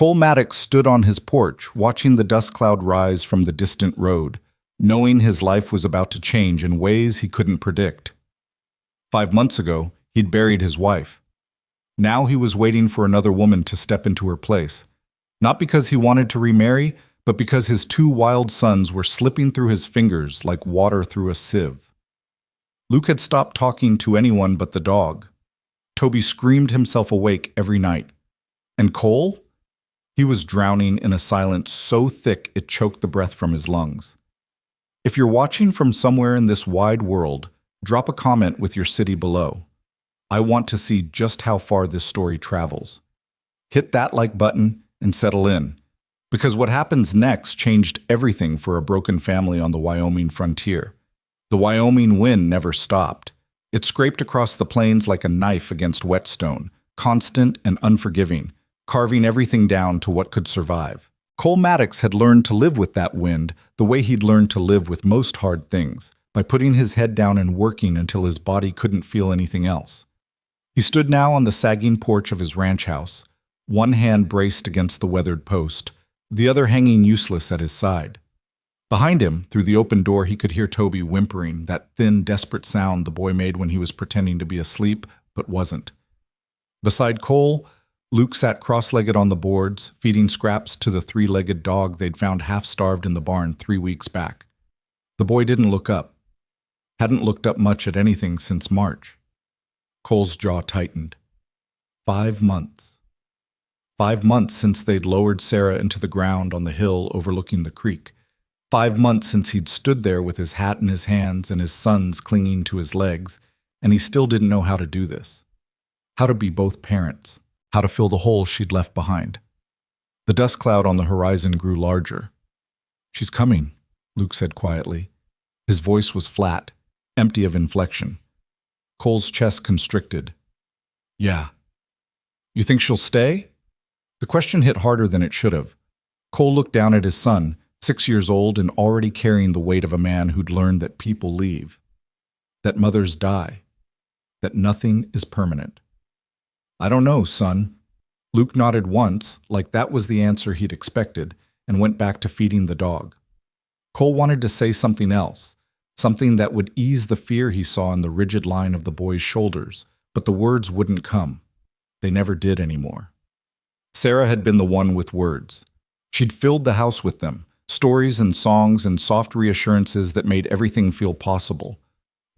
Cole Maddox stood on his porch, watching the dust cloud rise from the distant road, knowing his life was about to change in ways he couldn't predict. 5 months ago, he'd buried his wife. Now he was waiting for another woman to step into her place, not because he wanted to remarry, but because his 2 wild sons were slipping through his fingers like water through a sieve. Luke had stopped talking to anyone but the dog. Toby screamed himself awake every night. And Cole? He was drowning in a silence so thick it choked the breath from his lungs. If you're watching from somewhere in this wide world, drop a comment with your city below. I want to see just how far this story travels. Hit that like button and settle in, because what happens next changed everything for a broken family on the Wyoming frontier. The Wyoming wind never stopped. It scraped across the plains like a knife against whetstone, constant and unforgiving, carving everything down to what could survive. Cole Maddox had learned to live with that wind the way he'd learned to live with most hard things, by putting his head down and working until his body couldn't feel anything else. He stood now on the sagging porch of his ranch house, one hand braced against the weathered post, the other hanging useless at his side. Behind him, through the open door, he could hear Toby whimpering, that thin, desperate sound the boy made when he was pretending to be asleep, but wasn't. Beside Cole, Luke sat cross-legged on the boards, feeding scraps to the 3-legged dog they'd found half-starved in the barn 3 weeks back. The boy didn't look up. Hadn't looked up much at anything since March. Cole's jaw tightened. 5 months. 5 months since they'd lowered Sarah into the ground on the hill overlooking the creek. 5 months since he'd stood there with his hat in his hands and his sons clinging to his legs, and he still didn't know how to do this. How to be both parents. How to fill the hole she'd left behind. The dust cloud on the horizon grew larger. "She's coming," Luke said quietly. His voice was flat, empty of inflection. Cole's chest constricted. "Yeah. You think she'll stay?" The question hit harder than it should have. Cole looked down at his son, 6 years old and already carrying the weight of a man who'd learned that people leave, that mothers die, that nothing is permanent. "I don't know, son." Luke nodded once, like that was the answer he'd expected, and went back to feeding the dog. Cole wanted to say something else, something that would ease the fear he saw in the rigid line of the boy's shoulders, but the words wouldn't come. They never did anymore. Sarah had been the one with words. She'd filled the house with them, stories and songs and soft reassurances that made everything feel possible.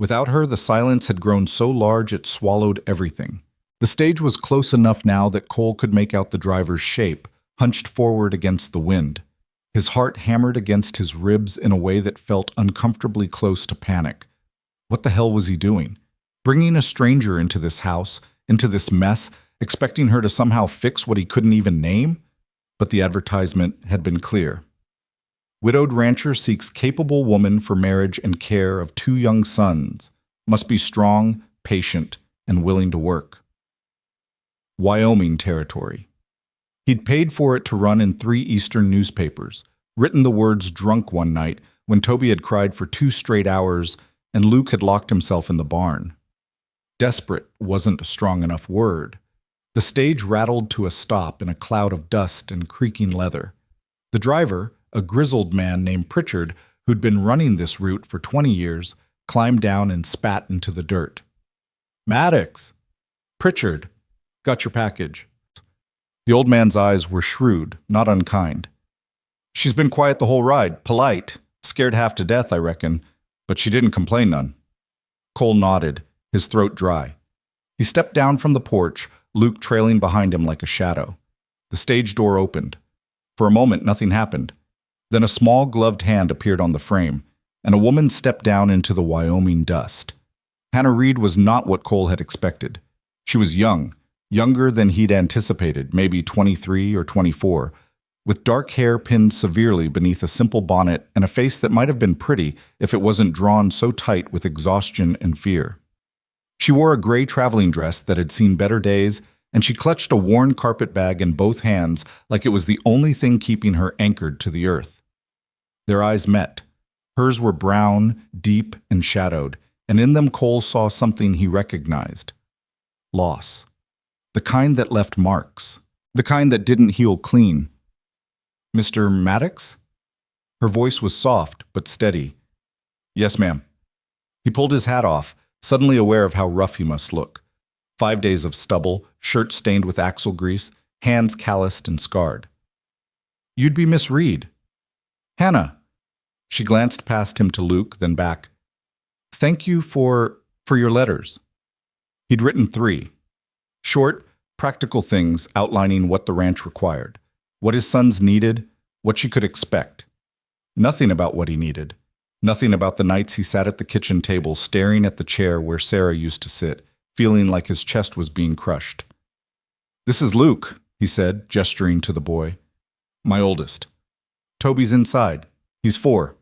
Without her, the silence had grown so large it swallowed everything. The stage was close enough now that Cole could make out the driver's shape, hunched forward against the wind. His heart hammered against his ribs in a way that felt uncomfortably close to panic. What the hell was he doing? Bringing a stranger into this house, into this mess, expecting her to somehow fix what he couldn't even name? But the advertisement had been clear. Widowed rancher seeks capable woman for marriage and care of 2 young sons. Must be strong, patient, and willing to work. Wyoming territory. He'd paid for it to run in 3 eastern newspapers, written the words drunk one night when Toby had cried for 2 straight hours and Luke had locked himself in the barn. Desperate wasn't a strong enough word. The stage rattled to a stop in a cloud of dust and creaking leather. The driver, a grizzled man named Pritchard, who'd been running this route for 20 years, climbed down and spat into the dirt. "Maddox!" "Pritchard, got your package." The old man's eyes were shrewd, not unkind. "She's been quiet the whole ride, polite, scared half to death, I reckon, but she didn't complain none." Cole nodded, his throat dry. He stepped down from the porch, Luke trailing behind him like a shadow. The stage door opened. For a moment, nothing happened. Then a small gloved hand appeared on the frame, and a woman stepped down into the Wyoming dust. Hannah Reed was not what Cole had expected. She was young, younger than he'd anticipated, maybe 23 or 24, with dark hair pinned severely beneath a simple bonnet and a face that might have been pretty if it wasn't drawn so tight with exhaustion and fear. She wore a gray traveling dress that had seen better days, and she clutched a worn carpet bag in both hands like it was the only thing keeping her anchored to the earth. Their eyes met. Hers were brown, deep, and shadowed, and in them Cole saw something he recognized. Loss. The kind that left marks. The kind that didn't heal clean. Mr. Maddox? Her voice was soft but steady. Yes, ma'am. He pulled his hat off, suddenly aware of how rough he must look. 5 days of stubble, shirt stained with axle grease, hands calloused and scarred. You'd be Miss Reed. Hannah. She glanced past him to Luke, then back. Thank you for your letters. He'd written 3. Short, practical things outlining what the ranch required, what his sons needed, what she could expect. Nothing about what he needed. Nothing about the nights he sat at the kitchen table staring at the chair where Sarah used to sit, feeling like his chest was being crushed. This is Luke, he said, gesturing to the boy. My oldest. Toby's inside. He's 4.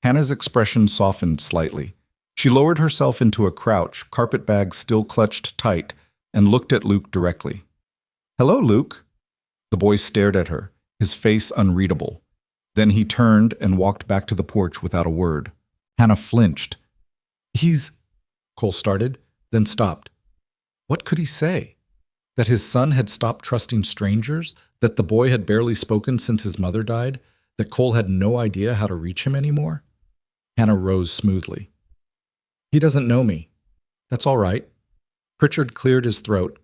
Hannah's expression softened slightly. She lowered herself into a crouch, carpet bag still clutched tight, and looked at Luke directly. Hello, Luke. The boy stared at her, his face unreadable. Then he turned and walked back to the porch without a word. Hannah flinched. Cole started, then stopped. What could he say? That his son had stopped trusting strangers? That the boy had barely spoken since his mother died? That Cole had no idea how to reach him anymore? Hannah rose smoothly. He doesn't know me. That's all right. Pritchard cleared his throat.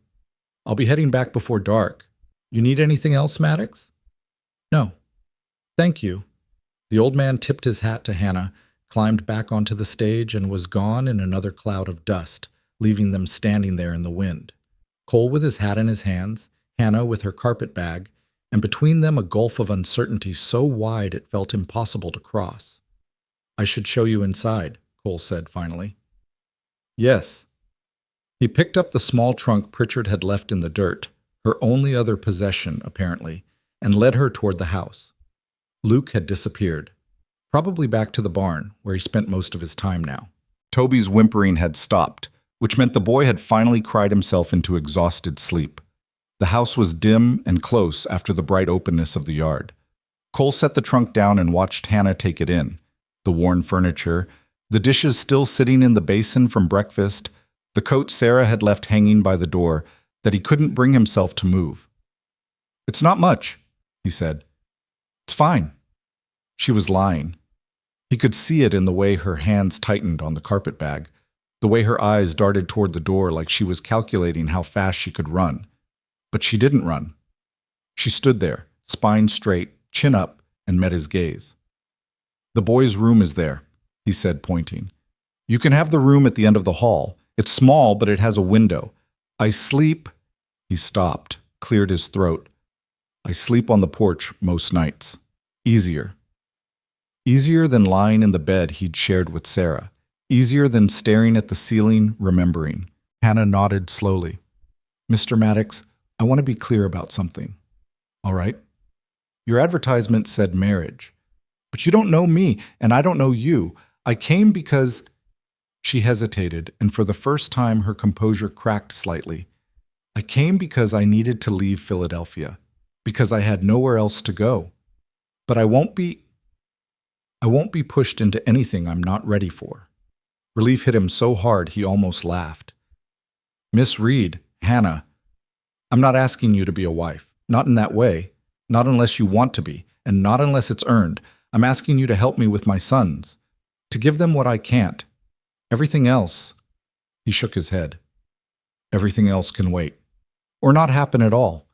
I'll be heading back before dark. You need anything else, Maddox? No. Thank you. The old man tipped his hat to Hannah, climbed back onto the stage, and was gone in another cloud of dust, leaving them standing there in the wind. Cole with his hat in his hands, Hannah with her carpet bag, and between them a gulf of uncertainty so wide it felt impossible to cross. I should show you inside, Cole said finally. Yes. He picked up the small trunk Pritchard had left in the dirt, her only other possession, apparently, and led her toward the house. Luke had disappeared, probably back to the barn, where he spent most of his time now. Toby's whimpering had stopped, which meant the boy had finally cried himself into exhausted sleep. The house was dim and close after the bright openness of the yard. Cole set the trunk down and watched Hannah take it in. The worn furniture, the dishes still sitting in the basin from breakfast, the coat Sarah had left hanging by the door that he couldn't bring himself to move. It's not much, he said. It's fine. She was lying. He could see it in the way her hands tightened on the carpet bag, the way her eyes darted toward the door like she was calculating how fast she could run. But she didn't run. She stood there, spine straight, chin up, and met his gaze. The boy's room is there, he said, pointing. You can have the room at the end of the hall. It's small, but it has a window. I sleep. He stopped, cleared his throat. I sleep on the porch most nights. Easier. Easier than lying in the bed he'd shared with Sarah. Easier than staring at the ceiling, remembering. Hannah nodded slowly. Mr. Maddox, I want to be clear about something. All right? Your advertisement said marriage. But you don't know me, and I don't know you. I came because... She hesitated, and for the first time her composure cracked slightly. I came because I needed to leave Philadelphia, because I had nowhere else to go. But I won't be pushed into anything I'm not ready for. Relief hit him so hard he almost laughed. Miss Reed, Hannah, I'm not asking you to be a wife. Not in that way. Not unless you want to be, and not unless it's earned. I'm asking you to help me with my sons, to give them what I can't. Everything else, he shook his head. Everything else can wait. Or not happen at all.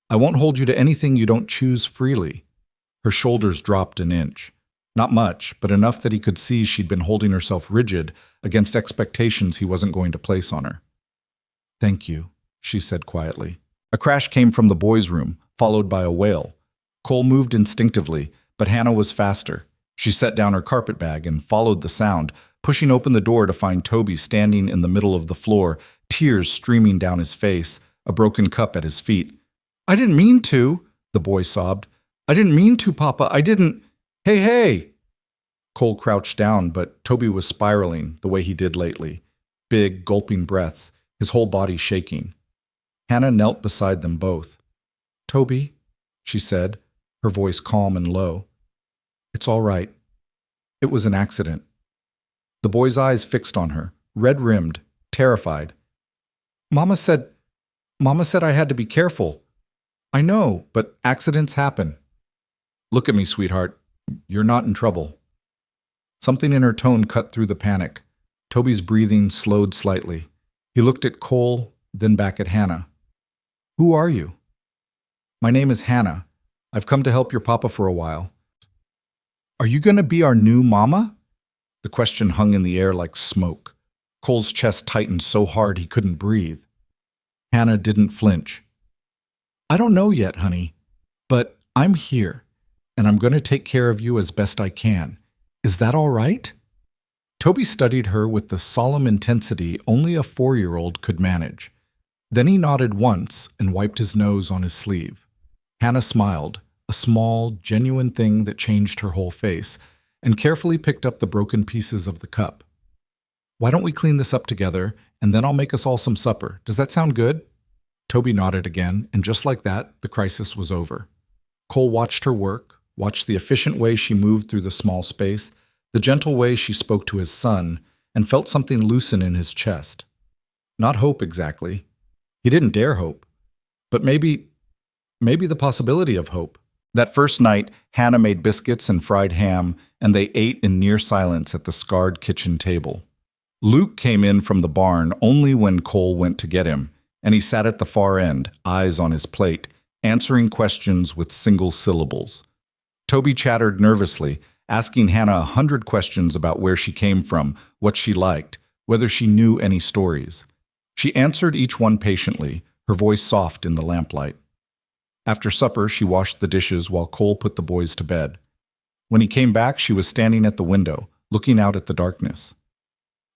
I won't hold you to anything you don't choose freely. Her shoulders dropped an inch. Not much, but enough that he could see she'd been holding herself rigid against expectations he wasn't going to place on her. Thank you, she said quietly. A crash came from the boys' room, followed by a wail. Cole moved instinctively, but Hannah was faster. She set down her carpet bag and followed the sound, pushing open the door to find Toby standing in the middle of the floor, tears streaming down his face, a broken cup at his feet. I didn't mean to, the boy sobbed. I didn't mean to, Papa. I didn't. Hey, hey! Cole crouched down, but Toby was spiraling the way he did lately. Big, gulping breaths, his whole body shaking. Hannah knelt beside them both. Toby, she said, her voice calm and low. It's all right. It was an accident. The boy's eyes fixed on her, red-rimmed, terrified. Mama said I had to be careful. I know, but accidents happen. Look at me, sweetheart. You're not in trouble. Something in her tone cut through the panic. Toby's breathing slowed slightly. He looked at Cole, then back at Hannah. Who are you? My name is Hannah. I've come to help your papa for a while. Are you going to be our new mama? The question hung in the air like smoke. Cole's chest tightened so hard he couldn't breathe. Hannah didn't flinch. I don't know yet, honey, but I'm here, and I'm going to take care of you as best I can. Is that all right? Toby studied her with the solemn intensity only a 4-year-old could manage. Then he nodded once and wiped his nose on his sleeve. Hannah smiled, a small, genuine thing that changed her whole face, and carefully picked up the broken pieces of the cup. Why don't we clean this up together, and then I'll make us all some supper. Does that sound good? Toby nodded again, and just like that, the crisis was over. Cole watched her work, watched the efficient way she moved through the small space, the gentle way she spoke to his son, and felt something loosen in his chest. Not hope exactly. He didn't dare hope. But maybe the possibility of hope. That first night, Hannah made biscuits and fried ham, and they ate in near silence at the scarred kitchen table. Luke came in from the barn only when Cole went to get him, and he sat at the far end, eyes on his plate, answering questions with single syllables. Toby chattered nervously, asking Hannah 100 questions about where she came from, what she liked, whether she knew any stories. She answered each one patiently, her voice soft in the lamplight. After supper, she washed the dishes while Cole put the boys to bed. When he came back, she was standing at the window, looking out at the darkness.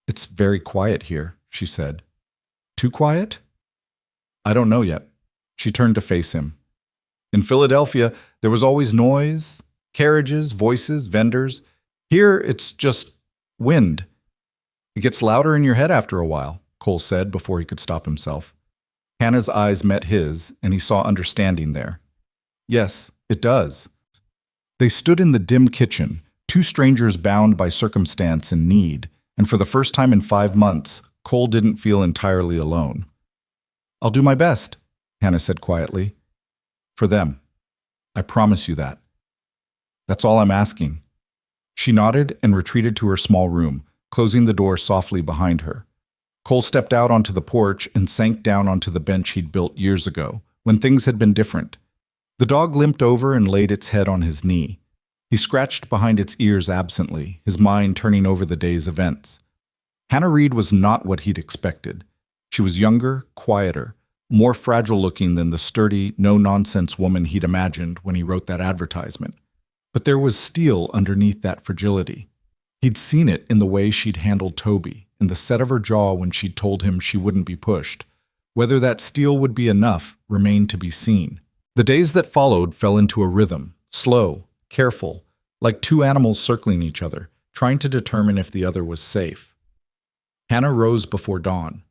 It's very quiet here, she said. Too quiet? I don't know yet. She turned to face him. In Philadelphia, there was always noise, carriages, voices, vendors. Here, it's just wind. It gets louder in your head after a while, Cole said before he could stop himself. Hannah's eyes met his, and he saw understanding there. Yes, it does. They stood in the dim kitchen, two strangers bound by circumstance and need, and for the first time in 5 months, Cole didn't feel entirely alone. I'll do my best, Hannah said quietly. For them. I promise you that. That's all I'm asking. She nodded and retreated to her small room, closing the door softly behind her. Cole stepped out onto the porch and sank down onto the bench he'd built years ago, when things had been different. The dog limped over and laid its head on his knee. He scratched behind its ears absently, his mind turning over the day's events. Hannah Reed was not what he'd expected. She was younger, quieter, more fragile-looking than the sturdy, no-nonsense woman he'd imagined when he wrote that advertisement. But there was steel underneath that fragility. He'd seen it in the way she'd handled Toby, in the set of her jaw when she'd told him she wouldn't be pushed. Whether that steel would be enough remained to be seen. The days that followed fell into a rhythm, slow, careful, like two animals circling each other, trying to determine if the other was safe. Hannah rose before dawn.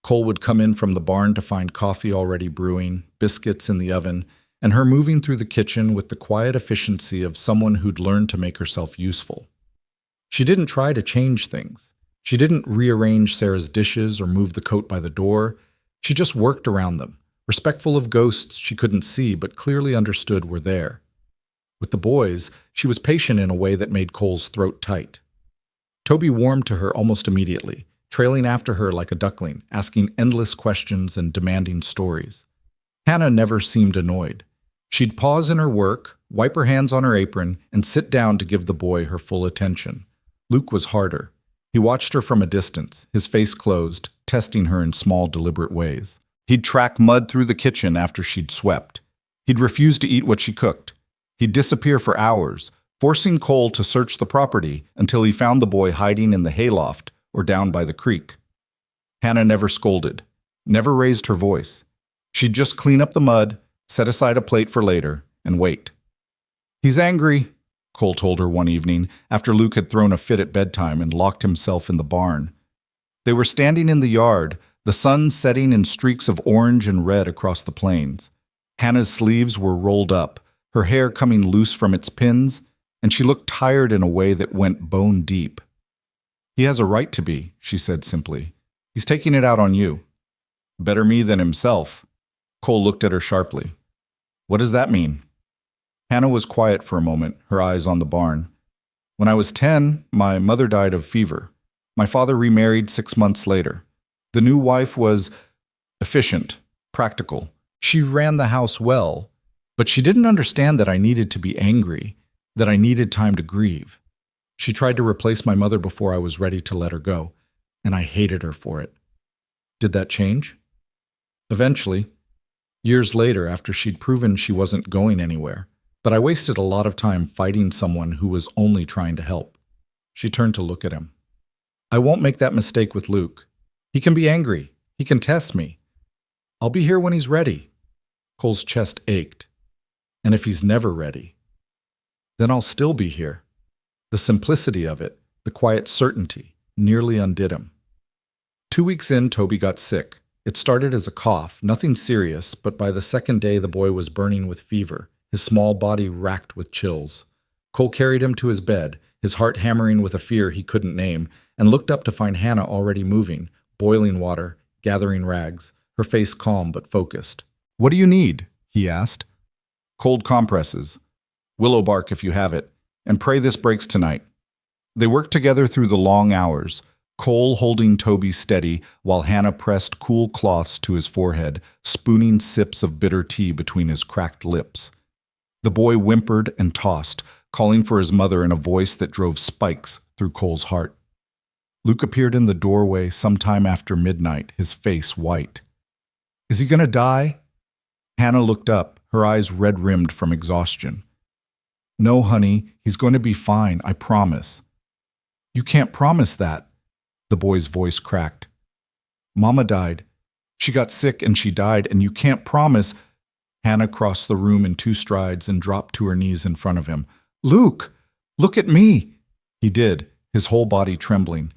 Cole would come in from the barn to find coffee already brewing, biscuits in the oven, and her moving through the kitchen with the quiet efficiency of someone who'd learned to make herself useful. She didn't try to change things. She didn't rearrange Sarah's dishes or move the coat by the door. She just worked around them, respectful of ghosts she couldn't see but clearly understood were there. With the boys, she was patient in a way that made Cole's throat tight. Toby warmed to her almost immediately, trailing after her like a duckling, asking endless questions and demanding stories. Hannah never seemed annoyed. She'd pause in her work, wipe her hands on her apron, and sit down to give the boy her full attention. Luke was harder. He watched her from a distance, his face closed, testing her in small, deliberate ways. He'd track mud through the kitchen after she'd swept. He'd refuse to eat what she cooked. He'd disappear for hours, forcing Cole to search the property until he found the boy hiding in the hayloft or down by the creek. Hannah never scolded, never raised her voice. She'd just clean up the mud, set aside a plate for later, and wait. He's angry, Cole told her one evening after Luke had thrown a fit at bedtime and locked himself in the barn. They were standing in the yard, the sun setting in streaks of orange and red across the plains. Hannah's sleeves were rolled up, her hair coming loose from its pins, and she looked tired in a way that went bone deep. He has a right to be, she said simply. He's taking it out on you. Better me than himself. Cole looked at her sharply. What does that mean? Hannah was quiet for a moment, her eyes on the barn. When I was 10, my mother died of fever. My father remarried 6 months later. The new wife was efficient, practical. She ran the house well, but she didn't understand that I needed to be angry, that I needed time to grieve. She tried to replace my mother before I was ready to let her go, and I hated her for it. Did that change? Eventually, years later after she'd proven she wasn't going anywhere, but I wasted a lot of time fighting someone who was only trying to help. She turned to look at him. I won't make that mistake with Luke. He can be angry. He can test me. I'll be here when he's ready. Cole's chest ached. And if he's never ready, then I'll still be here. The simplicity of it, the quiet certainty, nearly undid him. 2 weeks in, Toby got sick. It started as a cough, nothing serious, but by the second day the boy was burning with fever, his small body racked with chills. Cole carried him to his bed, his heart hammering with a fear he couldn't name, and looked up to find Hannah already moving, boiling water, gathering rags, her face calm but focused. What do you need? He asked. Cold compresses. Willow bark if you have it, and pray this breaks tonight. They worked together through the long hours, Cole holding Toby steady while Hannah pressed cool cloths to his forehead, spooning sips of bitter tea between his cracked lips. The boy whimpered and tossed, calling for his mother in a voice that drove spikes through Cole's heart. Luke appeared in the doorway sometime after midnight, his face white. Is he going to die? Hannah looked up, her eyes red-rimmed from exhaustion. No, honey, he's going to be fine, I promise. You can't promise that. The boy's voice cracked. Mama died. She got sick and she died, and you can't promise. Hannah crossed the room in 2 strides and dropped to her knees in front of him. Luke, look at me. He did, his whole body trembling.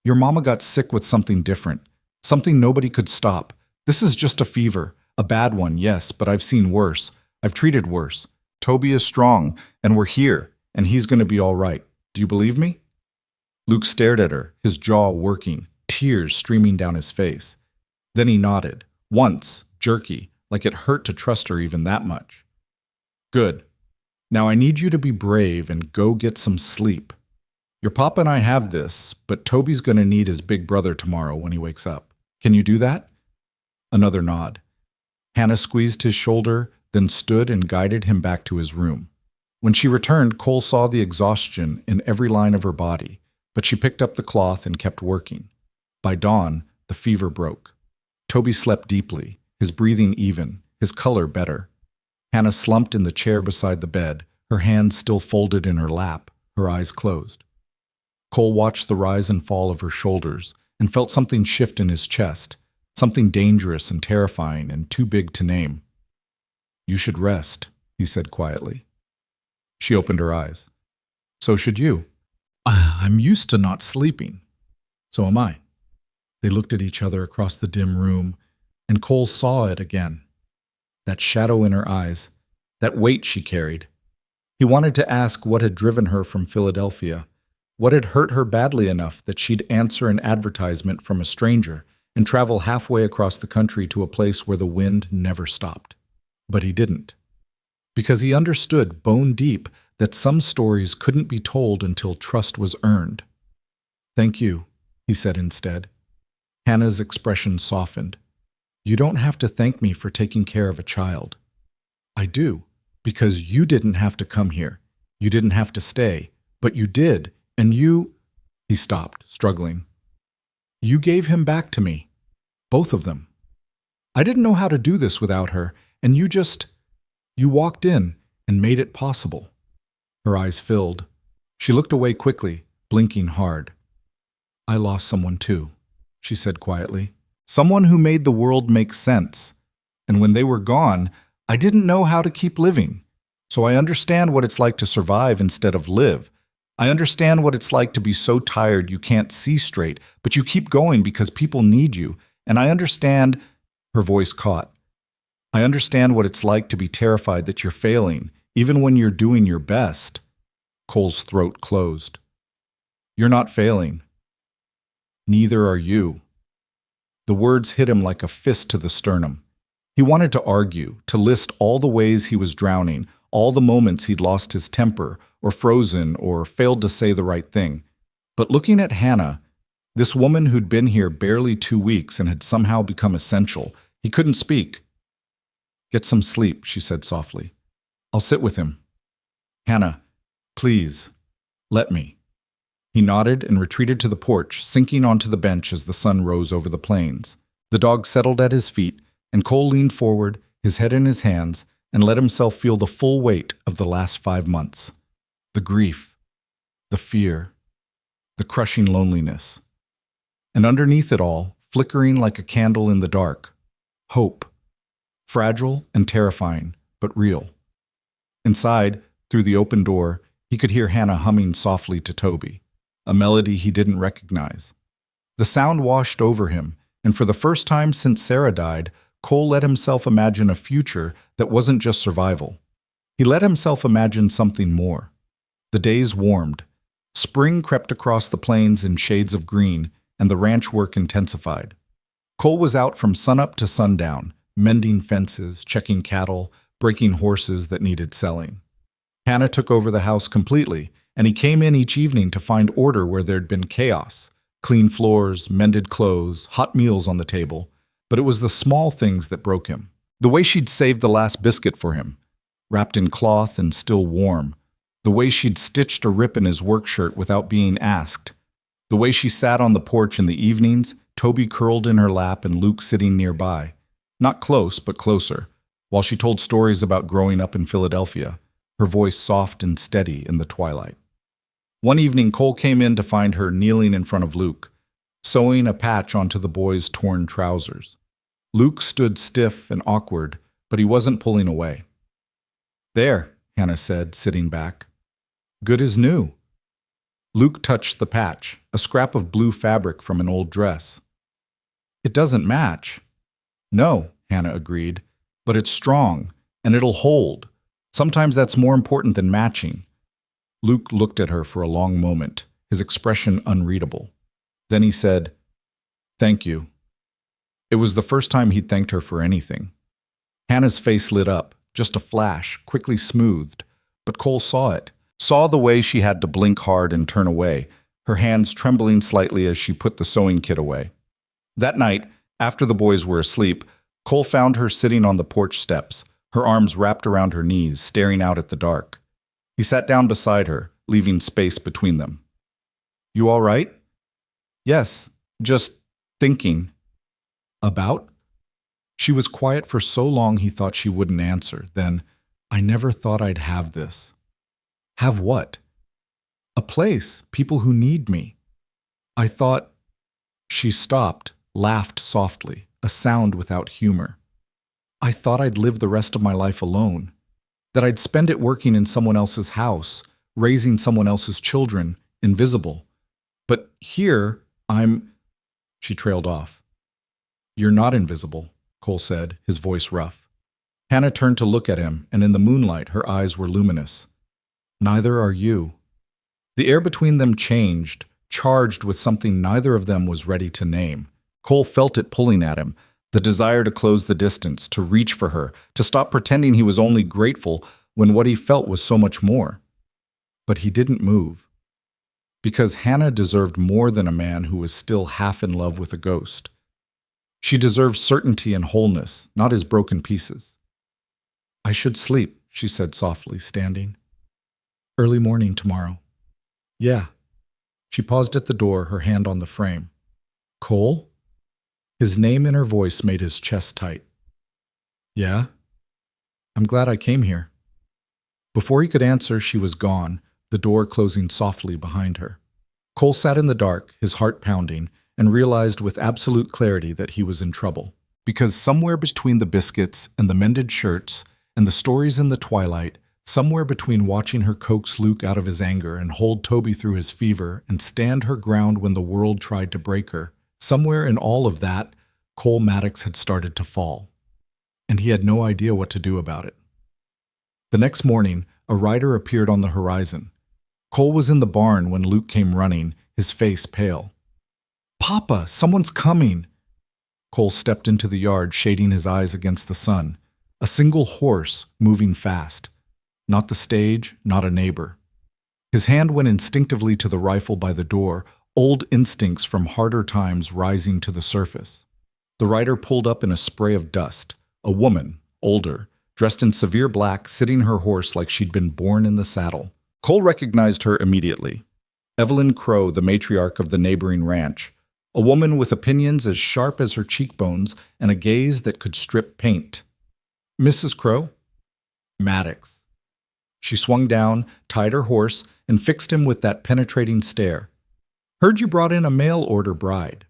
Your mama got sick with something different, something nobody could stop. This is just a fever, a bad one, yes, but I've seen worse. I've treated worse. Toby is strong, and we're here, and he's going to be all right. Do you believe me? Luke stared at her, his jaw working, tears streaming down his face. Then he nodded, once, jerky, like it hurt to trust her even that much. Good. Now I need you to be brave and go get some sleep. Your papa and I have this, but Toby's going to need his big brother tomorrow when he wakes up. Can you do that? Another nod. Hannah squeezed his shoulder, then stood and guided him back to his room. When she returned, Cole saw the exhaustion in every line of her body, but she picked up the cloth and kept working. By dawn, the fever broke. Toby slept deeply, his breathing even, his color better. Hannah slumped in the chair beside the bed, her hands still folded in her lap, her eyes closed. Cole watched the rise and fall of her shoulders and felt something shift in his chest, something dangerous and terrifying and too big to name. You should rest, he said quietly. She opened her eyes. So should you. I'm used to not sleeping. So am I. They looked at each other across the dim room, and Cole saw it again. That shadow in her eyes, that weight she carried. He wanted to ask what had driven her from Philadelphia, what had hurt her badly enough that she'd answer an advertisement from a stranger and travel halfway across the country to a place where the wind never stopped. But he didn't. Because he understood bone deep that some stories couldn't be told until trust was earned. Thank you, he said instead. Hannah's expression softened. You don't have to thank me for taking care of a child. I do, because you didn't have to come here. You didn't have to stay, but you did, and you... He stopped, struggling. You gave him back to me. Both of them. I didn't know how to do this without her, and you walked in and made it possible. Her eyes filled. She looked away quickly, blinking hard. I lost someone too, she said quietly. Someone who made the world make sense. And when they were gone, I didn't know how to keep living. So I understand what it's like to survive instead of live. I understand what it's like to be so tired you can't see straight, but you keep going because people need you. And I understand, her voice caught. I understand what it's like to be terrified that you're failing, even when you're doing your best. Cole's throat closed. You're not failing. Neither are you. The words hit him like a fist to the sternum. He wanted to argue, to list all the ways he was drowning, all the moments he'd lost his temper, or frozen, or failed to say the right thing. But looking at Hannah, this woman who'd been here barely 2 weeks and had somehow become essential, he couldn't speak. "Get some sleep," she said softly. "I'll sit with him." "Hannah, please, let me." He nodded and retreated to the porch, sinking onto the bench as the sun rose over the plains. The dog settled at his feet, and Cole leaned forward, his head in his hands, and let himself feel the full weight of the last 5 months. The grief, the fear, the crushing loneliness. And underneath it all, flickering like a candle in the dark, hope. Fragile and terrifying, but real. Inside, through the open door, he could hear Hannah humming softly to Toby, a melody he didn't recognize. The sound washed over him, and for the first time since Sarah died, Cole let himself imagine a future that wasn't just survival. He let himself imagine something more. The days warmed. Spring crept across the plains in shades of green, and the ranch work intensified. Cole was out from sunup to sundown, mending fences, checking cattle, breaking horses that needed selling. Hannah took over the house completely, and he came in each evening to find order where there'd been chaos. Clean floors, mended clothes, hot meals on the table. But it was the small things that broke him. The way she'd saved the last biscuit for him, wrapped in cloth and still warm. The way she'd stitched a rip in his work shirt without being asked. The way she sat on the porch in the evenings, Toby curled in her lap and Luke sitting nearby. Not close, but closer, while she told stories about growing up in Philadelphia, her voice soft and steady in the twilight. One evening, Cole came in to find her kneeling in front of Luke, sewing a patch onto the boy's torn trousers. Luke stood stiff and awkward, but he wasn't pulling away. "There," Hannah said, sitting back. "Good as new." Luke touched the patch, a scrap of blue fabric from an old dress. "It doesn't match." "No," Hannah agreed, "but it's strong, and it'll hold. Sometimes that's more important than matching." Luke looked at her for a long moment, his expression unreadable. Then he said, "Thank you." It was the first time he'd thanked her for anything. Hannah's face lit up, just a flash, quickly smoothed, but Cole saw it, saw the way she had to blink hard and turn away, her hands trembling slightly as she put the sewing kit away. That night, after the boys were asleep, Cole found her sitting on the porch steps, her arms wrapped around her knees, staring out at the dark. He sat down beside her, leaving space between them. "You all right?" "Yes, just thinking." "About?" She was quiet for so long he thought she wouldn't answer. Then, "I never thought I'd have this." "Have what?" "A place, people who need me. I thought—" She stopped, laughed softly, a sound without humor. "I thought I'd live the rest of my life alone, that I'd spend it working in someone else's house, raising someone else's children, invisible. But here, I'm—" She trailed off. "You're not invisible," Cole said, his voice rough. Hannah turned to look at him, and in the moonlight her eyes were luminous. "Neither are you." The air between them changed, charged with something neither of them was ready to name. Cole felt it pulling at him, the desire to close the distance, to reach for her, to stop pretending he was only grateful when what he felt was so much more. But he didn't move. Because Hannah deserved more than a man who was still half in love with a ghost. She deserved certainty and wholeness, not his broken pieces. "I should sleep," she said softly, standing. "Early morning tomorrow." "Yeah." She paused at the door, her hand on the frame. "Cole?" His name in her voice made his chest tight. "Yeah? I'm glad I came here." Before he could answer, she was gone, the door closing softly behind her. Cole sat in the dark, his heart pounding, and realized with absolute clarity that he was in trouble. Because somewhere between the biscuits and the mended shirts and the stories in the twilight, somewhere between watching her coax Luke out of his anger and hold Toby through his fever and stand her ground when the world tried to break her, somewhere in all of that, Cole Maddox had started to fall. And he had no idea what to do about it. The next morning, a rider appeared on the horizon. Cole was in the barn when Luke came running, his face pale. "Papa, someone's coming!" Cole stepped into the yard, shading his eyes against the sun. A single horse moving fast. Not the stage, not a neighbor. His hand went instinctively to the rifle by the door, old instincts from harder times rising to the surface. The rider pulled up in a spray of dust. A woman, older, dressed in severe black, sitting her horse like she'd been born in the saddle. Cole recognized her immediately. Evelyn Crow, the matriarch of the neighboring ranch. A woman with opinions as sharp as her cheekbones and a gaze that could strip paint. Mrs. Crow? Maddox. She swung down, tied her horse, and fixed him with that penetrating stare. Heard you brought in a mail-order bride.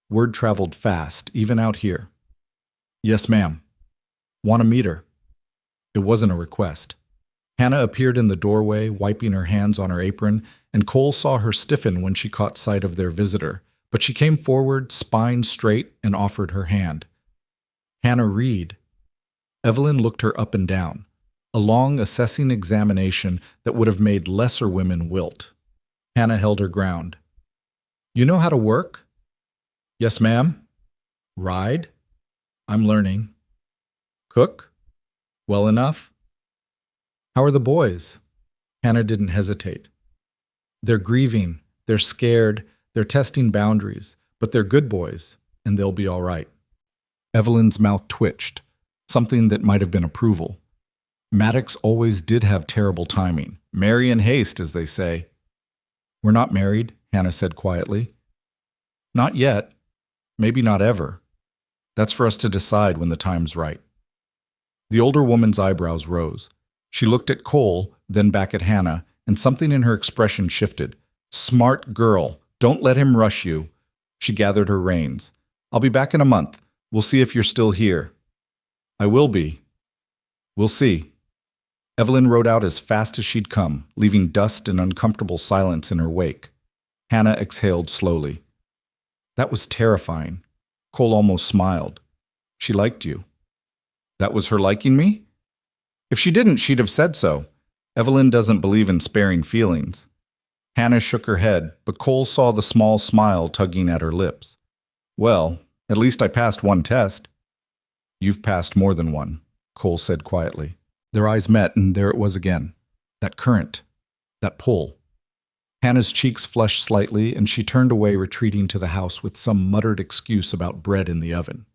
Word traveled fast, even out here. Yes, ma'am. Want to meet her? It wasn't a request. Hannah appeared in the doorway, wiping her hands on her apron, and Cole saw her stiffen when she caught sight of their visitor, but she came forward, spine straight, and offered her hand. Hannah Reed. Evelyn looked her up and down, a long, assessing examination that would have made lesser women wilt. Hannah held her ground. You know how to work? Yes, ma'am. Ride? I'm learning. Cook? Well enough. How are the boys? Hannah didn't hesitate. They're grieving, they're scared, they're testing boundaries, but they're good boys, and they'll be all right. Evelyn's mouth twitched, something that might have been approval. Maddox always did have terrible timing. Marry in haste, as they say. We're not married, Hannah said quietly. Not yet. Maybe not ever. That's for us to decide when the time's right. The older woman's eyebrows rose. She looked at Cole, then back at Hannah, and something in her expression shifted. Smart girl. Don't let him rush you. She gathered her reins. I'll be back in a month. We'll see if you're still here. I will be. We'll see. Evelyn rode out as fast as she'd come, leaving dust and uncomfortable silence in her wake. Hannah exhaled slowly. That was terrifying. Cole almost smiled. She liked you. That was her liking me? If she didn't, she'd have said so. Evelyn doesn't believe in sparing feelings. Hannah shook her head, but Cole saw the small smile tugging at her lips. Well, at least I passed one test. You've passed more than one, Cole said quietly. Their eyes met, and there it was again. That current. That pull. Hannah's cheeks flushed slightly, and she turned away, retreating to the house with some muttered excuse about bread in the oven.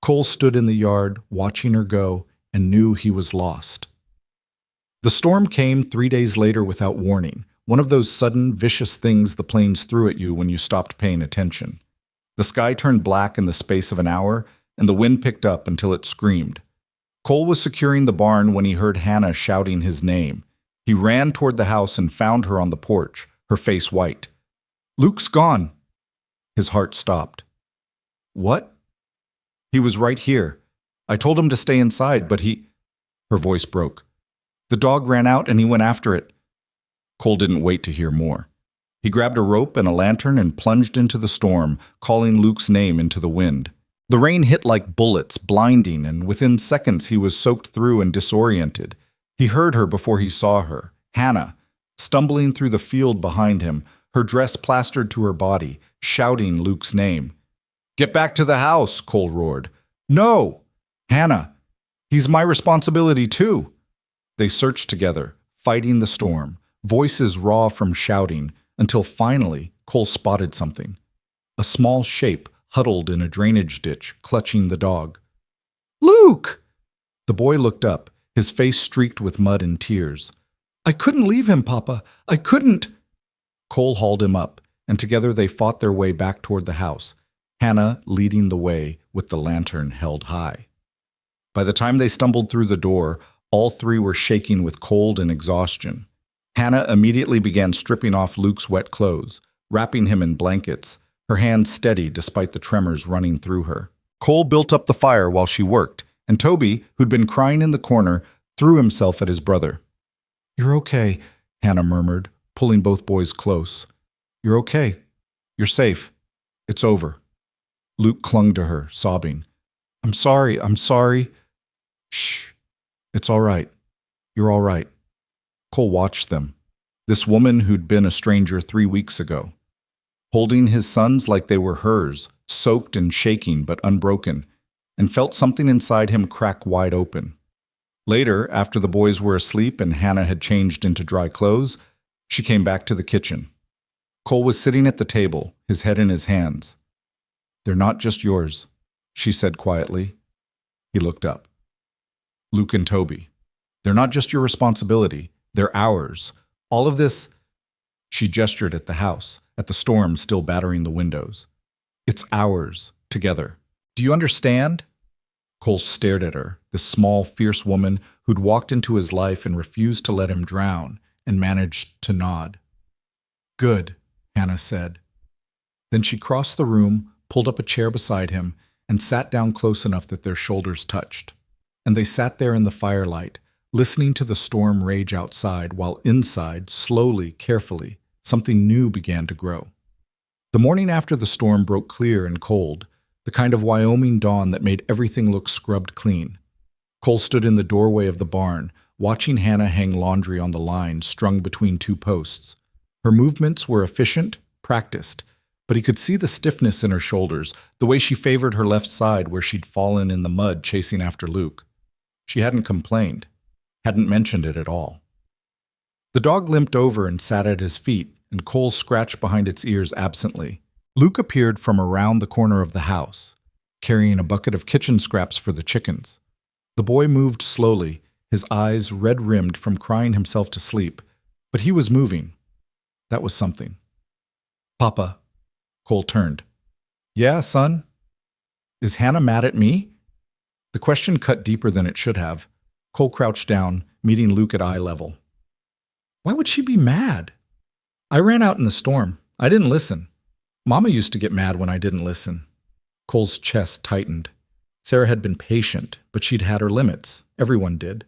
Cole stood in the yard, watching her go, and knew he was lost. The storm came 3 days later without warning, one of those sudden, vicious things the plains threw at you when you stopped paying attention. The sky turned black in the space of an hour, and the wind picked up until it screamed. Cole was securing the barn when he heard Hannah shouting his name. He ran toward the house and found her on the porch, her face white. Luke's gone. His heart stopped. What? He was right here. I told him to stay inside, but he... Her voice broke. The dog ran out and he went after it. Cole didn't wait to hear more. He grabbed a rope and a lantern and plunged into the storm, calling Luke's name into the wind. The rain hit like bullets, blinding, and within seconds he was soaked through and disoriented. He heard her before he saw her, Hannah, stumbling through the field behind him, her dress plastered to her body, shouting Luke's name. Get back to the house, Cole roared. No! Hannah! He's my responsibility too! They searched together, fighting the storm, voices raw from shouting, until finally Cole spotted something. A small shape huddled in a drainage ditch, clutching the dog. Luke! The boy looked up, his face streaked with mud and tears. I couldn't leave him, Papa. I couldn't. Cole hauled him up, and together they fought their way back toward the house, Hannah leading the way with the lantern held high. By the time they stumbled through the door, all three were shaking with cold and exhaustion. Hannah immediately began stripping off Luke's wet clothes, wrapping him in blankets, her hands steady despite the tremors running through her. Cole built up the fire while she worked, and Toby, who'd been crying in the corner, threw himself at his brother. You're okay, Hannah murmured, pulling both boys close. You're okay. You're safe. It's over. Luke clung to her, sobbing. I'm sorry. Shh. It's all right. You're all right. Cole watched them. This woman who'd been a stranger 3 weeks ago. Holding his sons like they were hers, soaked and shaking but unbroken, and felt something inside him crack wide open. Later, after the boys were asleep and Hannah had changed into dry clothes, she came back to the kitchen. Cole was sitting at the table, his head in his hands. "They're not just yours," she said quietly. He looked up. "Luke and Toby. They're not just your responsibility, they're ours. All of this—" She gestured at the house, at the storm still battering the windows. "It's ours, together. Do you understand?" Cole stared at her, this small, fierce woman who'd walked into his life and refused to let him drown, and managed to nod. "Good," Hannah said. Then she crossed the room, pulled up a chair beside him, and sat down close enough that their shoulders touched. And they sat there in the firelight, listening to the storm rage outside, while inside, slowly, carefully, something new began to grow. The morning after the storm broke clear and cold, the kind of Wyoming dawn that made everything look scrubbed clean. Cole stood in the doorway of the barn, watching Hannah hang laundry on the line strung between two posts. Her movements were efficient, practiced, but he could see the stiffness in her shoulders, the way she favored her left side where she'd fallen in the mud chasing after Luke. She hadn't complained, hadn't mentioned it at all. The dog limped over and sat at his feet, and Cole scratched behind its ears absently. Luke appeared from around the corner of the house, carrying a bucket of kitchen scraps for the chickens. The boy moved slowly, his eyes red-rimmed from crying himself to sleep, but he was moving. That was something. "Papa." Cole turned. "Yeah, son?" "Is Hannah mad at me?" The question cut deeper than it should have. Cole crouched down, meeting Luke at eye level. "Why would she be mad? I ran out in the storm. I didn't listen. Mama used to get mad when I didn't listen." Cole's chest tightened. Sarah had been patient, but she'd had her limits. Everyone did.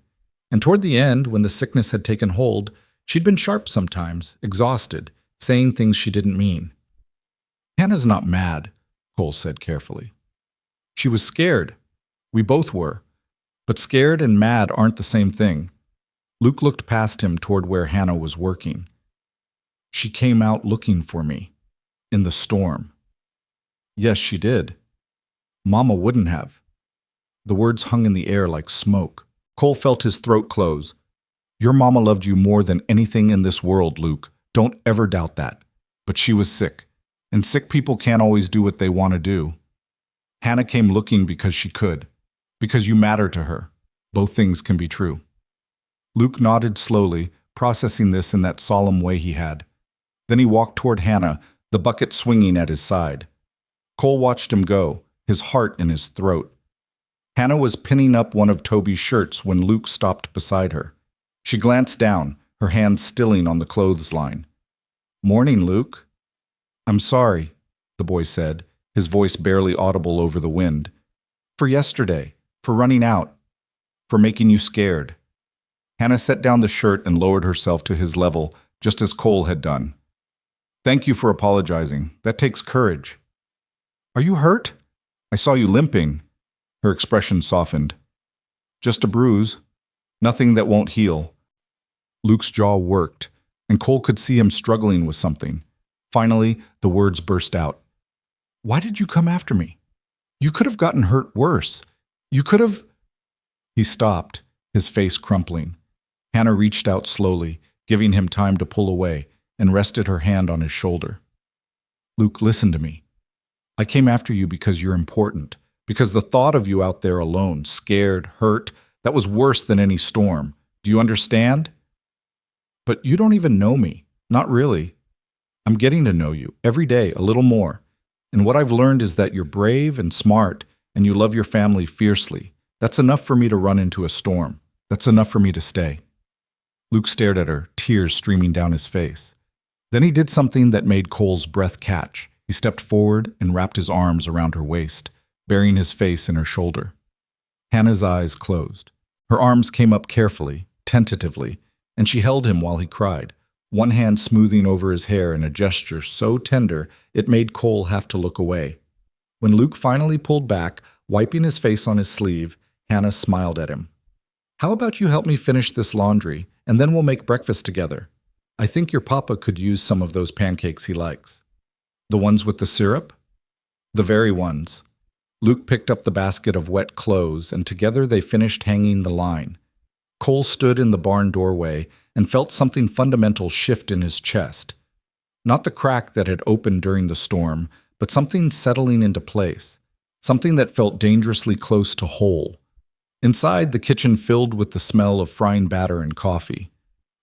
And toward the end, when the sickness had taken hold, she'd been sharp sometimes, exhausted, saying things she didn't mean. "Hannah's not mad," Cole said carefully. "She was scared. We both were. But scared and mad aren't the same thing." Luke looked past him toward where Hannah was working. "She came out looking for me. In the storm." "Yes, she did. Mama wouldn't have." The words hung in the air like smoke. Cole felt his throat close. "Your mama loved you more than anything in this world, Luke. Don't ever doubt that. But she was sick. And sick people can't always do what they want to do. Hannah came looking because she could. Because you matter to her. Both things can be true." Luke nodded slowly, processing this in that solemn way he had. Then he walked toward Hannah, the bucket swinging at his side. Cole watched him go, his heart in his throat. Hannah was pinning up one of Toby's shirts when Luke stopped beside her. She glanced down, her hand stilling on the clothesline. "Morning, Luke." "I'm sorry," the boy said, his voice barely audible over the wind. "For yesterday, for running out, for making you scared." Hannah set down the shirt and lowered herself to his level, just as Cole had done. "Thank you for apologizing. That takes courage." "Are you hurt? I saw you limping." Her expression softened. "Just a bruise. Nothing that won't heal." Luke's jaw worked, and Cole could see him struggling with something. Finally, the words burst out. "Why did you come after me? You could have gotten hurt worse. You could have—" He stopped, his face crumpling. Hannah reached out slowly, giving him time to pull away, and rested her hand on his shoulder. "Luke, listen to me. I came after you because you're important, because the thought of you out there alone, scared, hurt, that was worse than any storm. Do you understand? But you don't even know me. Not really. I'm getting to know you, every day, a little more. And what I've learned is that you're brave and smart, and you love your family fiercely. That's enough for me to run into a storm. That's enough for me to stay." Luke stared at her, tears streaming down his face. Then he did something that made Cole's breath catch. He stepped forward and wrapped his arms around her waist, burying his face in her shoulder. Hannah's eyes closed. Her arms came up carefully, tentatively, and she held him while he cried, one hand smoothing over his hair in a gesture so tender it made Cole have to look away. When Luke finally pulled back, wiping his face on his sleeve, Hannah smiled at him. "How about you help me finish this laundry, and then we'll make breakfast together? I think your papa could use some of those pancakes he likes." "The ones with the syrup?" The very ones. Luke picked up the basket of wet clothes, and together they finished hanging the line. Cole stood in the barn doorway and felt something fundamental shift in his chest. Not the crack that had opened during the storm, but something settling into place, something that felt dangerously close to whole. Inside, the kitchen filled with the smell of frying batter and coffee.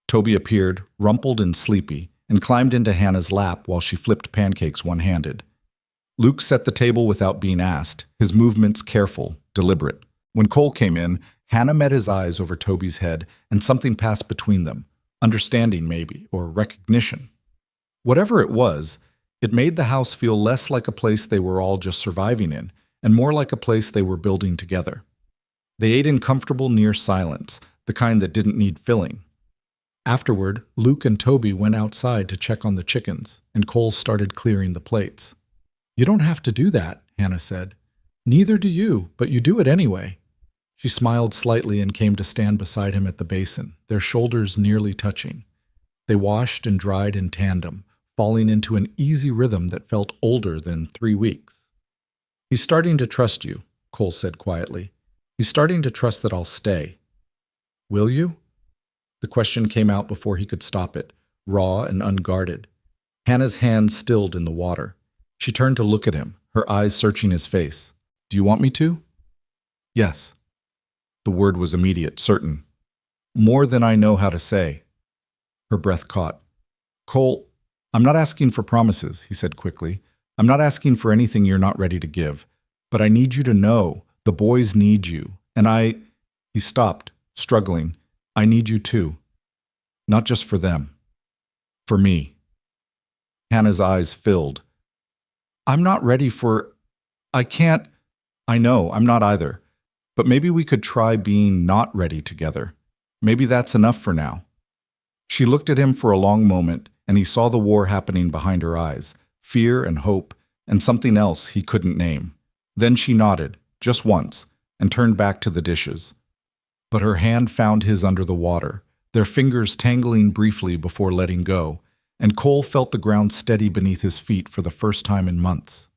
Toby appeared, rumpled and sleepy, and climbed into Hannah's lap while she flipped pancakes one-handed. Luke set the table without being asked, his movements careful, deliberate. When Cole came in, Hannah met his eyes over Toby's head, and something passed between them, understanding maybe, or recognition. Whatever it was, it made the house feel less like a place they were all just surviving in, and more like a place they were building together. They ate in comfortable near silence, the kind that didn't need filling. Afterward, Luke and Toby went outside to check on the chickens, and Cole started clearing the plates. "You don't have to do that," Hannah said. "Neither do you, but you do it anyway." She smiled slightly and came to stand beside him at the basin, their shoulders nearly touching. They washed and dried in tandem, falling into an easy rhythm that felt older than 3 weeks. "He's starting to trust you," Cole said quietly. "He's starting to trust that I'll stay." "Will you?" The question came out before he could stop it, raw and unguarded. Hannah's hands stilled in the water. She turned to look at him, her eyes searching his face. "Do you want me to?" "Yes." The word was immediate, certain. "More than I know how to say." Her breath caught. "Cole, I'm not asking for promises," he said quickly. "I'm not asking for anything you're not ready to give. But I need you to know, the boys need you. And I—" He stopped, struggling. "I need you too. Not just for them. For me." Hannah's eyes filled. "I'm not ready for— I can't— I know, I'm not either. But maybe we could try being not ready together. Maybe that's enough for now." She looked at him for a long moment, and he saw the war happening behind her eyes, fear and hope, and something else he couldn't name. Then she nodded, just once, and turned back to the dishes. But her hand found his under the water, their fingers tangling briefly before letting go, and Cole felt the ground steady beneath his feet for the first time in months.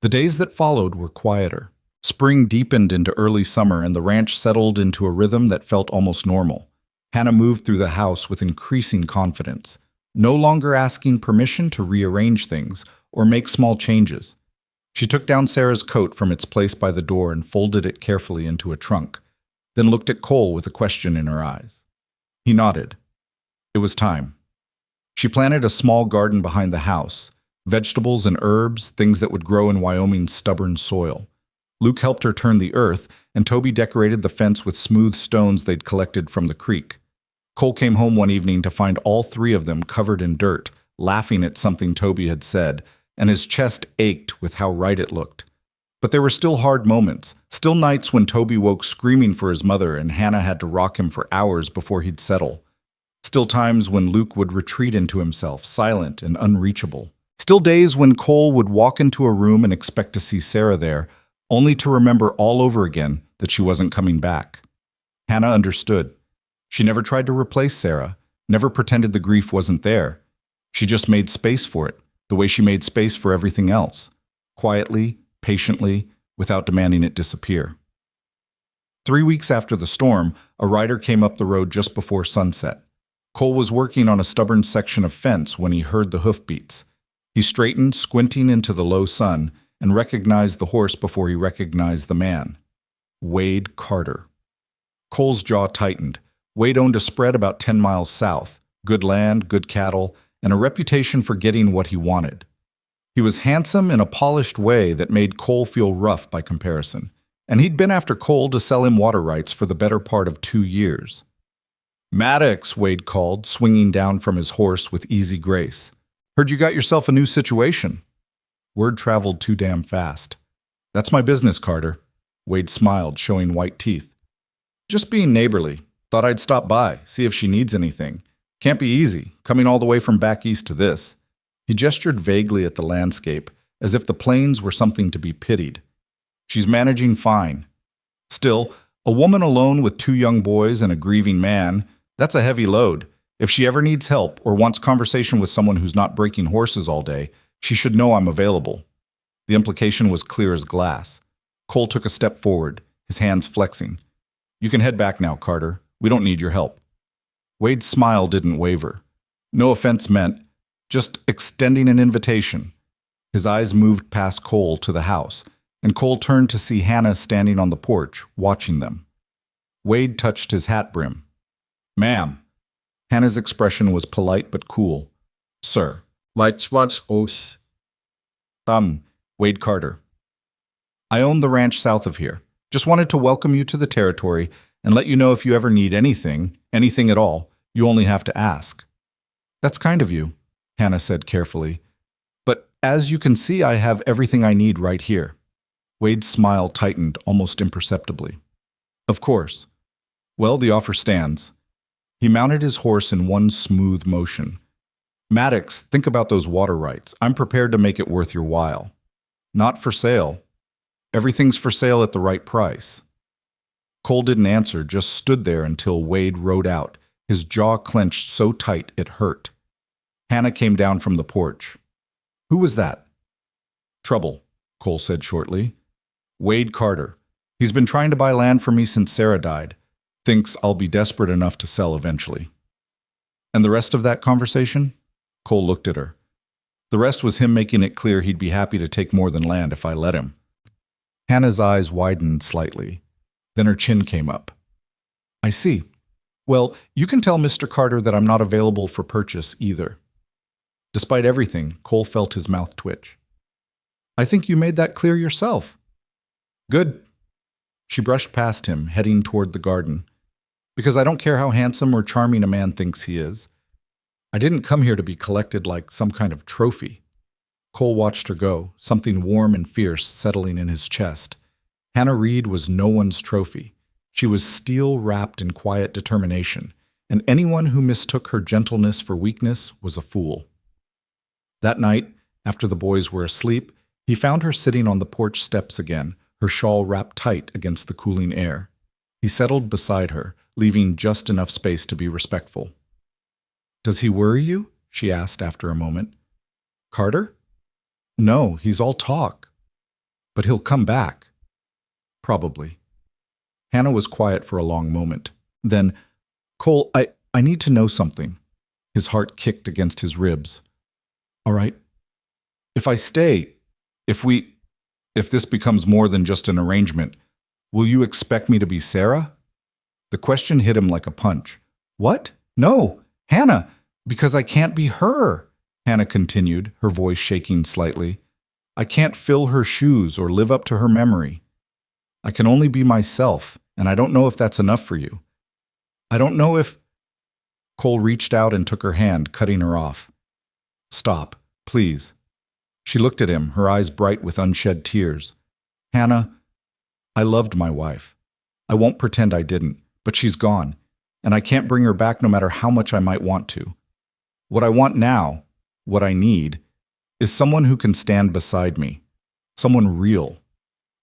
The days that followed were quieter. Spring deepened into early summer, and the ranch settled into a rhythm that felt almost normal. Hannah moved through the house with increasing confidence, no longer asking permission to rearrange things or make small changes. She took down Sarah's coat from its place by the door and folded it carefully into a trunk, then looked at Cole with a question in her eyes. He nodded. It was time. She planted a small garden behind the house, vegetables and herbs, things that would grow in Wyoming's stubborn soil. Luke helped her turn the earth, and Toby decorated the fence with smooth stones they'd collected from the creek. Cole came home one evening to find all 3 of them covered in dirt, laughing at something Toby had said, and his chest ached with how right it looked. But there were still hard moments, still nights when Toby woke screaming for his mother and Hannah had to rock him for hours before he'd settle. Still times when Luke would retreat into himself, silent and unreachable. Still days when Cole would walk into a room and expect to see Sarah there, only to remember all over again that she wasn't coming back. Hannah understood. She never tried to replace Sarah, never pretended the grief wasn't there. She just made space for it, the way she made space for everything else, quietly, patiently, without demanding it disappear. 3 weeks after the storm, a rider came up the road just before sunset. Cole was working on a stubborn section of fence when he heard the hoofbeats. He straightened, squinting into the low sun, and recognized the horse before he recognized the man. Wade Carter. Cole's jaw tightened. Wade owned a spread about 10 miles south, good land, good cattle, and a reputation for getting what he wanted. He was handsome in a polished way that made Cole feel rough by comparison, and he'd been after Cole to sell him water rights for the better part of 2 years. "Maddox," Wade called, swinging down from his horse with easy grace. "Heard you got yourself a new situation." Word traveled too damn fast. "That's my business, Carter." Wade smiled, showing white teeth. "Just being neighborly. Thought I'd stop by, see if she needs anything. Can't be easy, coming all the way from back east to this." He gestured vaguely at the landscape, as if the plains were something to be pitied. "She's managing fine. Still, a woman alone with 2 young boys and a grieving man, that's a heavy load. If she ever needs help or wants conversation with someone who's not breaking horses all day, she should know I'm available." The implication was clear as glass. Cole took a step forward, his hands flexing. You can head back now, Carter. We don't need your help. Wade's smile didn't waver. No offense meant, just extending an invitation. His eyes moved past Cole to the house, and Cole turned to see Hannah standing on the porch, watching them. Wade touched his hat brim. Ma'am. Hannah's expression was polite but cool. Sir. Which one's us? Wade Carter. I own the ranch south of here. Just wanted to welcome you to the territory and let you know if you ever need anything at all, you only have to ask. That's kind of you, Hannah said carefully. But as you can see, I have everything I need right here. Wade's smile tightened almost imperceptibly. Of course. Well, the offer stands. He mounted his horse in one smooth motion. Maddox, think about those water rights. I'm prepared to make it worth your while. Not for sale. Everything's for sale at the right price. Cole didn't answer, just stood there until Wade rode out, his jaw clenched so tight it hurt. Hannah came down from the porch. Who was that? Trouble, Cole said shortly. Wade Carter. He's been trying to buy land for me since Sarah died. Thinks I'll be desperate enough to sell eventually. And the rest of that conversation? Cole looked at her. The rest was him making it clear he'd be happy to take more than land if I let him. Hannah's eyes widened slightly. Then her chin came up. I see. Well, you can tell Mr. Carter that I'm not available for purchase either. Despite everything, Cole felt his mouth twitch. I think you made that clear yourself. Good. She brushed past him, heading toward the garden. Because I don't care how handsome or charming a man thinks he is. I didn't come here to be collected like some kind of trophy. Cole watched her go, something warm and fierce settling in his chest. Hannah Reed was no one's trophy. She was steel wrapped in quiet determination, and anyone who mistook her gentleness for weakness was a fool. That night, after the boys were asleep, he found her sitting on the porch steps again, her shawl wrapped tight against the cooling air. He settled beside her, leaving just enough space to be respectful. Does he worry you? She asked after a moment. Carter? No, he's all talk. But he'll come back. Probably. Hannah was quiet for a long moment. Then, Cole, I need to know something. His heart kicked against his ribs. All right. If I stay, if this becomes more than just an arrangement, will you expect me to be Sarah? The question hit him like a punch. What? No, Hannah, because I can't be her, Hannah continued, her voice shaking slightly. I can't fill her shoes or live up to her memory. I can only be myself, and I don't know if that's enough for you. I don't know if... Cole reached out and took her hand, cutting her off. Stop, please. She looked at him, her eyes bright with unshed tears. Hannah, I loved my wife. I won't pretend I didn't, but she's gone, and I can't bring her back no matter how much I might want to. What I want now, what I need, is someone who can stand beside me. Someone real.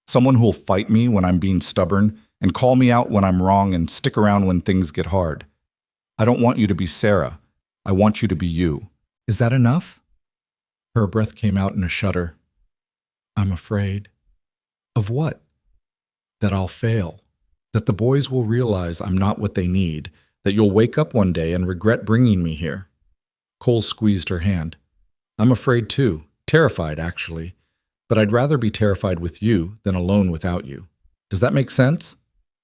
Someone who'll fight me when I'm being stubborn and call me out when I'm wrong and stick around when things get hard. I don't want you to be Sarah. I want you to be you. Is that enough? Her breath came out in a shudder. I'm afraid. Of what? That I'll fail. That the boys will realize I'm not what they need. That you'll wake up one day and regret bringing me here. Cole squeezed her hand. I'm afraid too. Terrified, actually. But I'd rather be terrified with you than alone without you. Does that make sense?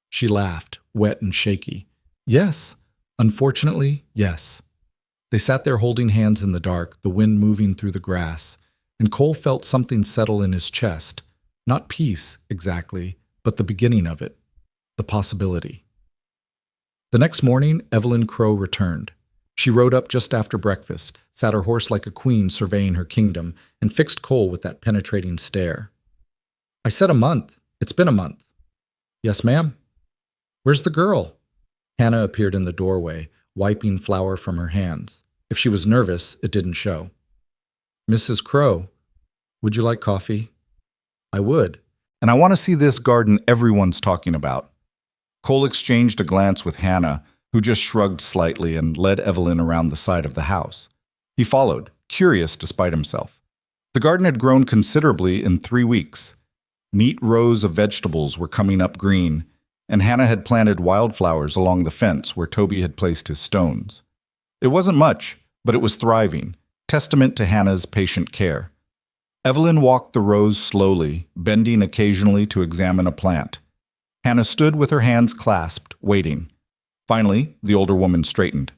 She laughed, wet and shaky. Yes. Unfortunately, yes. They sat there holding hands in the dark, the wind moving through the grass, and Cole felt something settle in his chest. Not peace, exactly, but the beginning of it. The possibility. The next morning, Evelyn Crow returned. She rode up just after breakfast, sat her horse like a queen surveying her kingdom, and fixed Cole with that penetrating stare. I said a month. It's been a month. Yes, ma'am. Where's the girl? Hannah appeared in the doorway, wiping flour from her hands. If she was nervous, it didn't show. Mrs. Crow, would you like coffee? I would. And I want to see this garden everyone's talking about. Cole exchanged a glance with Hannah, who just shrugged slightly and led Evelyn around the side of the house. He followed, curious despite himself. The garden had grown considerably in 3 weeks. Neat rows of vegetables were coming up green, and Hannah had planted wildflowers along the fence where Toby had placed his stones. It wasn't much, but it was thriving, testament to Hannah's patient care. Evelyn walked the rows slowly, bending occasionally to examine a plant. Hannah stood with her hands clasped, waiting. Finally, the older woman straightened.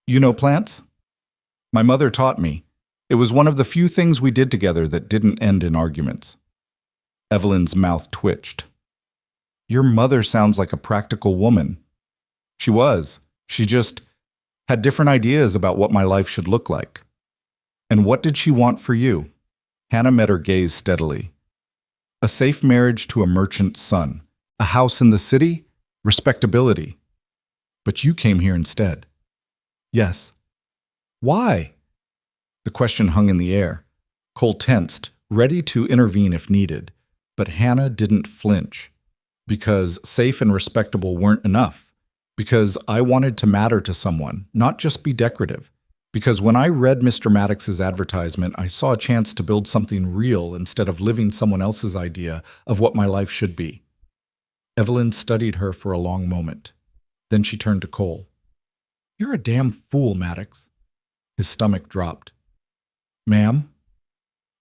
"You know plants?" "My mother taught me. It was one of the few things we did together that didn't end in arguments." Evelyn's mouth twitched. "Your mother sounds like a practical woman." "She was. She just had different ideas about what my life should look like." "And what did she want for you?" Hannah met her gaze steadily. "A safe marriage to a merchant's son. A house in the city? Respectability. But you came here instead." "Yes." "Why?" The question hung in the air. Cole tensed, ready to intervene if needed. But Hannah didn't flinch. "Because safe and respectable weren't enough. Because I wanted to matter to someone, not just be decorative. Because when I read Mr. Maddox's advertisement, I saw a chance to build something real instead of living someone else's idea of what my life should be." Evelyn studied her for a long moment. Then she turned to Cole. "You're a damn fool, Maddox." His stomach dropped. "Ma'am,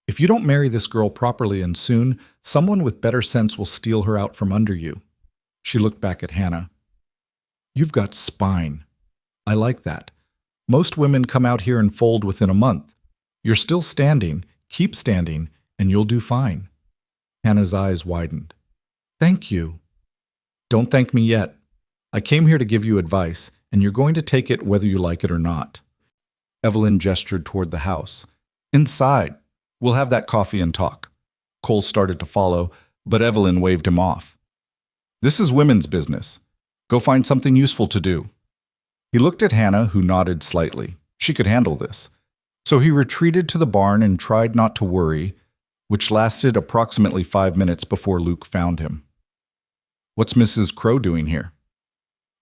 if you don't marry this girl properly and soon, someone with better sense will steal her out from under you." She looked back at Hannah. "You've got spine. I like that. Most women come out here and fold within a month. You're still standing, keep standing, and you'll do fine." Hannah's eyes widened. "Thank you." "Don't thank me yet. I came here to give you advice, and you're going to take it whether you like it or not." Evelyn gestured toward the house. "Inside. We'll have that coffee and talk." Cole started to follow, but Evelyn waved him off. "This is women's business. Go find something useful to do." He looked at Hannah, who nodded slightly. She could handle this. So he retreated to the barn and tried not to worry, which lasted approximately 5 minutes before Luke found him. "What's Mrs. Crow doing here?"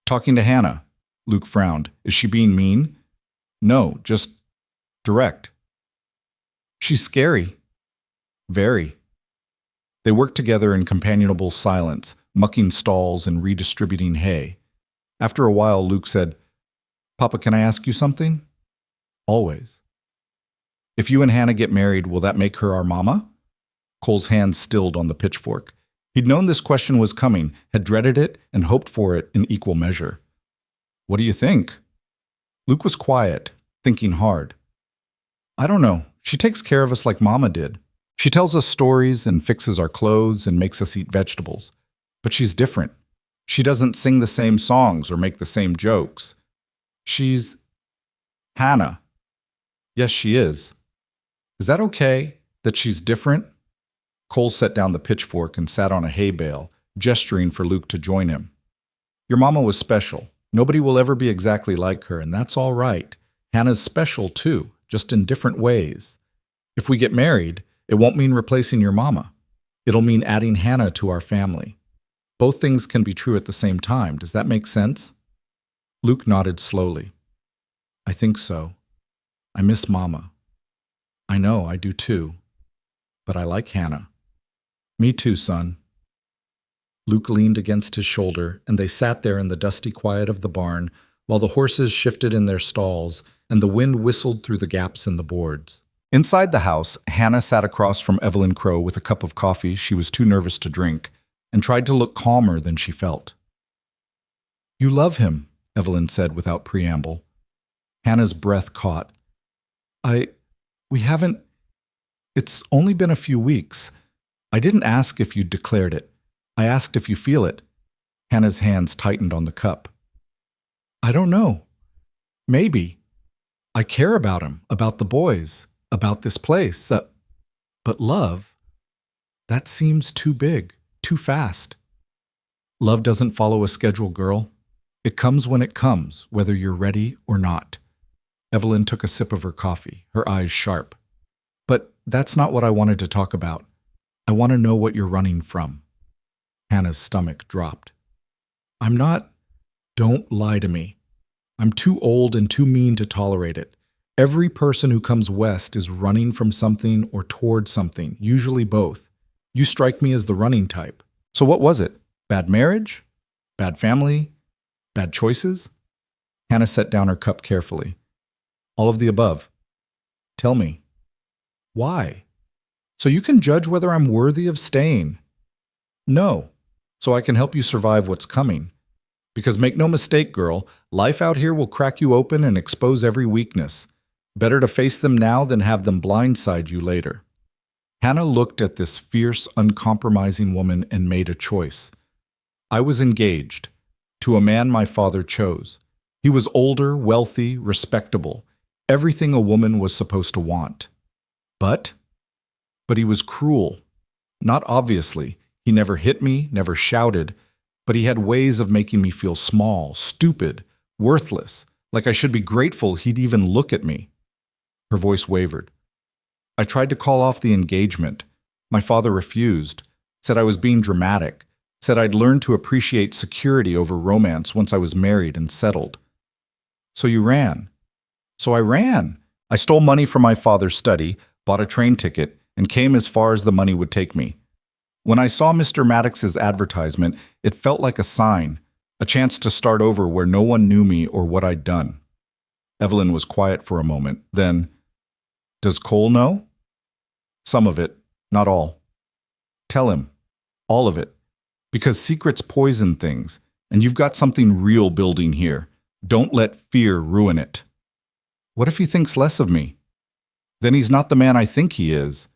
"Talking to Hannah." Luke frowned. "Is she being mean?" "No, just direct." "She's scary." "Very." They worked together in companionable silence, mucking stalls and redistributing hay. After a while, Luke said, "Papa, can I ask you something?" "Always." "If you and Hannah get married, will that make her our mama?" Cole's hand stilled on the pitchfork. He'd known this question was coming, had dreaded it, and hoped for it in equal measure. "What do you think?" Luke was quiet, thinking hard. "I don't know. She takes care of us like Mama did. She tells us stories and fixes our clothes and makes us eat vegetables. But she's different. She doesn't sing the same songs or make the same jokes. She's Hannah." "Yes, she is." "Is that okay, that she's different?" Cole set down the pitchfork and sat on a hay bale, gesturing for Luke to join him. "Your mama was special. Nobody will ever be exactly like her, and that's all right. Hannah's special, too, just in different ways. If we get married, it won't mean replacing your mama. It'll mean adding Hannah to our family. Both things can be true at the same time. Does that make sense?" Luke nodded slowly. "I think so. I miss Mama." "I know, I do too. But I like Hannah." "Me too, son." Luke leaned against his shoulder, and they sat there in the dusty quiet of the barn while the horses shifted in their stalls and the wind whistled through the gaps in the boards. Inside the house, Hannah sat across from Evelyn Crow with a cup of coffee she was too nervous to drink and tried to look calmer than she felt. "You love him," Evelyn said without preamble. Hannah's breath caught. We haven't. It's only been a few weeks. I didn't ask if you declared it. I asked if you feel it." Hannah's hands tightened on the cup. "I don't know. Maybe. I care about him, about the boys, about this place. But love, that seems too big, too fast." "Love doesn't follow a schedule, girl. It comes when it comes, whether you're ready or not." Evelyn took a sip of her coffee, her eyes sharp. "But that's not what I wanted to talk about. I want to know what you're running from." Hannah's stomach dropped. "I'm not. Don't lie to me. I'm too old and too mean to tolerate it. Every person who comes west is running from something or toward something, usually both. You strike me as the running type. So what was it? Bad marriage? Bad family? Bad choices? Hannah set down her cup carefully. All of the above. Tell me. Why? So you can judge whether I'm worthy of staying. No. So I can help you survive what's coming. Because make no mistake, girl, life out here will crack you open and expose every weakness. Better to face them now than have them blindside you later. Hannah looked at this fierce, uncompromising woman and made a choice. I was engaged to a man my father chose. He was older, wealthy, respectable, everything a woman was supposed to want. But he was cruel. Not obviously. He never hit me, never shouted, but he had ways of making me feel small, stupid, worthless, like I should be grateful he'd even look at me. Her voice wavered. I tried to call off the engagement. My father refused, said I was being dramatic, said I'd learned to appreciate security over romance once I was married and settled. So you ran. So I ran. I stole money from my father's study, bought a train ticket, and came as far as the money would take me. When I saw Mr. Maddox's advertisement, it felt like a sign, a chance to start over where no one knew me or what I'd done. Evelyn was quiet for a moment, then, does Cole know? Some of it, not all. Tell him. All of it. Because secrets poison things, and you've got something real building here. Don't let fear ruin it. What if he thinks less of me? Then he's not the man I think he is.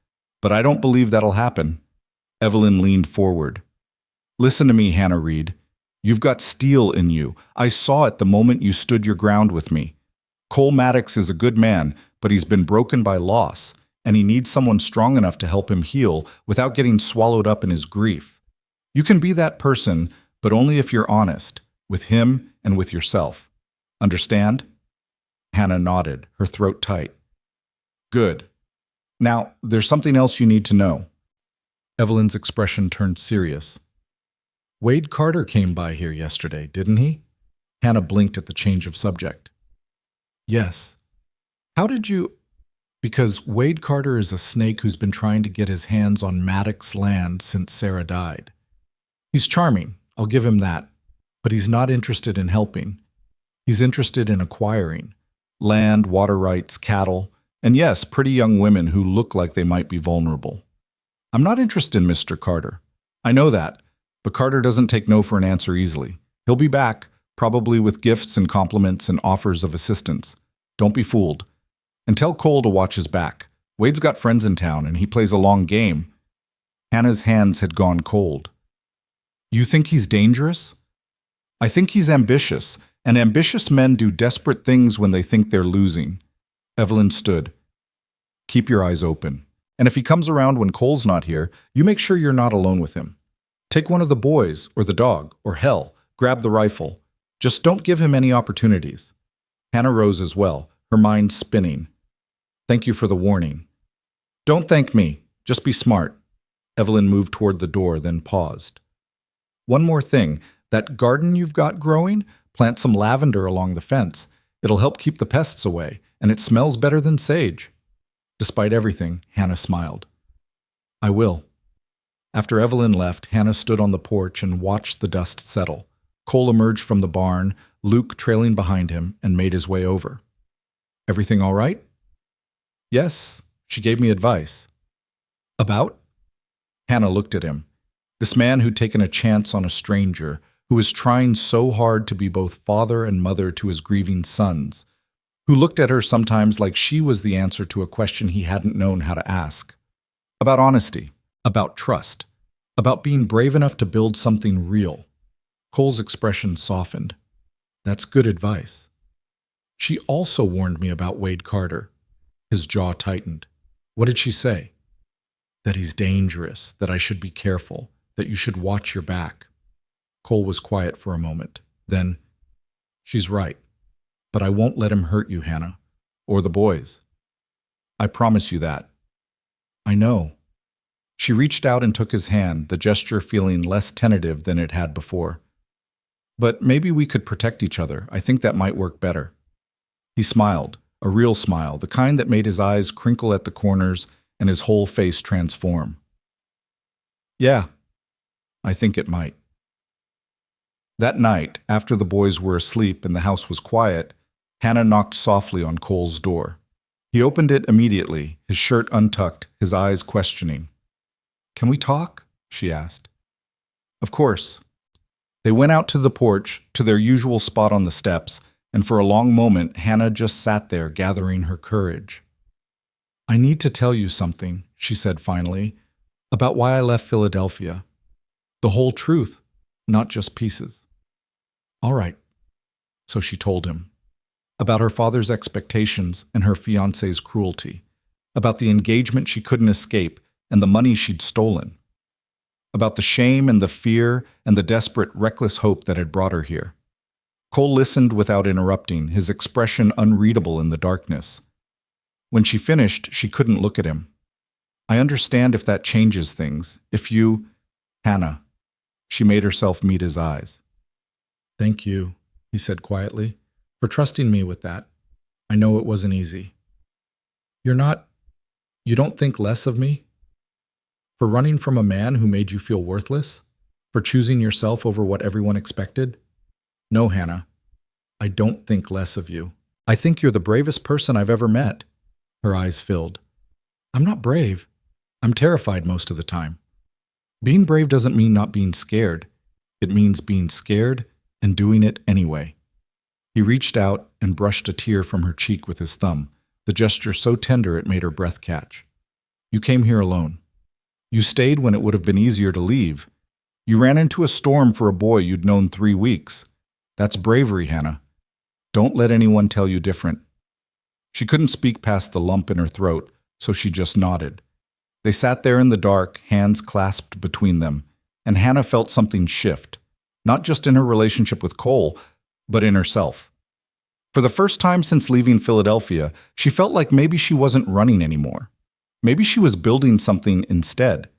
But I don't believe that'll happen. Evelyn leaned forward. Listen to me, Hannah Reed. You've got steel in you. I saw it the moment you stood your ground with me. Cole Maddox is a good man, but he's been broken by loss, and he needs someone strong enough to help him heal without getting swallowed up in his grief. You can be that person, but only if you're honest, with him and with yourself. Understand? Hannah nodded, her throat tight. Good. Now, there's something else you need to know. Evelyn's expression turned serious. Wade Carter came by here yesterday, didn't he? Hannah blinked at the change of subject. Yes. How did you... Because Wade Carter is a snake who's been trying to get his hands on Maddox land since Sarah died. He's charming, I'll give him that, but he's not interested in helping. He's interested in acquiring land, water rights, cattle, and yes, pretty young women who look like they might be vulnerable. I'm not interested in Mr. Carter. I know that, but Carter doesn't take no for an answer easily. He'll be back, probably with gifts and compliments and offers of assistance. Don't be fooled. And tell Cole to watch his back. Wade's got friends in town, and he plays a long game. Hannah's hands had gone cold. You think he's dangerous? I think he's ambitious, and ambitious men do desperate things when they think they're losing. Evelyn stood. Keep your eyes open. And if he comes around when Cole's not here, you make sure you're not alone with him. Take one of the boys, or the dog, or hell, grab the rifle. Just don't give him any opportunities. Hannah rose as well, her mind spinning. Thank you for the warning. Don't thank me. Just be smart. Evelyn moved toward the door, then paused. One more thing. That garden you've got growing, plant some lavender along the fence. It'll help keep the pests away, and it smells better than sage. Despite everything, Hannah smiled. I will. After Evelyn left, Hannah stood on the porch and watched the dust settle. Cole emerged from the barn, Luke trailing behind him, and made his way over. Everything all right? Yes, she gave me advice. About? Hannah looked at him. This man who'd taken a chance on a stranger, who was trying so hard to be both father and mother to his grieving sons, who looked at her sometimes like she was the answer to a question he hadn't known how to ask. About honesty, about trust, about being brave enough to build something real. Cole's expression softened. That's good advice. She also warned me about Wade Carter. His jaw tightened. What did she say? That he's dangerous, that I should be careful, that you should watch your back. Cole was quiet for a moment. Then, she's right. But I won't let him hurt you, Hannah. Or the boys. I promise you that. I know. She reached out and took his hand, the gesture feeling less tentative than it had before. But maybe we could protect each other. I think that might work better. He smiled, a real smile, the kind that made his eyes crinkle at the corners and his whole face transform. Yeah, I think it might. That night, after the boys were asleep and the house was quiet, Hannah knocked softly on Cole's door. He opened it immediately, his shirt untucked, his eyes questioning. "Can we talk?" she asked. "Of course." They went out to the porch, to their usual spot on the steps, and for a long moment Hannah just sat there gathering her courage. "I need to tell you something," she said finally, "about why I left Philadelphia. The whole truth, not just pieces." "All right." So she told him. About her father's expectations and her fiancé's cruelty. About the engagement she couldn't escape and the money she'd stolen. About the shame and the fear and the desperate, reckless hope that had brought her here. Cole listened without interrupting, his expression unreadable in the darkness. When she finished, she couldn't look at him. "I understand if that changes things. If you—" "Hannah." She made herself meet his eyes. "Thank you," he said quietly, "for trusting me with that. I know it wasn't easy." You don't think less of me? For running from a man who made you feel worthless? For choosing yourself over what everyone expected? No, Hannah, I don't think less of you. I think you're the bravest person I've ever met." Her eyes filled. "I'm not brave. I'm terrified most of the time. Being brave doesn't mean not being scared. It means being scared and doing it anyway." He reached out and brushed a tear from her cheek with his thumb, the gesture so tender it made her breath catch. "You came here alone. You stayed when it would have been easier to leave. You ran into a storm for a boy you'd known 3 weeks. That's bravery, Hannah. Don't let anyone tell you different." She couldn't speak past the lump in her throat, so she just nodded. They sat there in the dark, hands clasped between them, and Hannah felt something shift, not just in her relationship with Cole, but in herself. For the first time since leaving Philadelphia, she felt like maybe she wasn't running anymore. Maybe she was building something instead.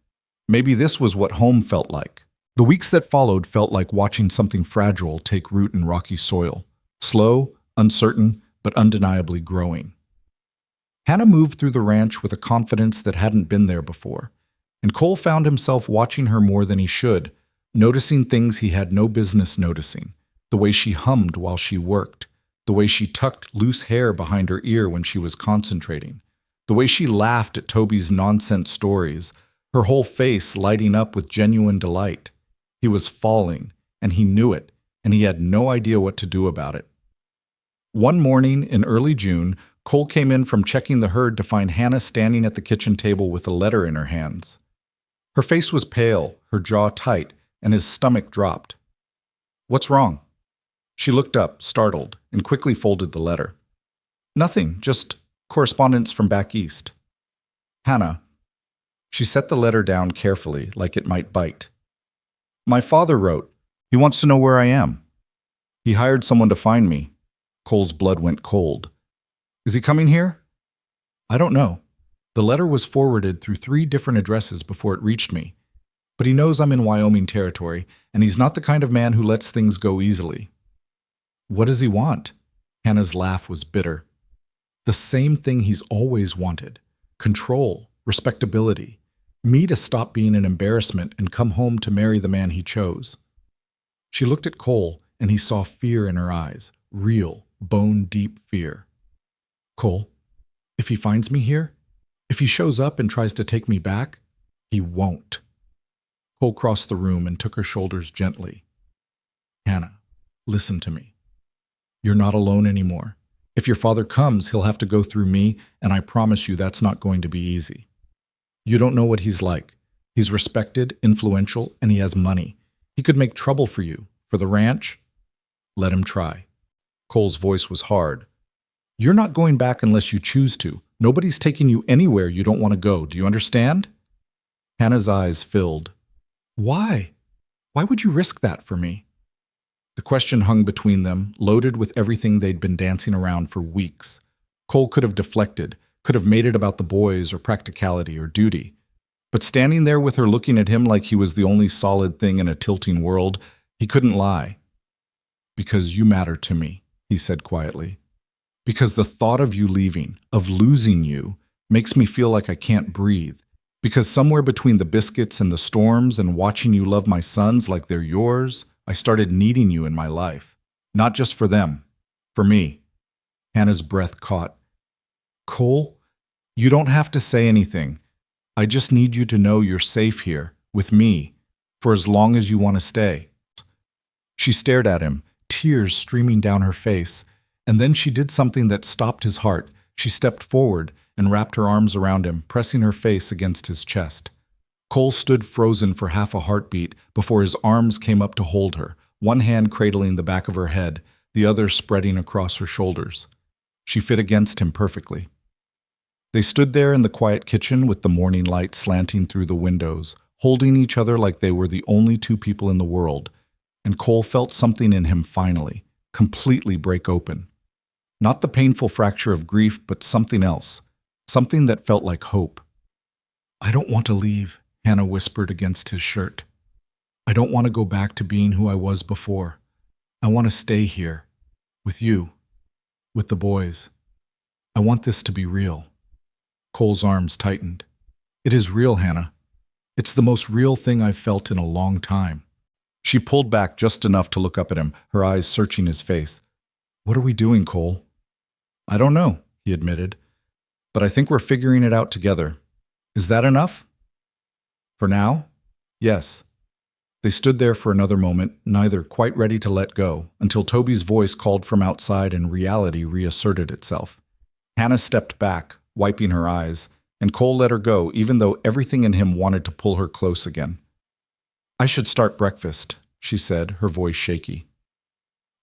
Maybe this was what home felt like. The weeks that followed felt like watching something fragile take root in rocky soil. Slow, uncertain, but undeniably growing. Hannah moved through the ranch with a confidence that hadn't been there before, and Cole found himself watching her more than he should, noticing things he had no business noticing. The way she hummed while she worked, the way she tucked loose hair behind her ear when she was concentrating, the way she laughed at Toby's nonsense stories, her whole face lighting up with genuine delight. He was falling, and he knew it, and he had no idea what to do about it. One morning in early June, Cole came in from checking the herd to find Hannah standing at the kitchen table with a letter in her hands. Her face was pale, her jaw tight, and his stomach dropped. "What's wrong?" She looked up, startled, and quickly folded the letter. "Nothing, just correspondence from back east." "Hannah." She set the letter down carefully, like it might bite. "My father wrote. He wants to know where I am. He hired someone to find me." Cole's blood went cold. "Is he coming here?" "I don't know. The letter was forwarded through 3 different addresses before it reached me. But he knows I'm in Wyoming territory, and he's not the kind of man who lets things go easily." "What does he want?" Hannah's laugh was bitter. "The same thing he's always wanted. Control, respectability. Me to stop being an embarrassment and come home to marry the man he chose." She looked at Cole, and he saw fear in her eyes, real, bone-deep fear. "Cole, if he finds me here, if he shows up and tries to take me back, he won't." Cole crossed the room and took her shoulders gently. "Hannah, listen to me. You're not alone anymore. If your father comes, he'll have to go through me, and I promise you that's not going to be easy. You don't know what he's like. He's respected, influential, and he has money. He could make trouble for you, for the ranch. Let him try." Cole's voice was hard. "You're not going back unless you choose to. Nobody's taking you anywhere you don't want to go. Do you understand?" Hannah's eyes filled. "Why? Why would you risk that for me?" The question hung between them, loaded with everything they'd been dancing around for weeks. Cole could have deflected, could have made it about the boys or practicality or duty. But standing there with her looking at him like he was the only solid thing in a tilting world, he couldn't lie. "Because you matter to me," he said quietly. Because the thought of you leaving, of losing you, makes me feel like I can't breathe. Because somewhere between the biscuits and the storms and watching you love my sons like they're yours, I started needing you in my life. Not just for them, for me. Hannah's breath caught. Cole, you don't have to say anything. I just need you to know you're safe here, with me, for as long as you want to stay. She stared at him, tears streaming down her face, and then she did something that stopped his heart. She stepped forward and wrapped her arms around him, pressing her face against his chest. Cole stood frozen for half a heartbeat before his arms came up to hold her, one hand cradling the back of her head, the other spreading across her shoulders. She fit against him perfectly. They stood there in the quiet kitchen with the morning light slanting through the windows, holding each other like they were the only two people in the world, and Cole felt something in him finally, completely break open. Not the painful fracture of grief, but something else, something that felt like hope. I don't want to leave, Hannah whispered against his shirt. I don't want to go back to being who I was before. I want to stay here, with you, with the boys. I want this to be real. Cole's arms tightened. It is real, Hannah. It's the most real thing I've felt in a long time. She pulled back just enough to look up at him, her eyes searching his face. What are we doing, Cole? I don't know, he admitted, but I think we're figuring it out together. Is that enough? For now? Yes. They stood there for another moment, neither quite ready to let go, until Toby's voice called from outside and reality reasserted itself. Hannah stepped back, wiping her eyes, and Cole let her go, even though everything in him wanted to pull her close again. I should start breakfast, she said, her voice shaky.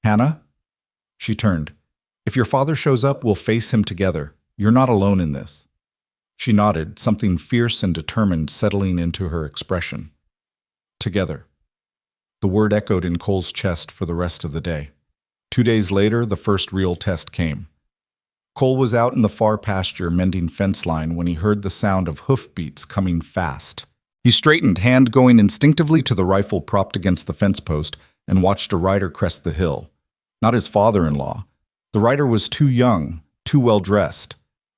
Hannah? She turned. If your father shows up, we'll face him together. You're not alone in this. She nodded, something fierce and determined settling into her expression. Together. The word echoed in Cole's chest for the rest of the day. 2 days later, the first real test came. Cole was out in the far pasture mending fence line when he heard the sound of hoofbeats coming fast. He straightened, hand going instinctively to the rifle propped against the fence post, and watched a rider crest the hill. Not his father-in-law. The rider was too young, too well-dressed.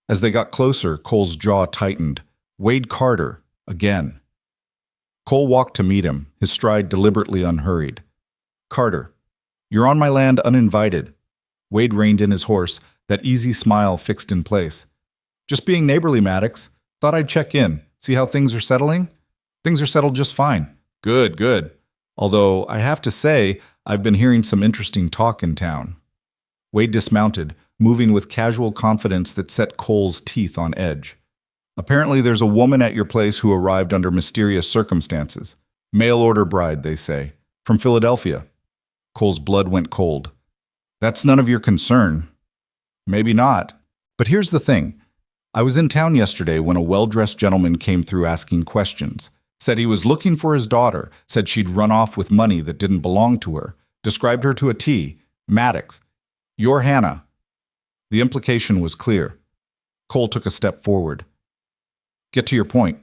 As they got closer, Cole's jaw tightened. Wade Carter, again. Cole walked to meet him, his stride deliberately unhurried. Carter, you're on my land uninvited. Wade reined in his horse, that easy smile fixed in place. Just being neighborly, Maddox. Thought I'd check in, see how things are settling? Things are settled just fine. Good, good. Although, I have to say, I've been hearing some interesting talk in town. Wade dismounted, moving with casual confidence that set Cole's teeth on edge. Apparently there's a woman at your place who arrived under mysterious circumstances. Mail-order bride, they say. From Philadelphia. Cole's blood went cold. That's none of your concern. Maybe not. But here's the thing. I was in town yesterday when a well-dressed gentleman came through asking questions. Said he was looking for his daughter. Said she'd run off with money that didn't belong to her. Described her to a T. Maddox. You're Hannah. The implication was clear. Cole took a step forward. Get to your point.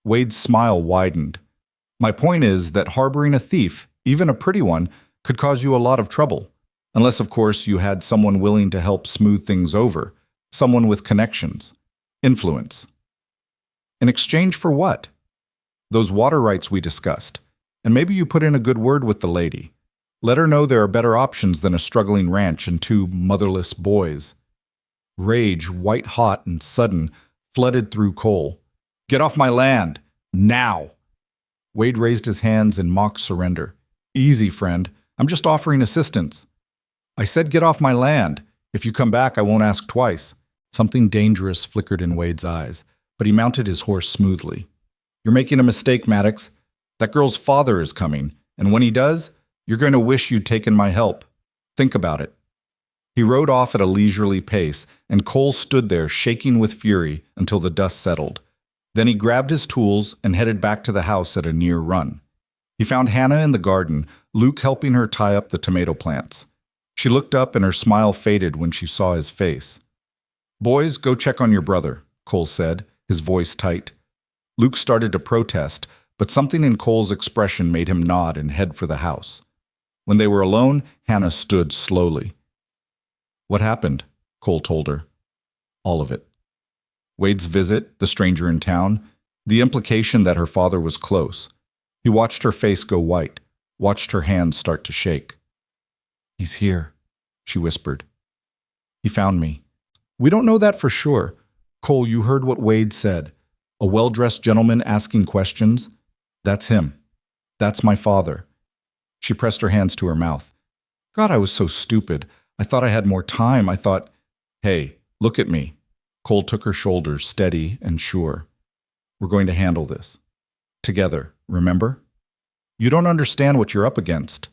Wade's smile widened. My point is that harboring a thief, even a pretty one, could cause you a lot of trouble. Unless, of course, you had someone willing to help smooth things over. Someone with connections. Influence. In exchange for what? Those water rights we discussed. And maybe you put in a good word with the lady. Let her know there are better options than a struggling ranch and 2 motherless boys. Rage, white-hot and sudden, flooded through Cole. Get off my land! Now! Wade raised his hands in mock surrender. Easy, friend. I'm just offering assistance. I said get off my land. If you come back, I won't ask twice. Something dangerous flickered in Wade's eyes, but he mounted his horse smoothly. You're making a mistake, Maddox. That girl's father is coming, and when he does, you're going to wish you'd taken my help. Think about it. He rode off at a leisurely pace, and Cole stood there shaking with fury until the dust settled. Then he grabbed his tools and headed back to the house at a near run. He found Hannah in the garden, Luke helping her tie up the tomato plants. She looked up and her smile faded when she saw his face. Boys, go check on your brother, Cole said, his voice tight. Luke started to protest, but something in Cole's expression made him nod and head for the house. When they were alone, Hannah stood slowly. What happened? Cole told her. All of it. Wade's visit, the stranger in town, the implication that her father was close. He watched her face go white, watched her hands start to shake. He's here, she whispered. He found me. We don't know that for sure. Cole, you heard what Wade said. A well-dressed gentleman asking questions. That's him. That's my father. She pressed her hands to her mouth. God, I was so stupid. I thought I had more time. I thought, hey, look at me. Cole took her shoulders, steady and sure. We're going to handle this. Together, remember? You don't understand what you're up against.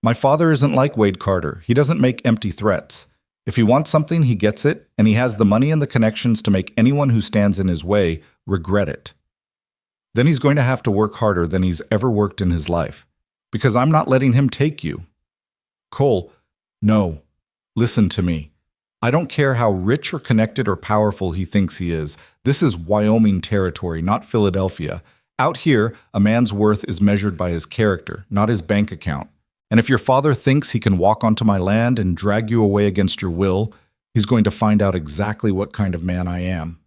My father isn't like Wade Carter. He doesn't make empty threats. If he wants something, he gets it, and he has the money and the connections to make anyone who stands in his way regret it. Then he's going to have to work harder than he's ever worked in his life, because I'm not letting him take you. Cole, no. Listen to me. I don't care how rich or connected or powerful he thinks he is. This is Wyoming territory, not Philadelphia. Out here, a man's worth is measured by his character, not his bank account. And if your father thinks he can walk onto my land and drag you away against your will, he's going to find out exactly what kind of man I am.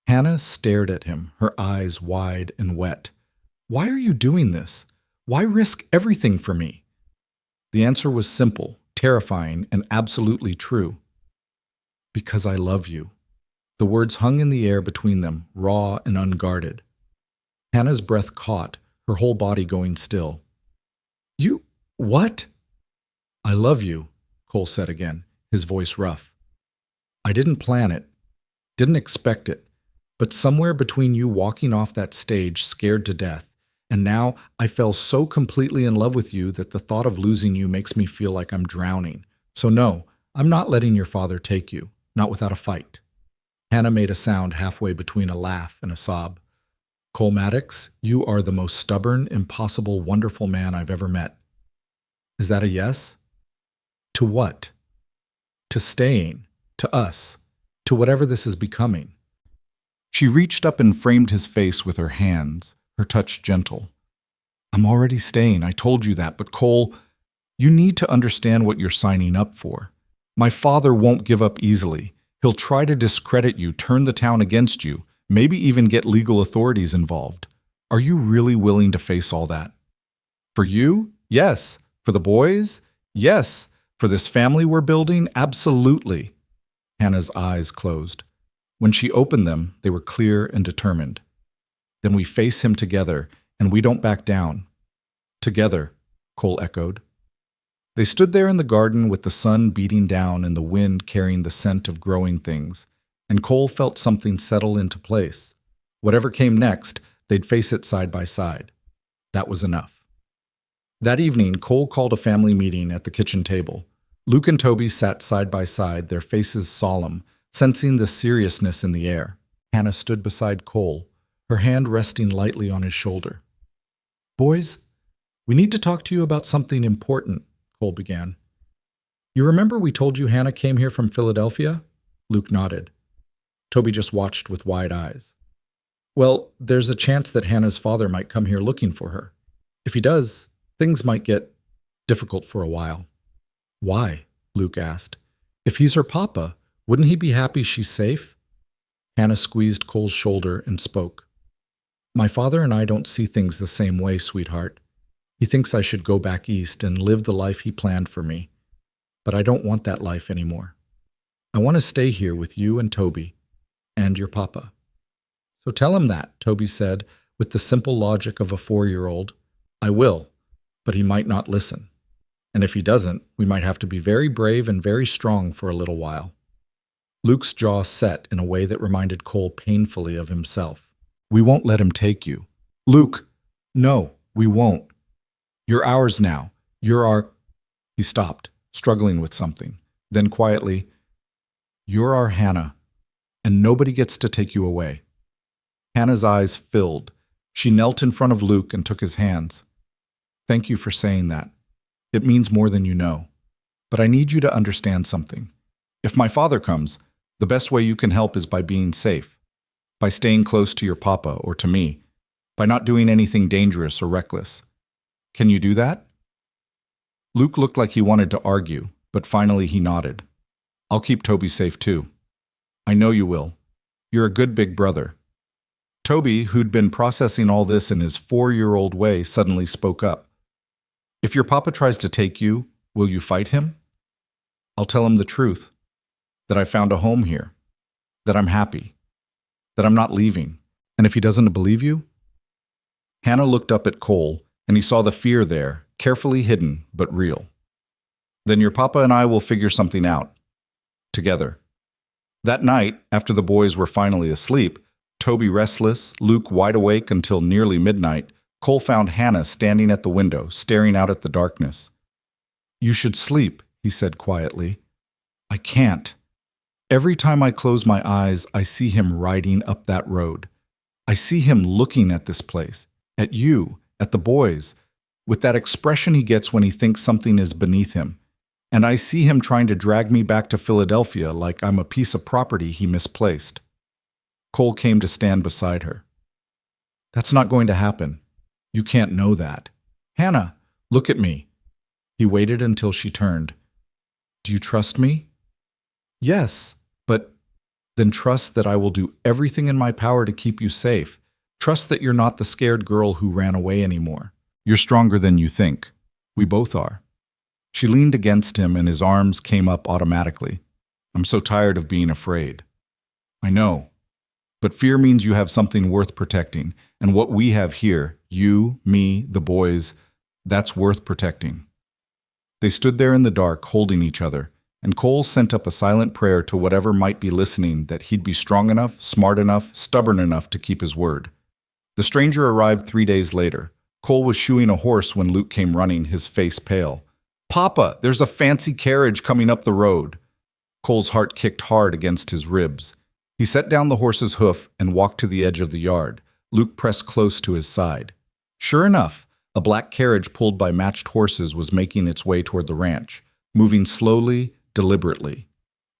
Hannah stared at him, her eyes wide and wet. Why are you doing this? Why risk everything for me? The answer was simple, terrifying, and absolutely true. Because I love you. The words hung in the air between them, raw and unguarded. Hannah's breath caught, her whole body going still. You, what? I love you, Cole said again, his voice rough. I didn't plan it, didn't expect it, but somewhere between you walking off that stage scared to death, and now I fell so completely in love with you that the thought of losing you makes me feel like I'm drowning. So no, I'm not letting your father take you, not without a fight. Hannah made a sound halfway between a laugh and a sob. Cole Maddox, you are the most stubborn, impossible, wonderful man I've ever met. Is that a yes? To what? To staying, to us, to whatever this is becoming. She reached up and framed his face with her hands, her touch gentle. I'm already staying, I told you that, but Cole, you need to understand what you're signing up for. My father won't give up easily. He'll try to discredit you, turn the town against you, maybe even get legal authorities involved. Are you really willing to face all that? For you? Yes. For the boys? Yes. For this family we're building? Absolutely. Hannah's eyes closed. When she opened them, they were clear and determined. Then we face him together, and we don't back down. Together, Cole echoed. They stood there in the garden with the sun beating down and the wind carrying the scent of growing things, and Cole felt something settle into place. Whatever came next, they'd face it side by side. That was enough. That evening, Cole called a family meeting at the kitchen table. Luke and Toby sat side by side, their faces solemn, sensing the seriousness in the air. Hannah stood beside Cole, her hand resting lightly on his shoulder. Boys, we need to talk to you about something important, Cole began. You remember we told you Hannah came here from Philadelphia? Luke nodded. Toby just watched with wide eyes. Well, there's a chance that Hannah's father might come here looking for her. If he does, things might get difficult for a while. Why? Luke asked. If he's her papa, wouldn't he be happy she's safe? Hannah squeezed Cole's shoulder and spoke. My father and I don't see things the same way, sweetheart. He thinks I should go back east and live the life he planned for me. But I don't want that life anymore. I want to stay here with you and Toby, and your papa. So tell him that, Toby said, with the simple logic of a 4-year-old. I will, but he might not listen. And if he doesn't, we might have to be very brave and very strong for a little while. Luke's jaw set in a way that reminded Cole painfully of himself. We won't let him take you. Luke, no, we won't. You're ours now. You're our... He stopped, struggling with something. Then quietly, you're our Hannah, and nobody gets to take you away. Hannah's eyes filled. She knelt in front of Luke and took his hands. Thank you for saying that. It means more than you know. But I need you to understand something. If my father comes, the best way you can help is by being safe, by staying close to your papa or to me, by not doing anything dangerous or reckless. Can you do that? Luke looked like he wanted to argue, but finally he nodded. I'll keep Toby safe too. I know you will. You're a good big brother. Toby, who'd been processing all this in his 4-year-old way, suddenly spoke up. If your papa tries to take you, will you fight him? I'll tell him the truth, that I found a home here, that I'm happy, that I'm not leaving. And if he doesn't believe you? Hannah looked up at Cole, and he saw the fear there, carefully hidden, but real. Then your papa and I will figure something out. Together. That night, after the boys were finally asleep, Toby restless, Luke wide awake until nearly midnight, Cole found Hannah standing at the window, staring out at the darkness. You should sleep, he said quietly. I can't. Every time I close my eyes, I see him riding up that road. I see him looking at this place, at you, at the boys, with that expression he gets when he thinks something is beneath him. And I see him trying to drag me back to Philadelphia like I'm a piece of property he misplaced. Cole came to stand beside her. That's not going to happen. You can't know that. Hannah, look at me. He waited until she turned. Do you trust me? Yes, but then trust that I will do everything in my power to keep you safe. Trust that you're not the scared girl who ran away anymore. You're stronger than you think. We both are. She leaned against him and his arms came up automatically. I'm so tired of being afraid. I know. But fear means you have something worth protecting. And what we have here, you, me, the boys, that's worth protecting. They stood there in the dark, holding each other, and Cole sent up a silent prayer to whatever might be listening that he'd be strong enough, smart enough, stubborn enough to keep his word. The stranger arrived 3 days later. Cole was shoeing a horse when Luke came running, his face pale. Papa, there's a fancy carriage coming up the road. Cole's heart kicked hard against his ribs. He set down the horse's hoof and walked to the edge of the yard. Luke pressed close to his side. Sure enough, a black carriage pulled by matched horses was making its way toward the ranch, moving slowly, deliberately.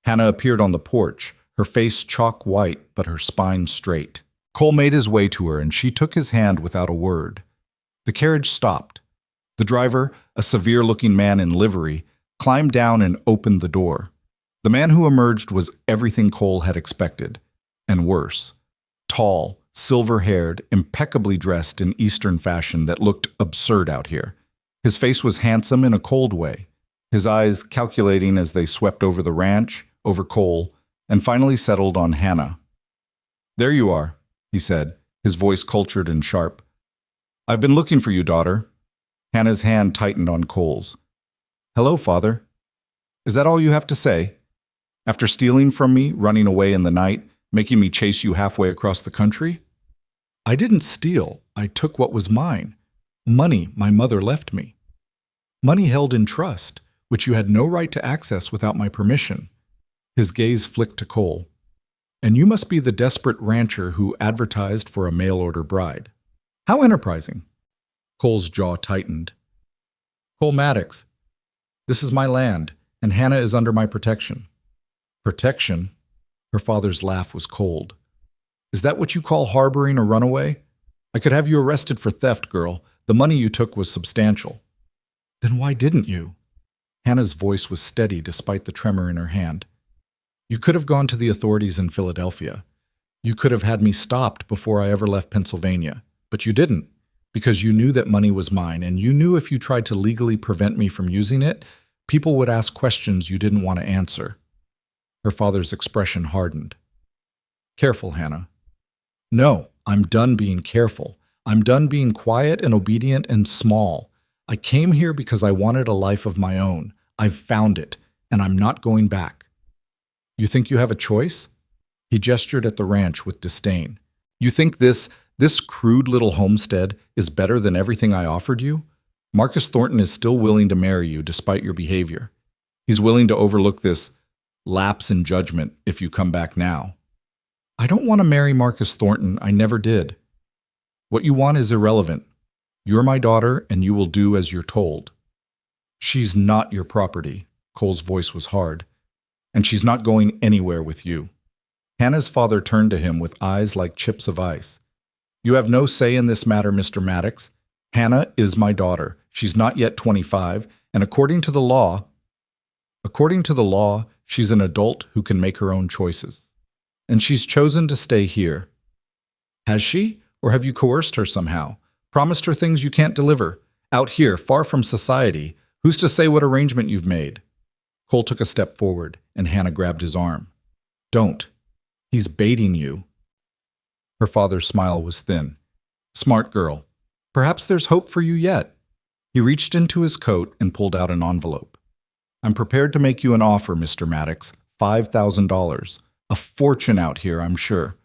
Hannah appeared on the porch, her face chalk white but her spine straight. Cole made his way to her and she took his hand without a word. The carriage stopped. The driver, a severe-looking man in livery, climbed down and opened the door. The man who emerged was everything Cole had expected, and worse. Tall, silver-haired, impeccably dressed in Eastern fashion that looked absurd out here. His face was handsome in a cold way, his eyes calculating as they swept over the ranch, over Cole, and finally settled on Hannah. There you are, he said, his voice cultured and sharp. I've been looking for you, daughter. Hannah's hand tightened on Cole's. Hello, father. Is that all you have to say? After stealing from me, running away in the night, making me chase you halfway across the country? I didn't steal. I took what was mine. Money my mother left me. Money held in trust, which you had no right to access without my permission. His gaze flicked to Cole. And you must be the desperate rancher who advertised for a mail-order bride. How enterprising. Cole's jaw tightened. Cole Maddox, this is my land, and Hannah is under my protection. Protection? Her father's laugh was cold. Is that what you call harboring a runaway? I could have you arrested for theft, girl. The money you took was substantial. Then why didn't you? Hannah's voice was steady despite the tremor in her hand. You could have gone to the authorities in Philadelphia. You could have had me stopped before I ever left Pennsylvania. But you didn't, because you knew that money was mine, and you knew if you tried to legally prevent me from using it, people would ask questions you didn't want to answer. Her father's expression hardened. Careful, Hannah. No, I'm done being careful. I'm done being quiet and obedient and small. I came here because I wanted a life of my own. I've found it, and I'm not going back. You think you have a choice? He gestured at the ranch with disdain. You think this crude little homestead is better than everything I offered you? Marcus Thornton is still willing to marry you despite your behavior. He's willing to overlook this lapse in judgment if you come back now. I don't want to marry Marcus Thornton. I never did. What you want is irrelevant. You're my daughter, and you will do as you're told. She's not your property. Cole's voice was hard. And she's not going anywhere with you. Hannah's father turned to him with eyes like chips of ice. You have no say in this matter, Mr. Maddox. Hannah is my daughter. She's not yet 25, and according to the law, According to the law, she's an adult who can make her own choices. And she's chosen to stay here. Has she? Or have you coerced her somehow? Promised her things you can't deliver? Out here, far from society, who's to say what arrangement you've made? Cole took a step forward, and Hannah grabbed his arm. Don't. He's baiting you. Her father's smile was thin. Smart girl. Perhaps there's hope for you yet. He reached into his coat and pulled out an envelope. I'm prepared to make you an offer, Mr. Maddox. $5,000. A fortune out here, I'm sure.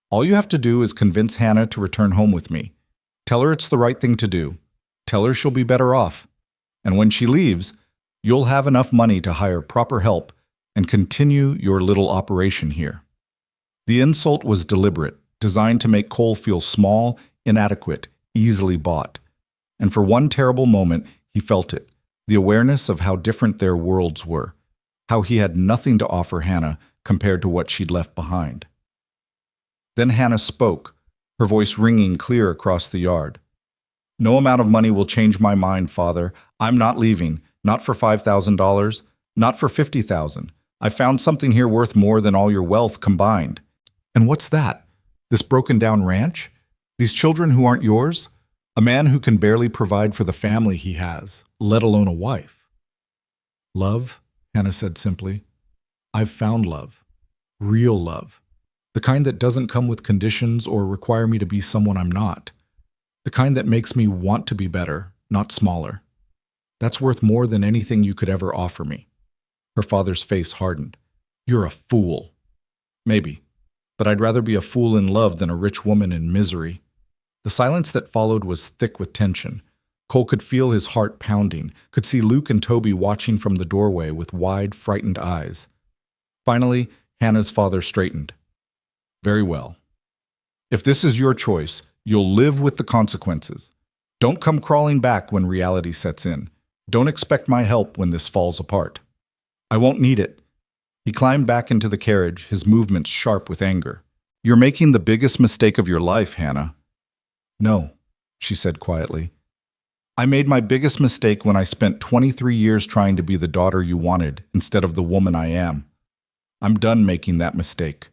All you have to do is convince Hannah to return home with me. Tell her it's the right thing to do. Tell her she'll be better off. And when she leaves, you'll have enough money to hire proper help and continue your little operation here. The insult was deliberate, designed to make Cole feel small, inadequate, easily bought. And for one terrible moment, he felt it, the awareness of how different their worlds were, how he had nothing to offer Hannah compared to what she'd left behind. Then Hannah spoke, her voice ringing clear across the yard. No amount of money will change my mind, Father. I'm not leaving, not for $5,000, not for $50,000. I found something here worth more than all your wealth combined. And what's that? This broken-down ranch? These children who aren't yours? A man who can barely provide for the family he has, let alone a wife. Love, Hannah said simply. I've found love. Real love. The kind that doesn't come with conditions or require me to be someone I'm not. The kind that makes me want to be better, not smaller. That's worth more than anything you could ever offer me. Her father's face hardened. You're a fool. Maybe, but I'd rather be a fool in love than a rich woman in misery. The silence that followed was thick with tension. Cole could feel his heart pounding, could see Luke and Toby watching from the doorway with wide, frightened eyes. Finally, Hannah's father straightened. Very well. If this is your choice, you'll live with the consequences. Don't come crawling back when reality sets in. Don't expect my help when this falls apart. I won't need it. He climbed back into the carriage, his movements sharp with anger. You're making the biggest mistake of your life, Hannah. No, she said quietly. I made my biggest mistake when I spent 23 years trying to be the daughter you wanted instead of the woman I am. I'm done making that mistake.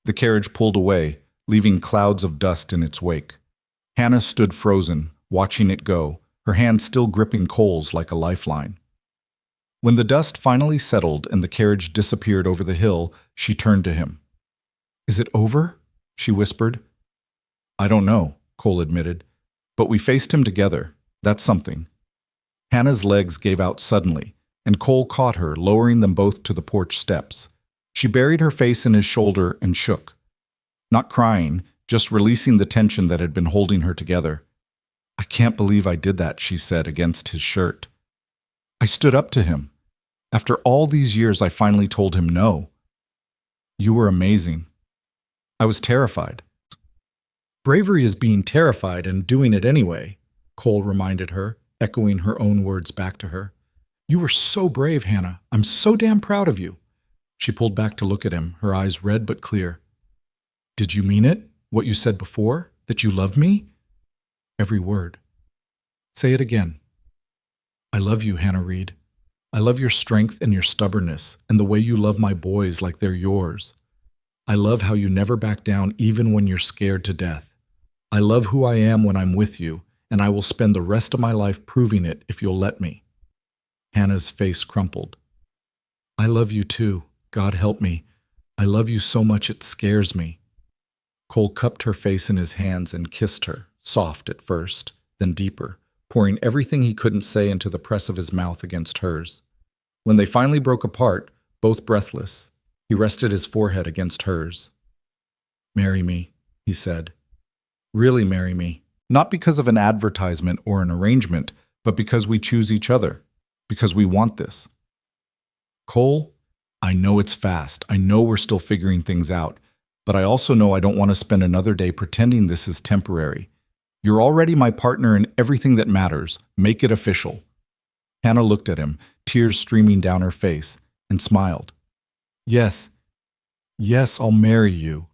The carriage pulled away, leaving clouds of dust in its wake. Hannah stood frozen, watching it go, her hand still gripping Cole's like a lifeline. When the dust finally settled and the carriage disappeared over the hill, she turned to him. Is it over? She whispered. I don't know, Cole admitted, but we faced him together. That's something. Hannah's legs gave out suddenly, and Cole caught her, lowering them both to the porch steps. She buried her face in his shoulder and shook. Not crying, just releasing the tension that had been holding her together. I can't believe I did that, she said against his shirt. I stood up to him. After all these years, I finally told him no. You were amazing. I was terrified. Bravery is being terrified and doing it anyway, Cole reminded her, echoing her own words back to her. You were so brave, Hannah. I'm so damn proud of you. She pulled back to look at him, her eyes red but clear. Did you mean it? What you said before? That you loved me? Every word. Say it again. I love you, Hannah Reed. I love your strength and your stubbornness and the way you love my boys like they're yours. I love how you never back down even when you're scared to death. I love who I am when I'm with you, and I will spend the rest of my life proving it if you'll let me. Hannah's face crumpled. I love you too. God help me. I love you so much it scares me. Cole cupped her face in his hands and kissed her, soft at first, then deeper, pouring everything he couldn't say into the press of his mouth against hers. When they finally broke apart, both breathless, he rested his forehead against hers. Marry me, he said. Really marry me. Not because of an advertisement or an arrangement, but because we choose each other, because we want this. Cole, I know it's fast. I know we're still figuring things out, but I also know I don't want to spend another day pretending this is temporary. You're already my partner in everything that matters. Make it official. Hannah looked at him, tears streaming down her face, and smiled. Yes, I'll marry you.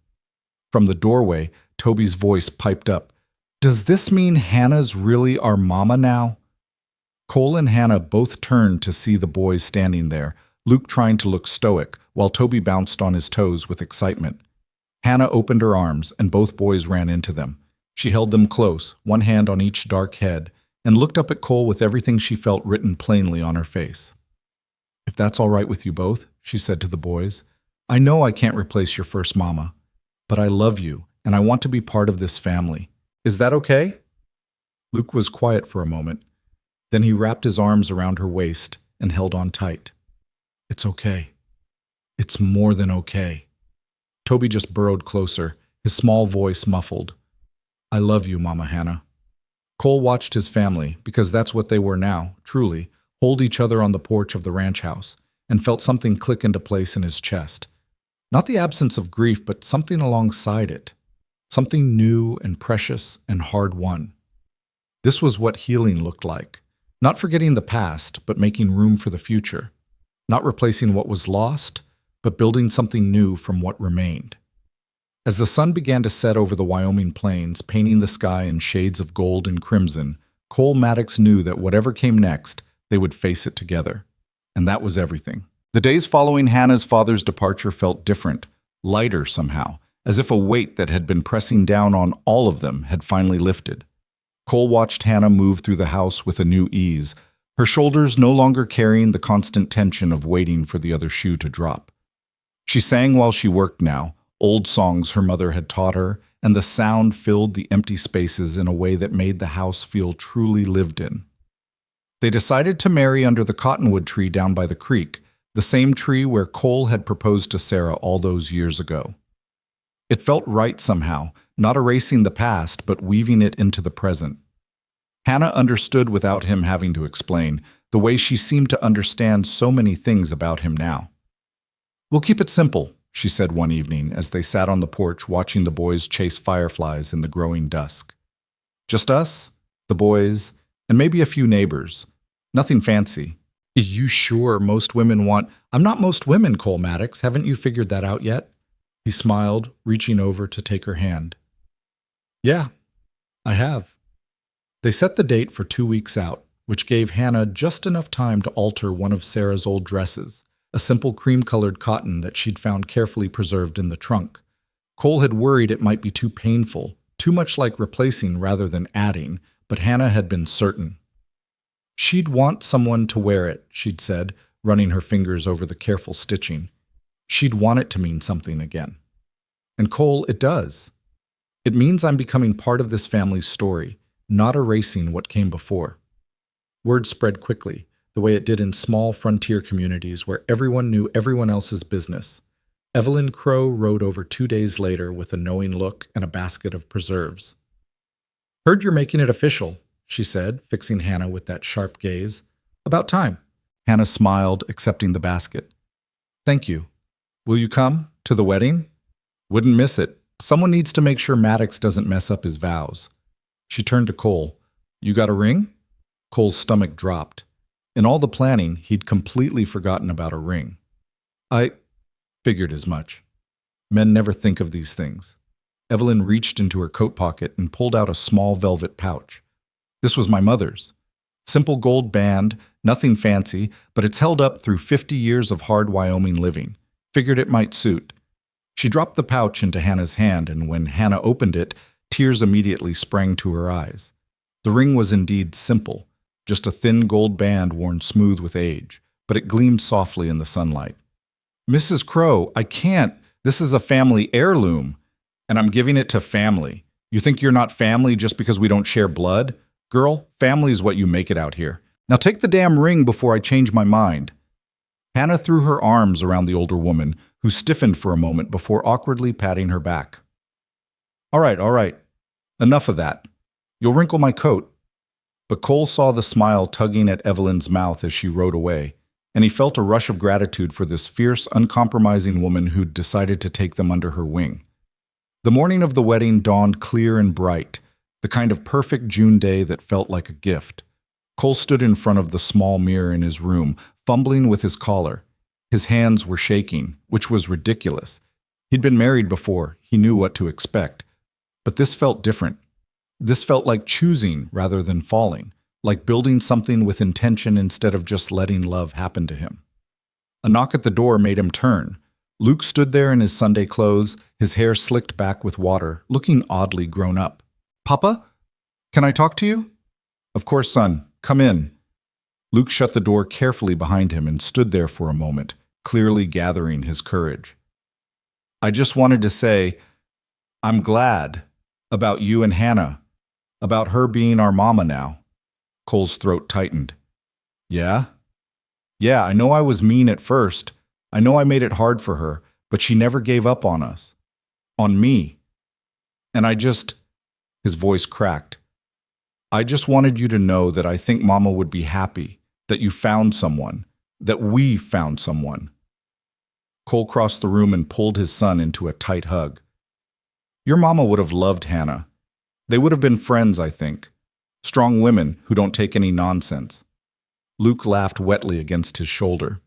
From the doorway, Toby's voice piped up. Does this mean Hannah's really our mama now? Cole and Hannah both turned to see the boys standing there, Luke trying to look stoic, while Toby bounced on his toes with excitement. Hannah opened her arms, and both boys ran into them. She held them close, one hand on each dark head, and looked up at Cole with everything she felt written plainly on her face. "If that's all right with you both," she said to the boys, "I know I can't replace your first mama, but I love you, and I want to be part of this family. Is that okay?" Luke was quiet for a moment. Then he wrapped his arms around her waist and held on tight. "It's okay. It's more than okay." Toby just burrowed closer, his small voice muffled. "I love you, Mama Hannah." Cole watched his family, because that's what they were now, truly, hold each other on the porch of the ranch house, and felt something click into place in his chest. Not the absence of grief, but something alongside it. Something new and precious and hard-won. This was what healing looked like. Not forgetting the past, but making room for the future. Not replacing what was lost, but building something new from what remained. As the sun began to set over the Wyoming plains, painting the sky in shades of gold and crimson, Cole Maddox knew that whatever came next, they would face it together. And that was everything. The days following Hannah's father's departure felt different, lighter somehow, as if a weight that had been pressing down on all of them had finally lifted. Cole watched Hannah move through the house with a new ease, her shoulders no longer carrying the constant tension of waiting for the other shoe to drop. She sang while she worked now, old songs her mother had taught her, and the sound filled the empty spaces in a way that made the house feel truly lived in. They decided to marry under the cottonwood tree down by the creek, the same tree where Cole had proposed to Sarah all those years ago. It felt right somehow, not erasing the past, but weaving it into the present. Hannah understood without him having to explain, the way she seemed to understand so many things about him now. "We'll keep it simple," she said one evening as they sat on the porch watching the boys chase fireflies in the growing dusk. "Just us, the boys, and maybe a few neighbors. Nothing fancy." "You sure most women want—" "I'm not most women, Cole Maddox. Haven't you figured that out yet?" He smiled, reaching over to take her hand. "Yeah, I have." They set the date for 2 weeks out, which gave Hannah just enough time to alter one of Sarah's old dresses, a simple cream-colored cotton that she'd found carefully preserved in the trunk. Cole had worried it might be too painful, too much like replacing rather than adding, but Hannah had been certain. She'd want someone to wear it, she'd said, running her fingers over the careful stitching. She'd want it to mean something again. And Cole, it does. It means I'm becoming part of this family's story, not erasing what came before. Word spread quickly, the way it did in small frontier communities where everyone knew everyone else's business. Evelyn Crow rode over 2 days later with a knowing look and a basket of preserves. "Heard you're making it official," she said, fixing Hannah with that sharp gaze. "About time." Hannah smiled, accepting the basket. "Thank you. Will you come? To the wedding?" "Wouldn't miss it. Someone needs to make sure Maddox doesn't mess up his vows." She turned to Cole. "You got a ring?" Cole's stomach dropped. In all the planning, he'd completely forgotten about a ring. "I figured as much. Men never think of these things." Evelyn reached into her coat pocket and pulled out a small velvet pouch. "This was my mother's. Simple gold band, nothing fancy, but it's held up through 50 years of hard Wyoming living. Figured it might suit." She dropped the pouch into Hannah's hand, and when Hannah opened it, tears immediately sprang to her eyes. The ring was indeed simple, just a thin gold band worn smooth with age, but it gleamed softly in the sunlight. "Mrs. Crow, I can't. This is a family heirloom, and I'm giving it to family. You think you're not family just because we don't share blood? Girl, family's what you make it out here. Now take the damn ring before I change my mind." Hannah threw her arms around the older woman, who stiffened for a moment before awkwardly patting her back. All right. Enough of that. You'll wrinkle my coat." But Cole saw the smile tugging at Evelyn's mouth as she rode away, and he felt a rush of gratitude for this fierce, uncompromising woman who'd decided to take them under her wing. The morning of the wedding dawned clear and bright, the kind of perfect June day that felt like a gift. Cole stood in front of the small mirror in his room, fumbling with his collar. His hands were shaking, which was ridiculous. He'd been married before, he knew what to expect. But this felt different. This felt like choosing rather than falling, like building something with intention instead of just letting love happen to him. A knock at the door made him turn. Luke stood there in his Sunday clothes, his hair slicked back with water, looking oddly grown up. "Papa? Can I talk to you?" "Of course, son. Come in." Luke shut the door carefully behind him and stood there for a moment, clearly gathering his courage. "I just wanted to say, I'm glad about you and Hannah, about her being our mama now." Cole's throat tightened. "Yeah? Yeah, I know I was mean at first. I know I made it hard for her, but she never gave up on us. On me. And his voice cracked. "I just wanted you to know that I think Mama would be happy, that you found someone, that we found someone." Cole crossed the room and pulled his son into a tight hug. "Your mama would have loved Hannah. They would have been friends, I think. Strong women who don't take any nonsense." Luke laughed wetly against his shoulder.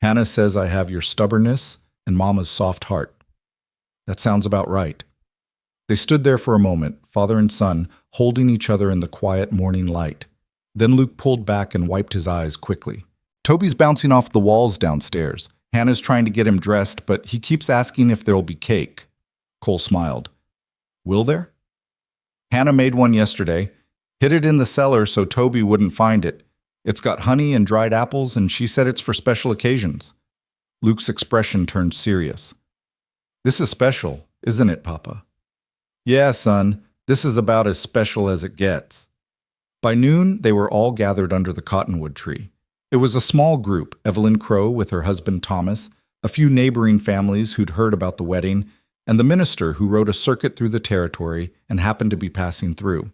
"Hannah says I have your stubbornness and Mama's soft heart. That sounds about right." They stood there for a moment, father and son, holding each other in the quiet morning light. Then Luke pulled back and wiped his eyes quickly. "Toby's bouncing off the walls downstairs. Hannah's trying to get him dressed, but he keeps asking if there'll be cake." Cole smiled. "Will there?" "Hannah made one yesterday. Hid it in the cellar so Toby wouldn't find it. It's got honey and dried apples, and she said it's for special occasions." Luke's expression turned serious. "This is special, isn't it, Papa?" "Yeah, son, this is about as special as it gets." By noon, they were all gathered under the cottonwood tree. It was a small group, Evelyn Crow with her husband Thomas, a few neighboring families who'd heard about the wedding, and the minister who rode a circuit through the territory and happened to be passing through.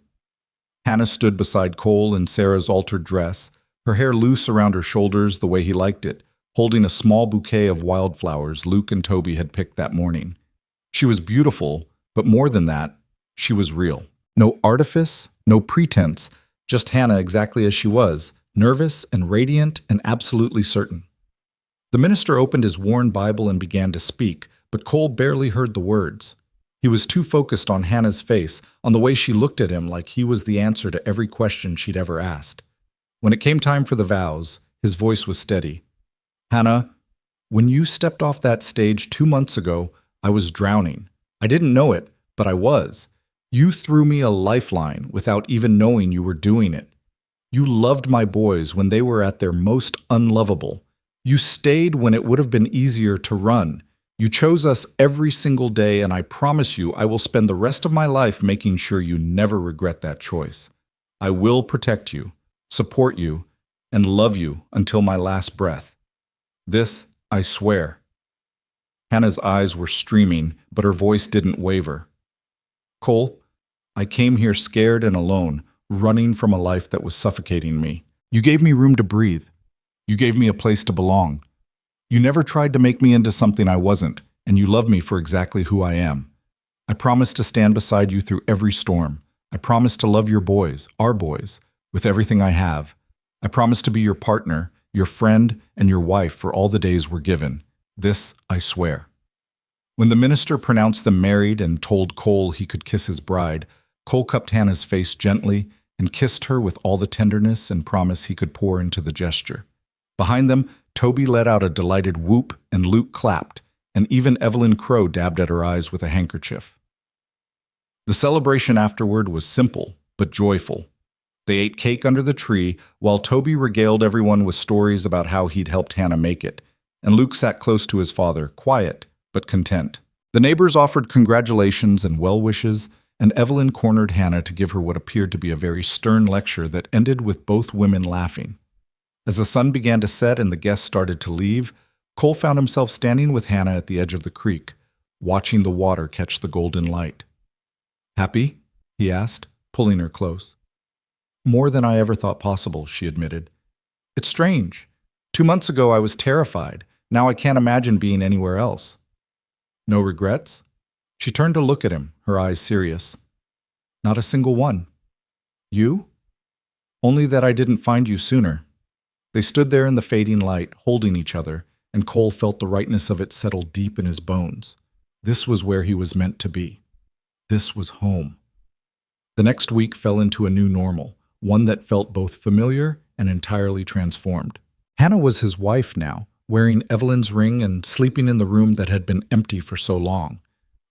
Hannah stood beside Cole in Sarah's altered dress, her hair loose around her shoulders the way he liked it, holding a small bouquet of wildflowers Luke and Toby had picked that morning. She was beautiful, but more than that, she was real. No artifice, no pretense, just Hannah exactly as she was, nervous and radiant and absolutely certain. The minister opened his worn Bible and began to speak, but Cole barely heard the words. He was too focused on Hannah's face, on the way she looked at him like he was the answer to every question she'd ever asked. When it came time for the vows, his voice was steady. "Hannah, when you stepped off that stage 2 months ago, I was drowning. I didn't know it, but I was. You threw me a lifeline without even knowing you were doing it. You loved my boys when they were at their most unlovable. You stayed when it would have been easier to run. You chose us every single day, and I promise you I will spend the rest of my life making sure you never regret that choice. I will protect you, support you, and love you until my last breath. This I swear." Hannah's eyes were streaming, but her voice didn't waver. "Cole, I came here scared and alone, running from a life that was suffocating me. You gave me room to breathe. You gave me a place to belong. You never tried to make me into something I wasn't, and you love me for exactly who I am. I promise to stand beside you through every storm. I promise to love your boys, our boys, with everything I have. I promise to be your partner, your friend, and your wife for all the days we're given. This I swear." When the minister pronounced them married and told Cole he could kiss his bride, Cole cupped Hannah's face gently and kissed her with all the tenderness and promise he could pour into the gesture. Behind them, Toby let out a delighted whoop and Luke clapped, and even Evelyn Crow dabbed at her eyes with a handkerchief. The celebration afterward was simple but joyful. They ate cake under the tree while Toby regaled everyone with stories about how he'd helped Hannah make it, and Luke sat close to his father, quiet but content. The neighbors offered congratulations and well wishes, and Evelyn cornered Hannah to give her what appeared to be a very stern lecture that ended with both women laughing. As the sun began to set and the guests started to leave, Cole found himself standing with Hannah at the edge of the creek, watching the water catch the golden light. "Happy?" he asked, pulling her close. "More than I ever thought possible," she admitted. "It's strange. 2 months ago I was terrified. Now I can't imagine being anywhere else." "No regrets?" She turned to look at him, her eyes serious. "Not a single one." "You?" "Only that I didn't find you sooner." They stood there in the fading light, holding each other, and Cole felt the rightness of it settle deep in his bones. This was where he was meant to be. This was home. The next week fell into a new normal. one that felt both familiar and entirely transformed. Hannah was his wife now, wearing Evelyn's ring and sleeping in the room that had been empty for so long.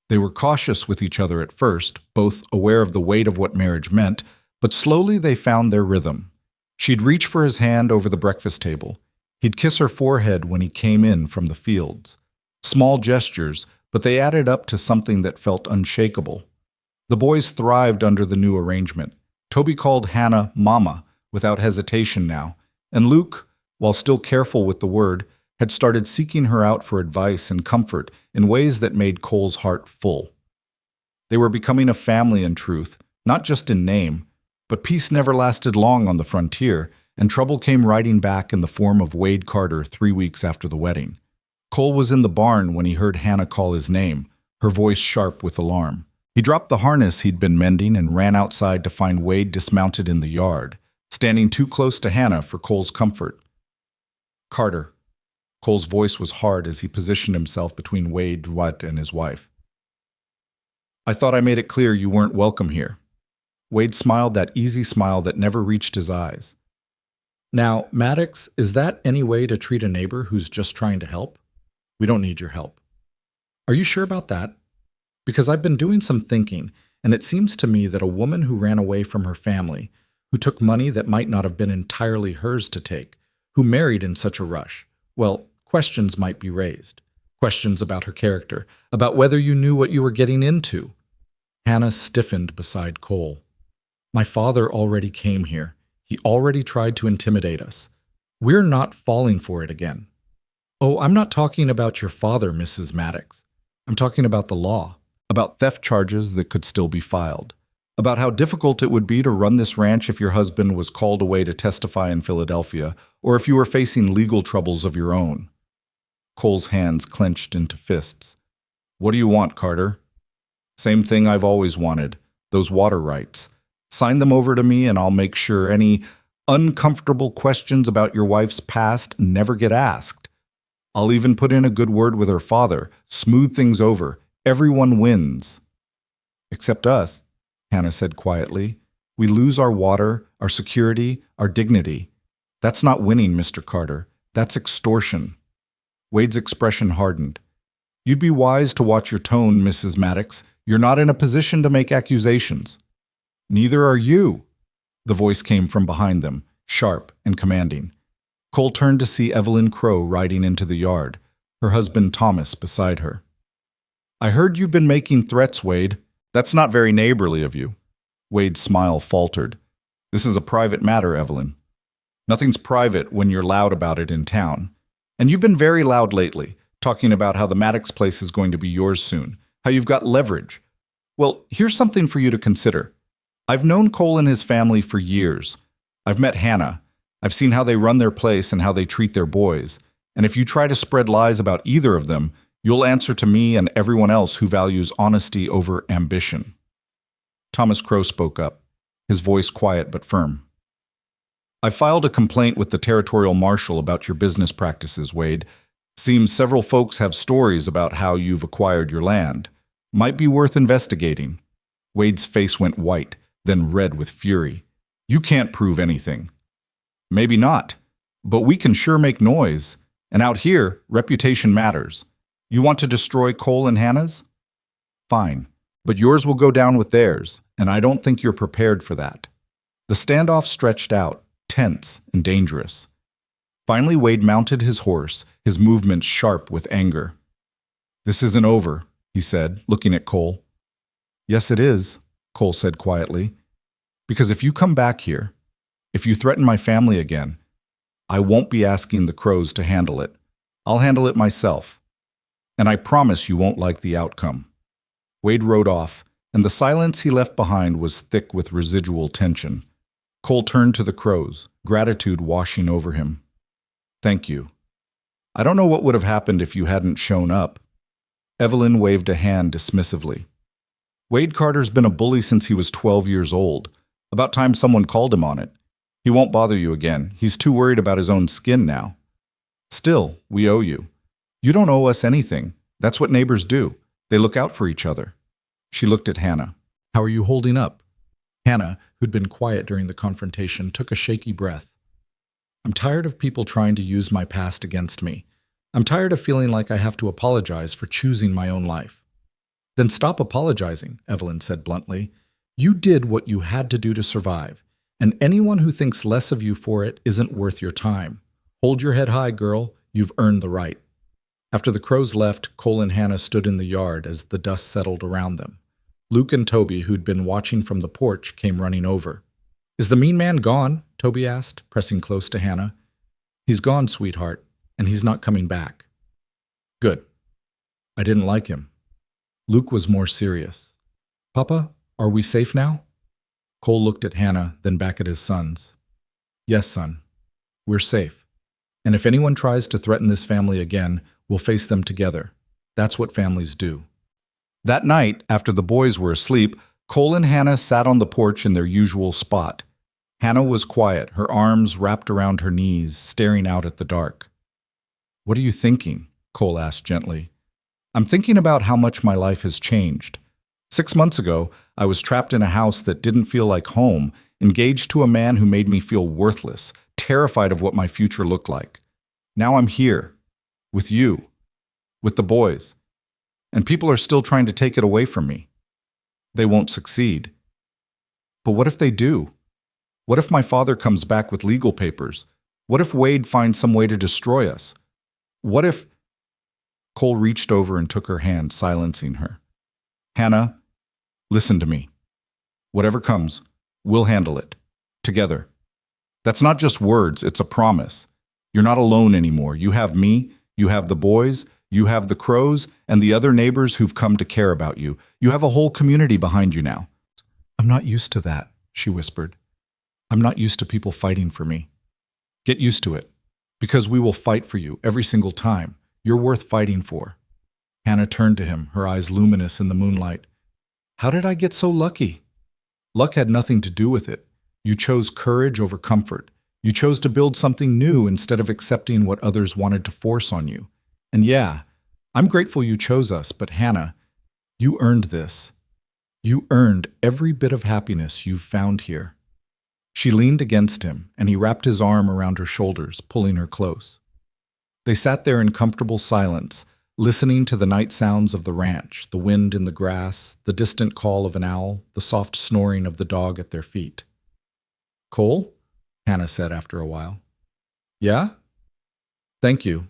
They were cautious with each other at first, both aware of the weight of what marriage meant, but slowly they found their rhythm. She'd reach for his hand over the breakfast table. He'd kiss her forehead when he came in from the fields. Small gestures, but they added up to something that felt unshakable. The boys thrived under the new arrangement. Toby called Hannah Mama without hesitation now, and Luke, while still careful with the word, had started seeking her out for advice and comfort in ways that made Cole's heart full. They were becoming a family in truth, not just in name, but peace never lasted long on the frontier, and trouble came riding back in the form of Wade Carter 3 weeks after the wedding. Cole was in the barn when he heard Hannah call his name, her voice sharp with alarm. He dropped the harness he'd been mending and ran outside to find Wade dismounted in the yard, standing too close to Hannah for Cole's comfort. Carter. Cole's voice was hard as he positioned himself between Wade, Dwight, and his wife. I thought I made it clear you weren't welcome here. Wade smiled that easy smile that never reached his eyes. Now, Maddox, is that any way to treat a neighbor who's just trying to help? We don't need your help. Are you sure about that? Because I've been doing some thinking, and it seems to me that a woman who ran away from her family, who took money that might not have been entirely hers to take, who married in such a rush, well, questions might be raised. Questions about her character, about whether you knew what you were getting into. Hannah stiffened beside Cole. My father already came here. He already tried to intimidate us. We're not falling for it again. Oh, I'm not talking about your father, Mrs. Maddox. I'm talking about the law, about theft charges that could still be filed, about how difficult it would be to run this ranch if your husband was called away to testify in Philadelphia, or if you were facing legal troubles of your own. Cole's hands clenched into fists. What do you want, Carter? Same thing I've always wanted, those water rights. Sign them over to me and I'll make sure any uncomfortable questions about your wife's past never get asked. I'll even put in a good word with her father, smooth things over. Everyone wins. Except us, Hannah said quietly. We lose our water, our security, our dignity. That's not winning, Mr. Carter. That's extortion. Wade's expression hardened. You'd be wise to watch your tone, Mrs. Maddox. You're not in a position to make accusations. Neither are you. The voice came from behind them, sharp and commanding. Cole turned to see Evelyn Crow riding into the yard, her husband Thomas beside her. I heard you've been making threats, Wade. That's not very neighborly of you. Wade's smile faltered. This is a private matter, Evelyn. Nothing's private when you're loud about it in town. And you've been very loud lately, talking about how the Maddox place is going to be yours soon, how you've got leverage. Well, here's something for you to consider. I've known Cole and his family for years. I've met Hannah. I've seen how they run their place and how they treat their boys. And if you try to spread lies about either of them, you'll answer to me and everyone else who values honesty over ambition. Thomas Crow spoke up, his voice quiet but firm. I filed a complaint with the territorial marshal about your business practices, Wade. Seems several folks have stories about how you've acquired your land. Might be worth investigating. Wade's face went white, then red with fury. You can't prove anything. Maybe not, but we can sure make noise. And out here, reputation matters. You want to destroy Cole and Hannah's? Fine, but yours will go down with theirs, and I don't think you're prepared for that. The standoff stretched out, tense and dangerous. Finally, Wade mounted his horse, his movements sharp with anger. This isn't over, he said, looking at Cole. Yes, it is, Cole said quietly. Because if you come back here, if you threaten my family again, I won't be asking the Crows to handle it. I'll handle it myself. And I promise you won't like the outcome. Wade rode off, and the silence he left behind was thick with residual tension. Cole turned to the Crows, gratitude washing over him. Thank you. I don't know what would have happened if you hadn't shown up. Evelyn waved a hand dismissively. Wade Carter's been a bully since he was 12 years old. About time someone called him on it. He won't bother you again. He's too worried about his own skin now. Still, we owe you. You don't owe us anything. That's what neighbors do. They look out for each other. She looked at Hannah. How are you holding up? Hannah, who'd been quiet during the confrontation, took a shaky breath. I'm tired of people trying to use my past against me. I'm tired of feeling like I have to apologize for choosing my own life. Then stop apologizing, Evelyn said bluntly. You did what you had to do to survive, and anyone who thinks less of you for it isn't worth your time. Hold your head high, girl. You've earned the right. After the crows left, Cole and Hannah stood in the yard as the dust settled around them. Luke and Toby, who'd been watching from the porch, came running over. Is the mean man gone? Toby asked, pressing close to Hannah. He's gone, sweetheart, and he's not coming back. Good. I didn't like him. Luke was more serious. Papa, are we safe now? Cole looked at Hannah, then back at his sons. Yes, son. We're safe. And if anyone tries to threaten this family again, we'll face them together. That's what families do. That night, after the boys were asleep, Cole and Hannah sat on the porch in their usual spot. Hannah was quiet, her arms wrapped around her knees, staring out at the dark. What are you thinking? Cole asked gently. I'm thinking about how much my life has changed. 6 months ago, I was trapped in a house that didn't feel like home, engaged to a man who made me feel worthless, terrified of what my future looked like. Now I'm here, with you, with the boys, and people are still trying to take it away from me. They won't succeed. But what if they do? What if my father comes back with legal papers? What if Wade finds some way to destroy us? What if... Cole reached over and took her hand, silencing her. Hannah, listen to me. Whatever comes, we'll handle it. Together. That's not just words, it's a promise. You're not alone anymore. You have me, you have the boys, you have the crows, and the other neighbors who've come to care about you. You have a whole community behind you now. I'm not used to that, she whispered. I'm not used to people fighting for me. Get used to it, because we will fight for you every single time. You're worth fighting for. Hannah turned to him, her eyes luminous in the moonlight. How did I get so lucky? Luck had nothing to do with it. You chose courage over comfort. You chose to build something new instead of accepting what others wanted to force on you. And yeah, I'm grateful you chose us, but Hannah, you earned this. You earned every bit of happiness you've found here. She leaned against him, and he wrapped his arm around her shoulders, pulling her close. They sat there in comfortable silence, listening to the night sounds of the ranch, the wind in the grass, the distant call of an owl, the soft snoring of the dog at their feet. Cole? Hannah said after a while. Yeah? Thank you.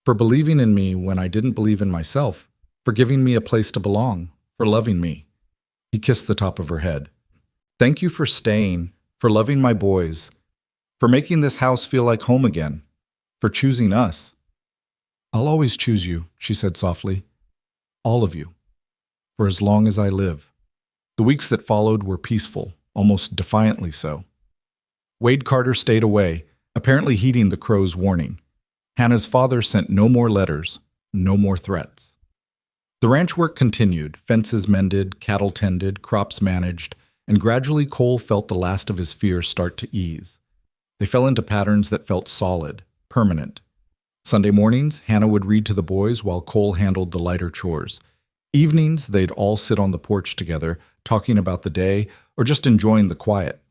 For believing in me when I didn't believe in myself, for giving me a place to belong, for loving me. He kissed the top of her head. Thank you for staying, for loving my boys, for making this house feel like home again, for choosing us. I'll always choose you, she said softly. All of you. For as long as I live. The weeks that followed were peaceful, almost defiantly so. Wade Carter stayed away, apparently heeding the crow's warning. Hannah's father sent no more letters, no more threats. The ranch work continued, fences mended, cattle tended, crops managed, and gradually Cole felt the last of his fears start to ease. They fell into patterns that felt solid, permanent. Sunday mornings, Hannah would read to the boys while Cole handled the lighter chores. Evenings, they'd all sit on the porch together, talking about the day or just enjoying the quiet.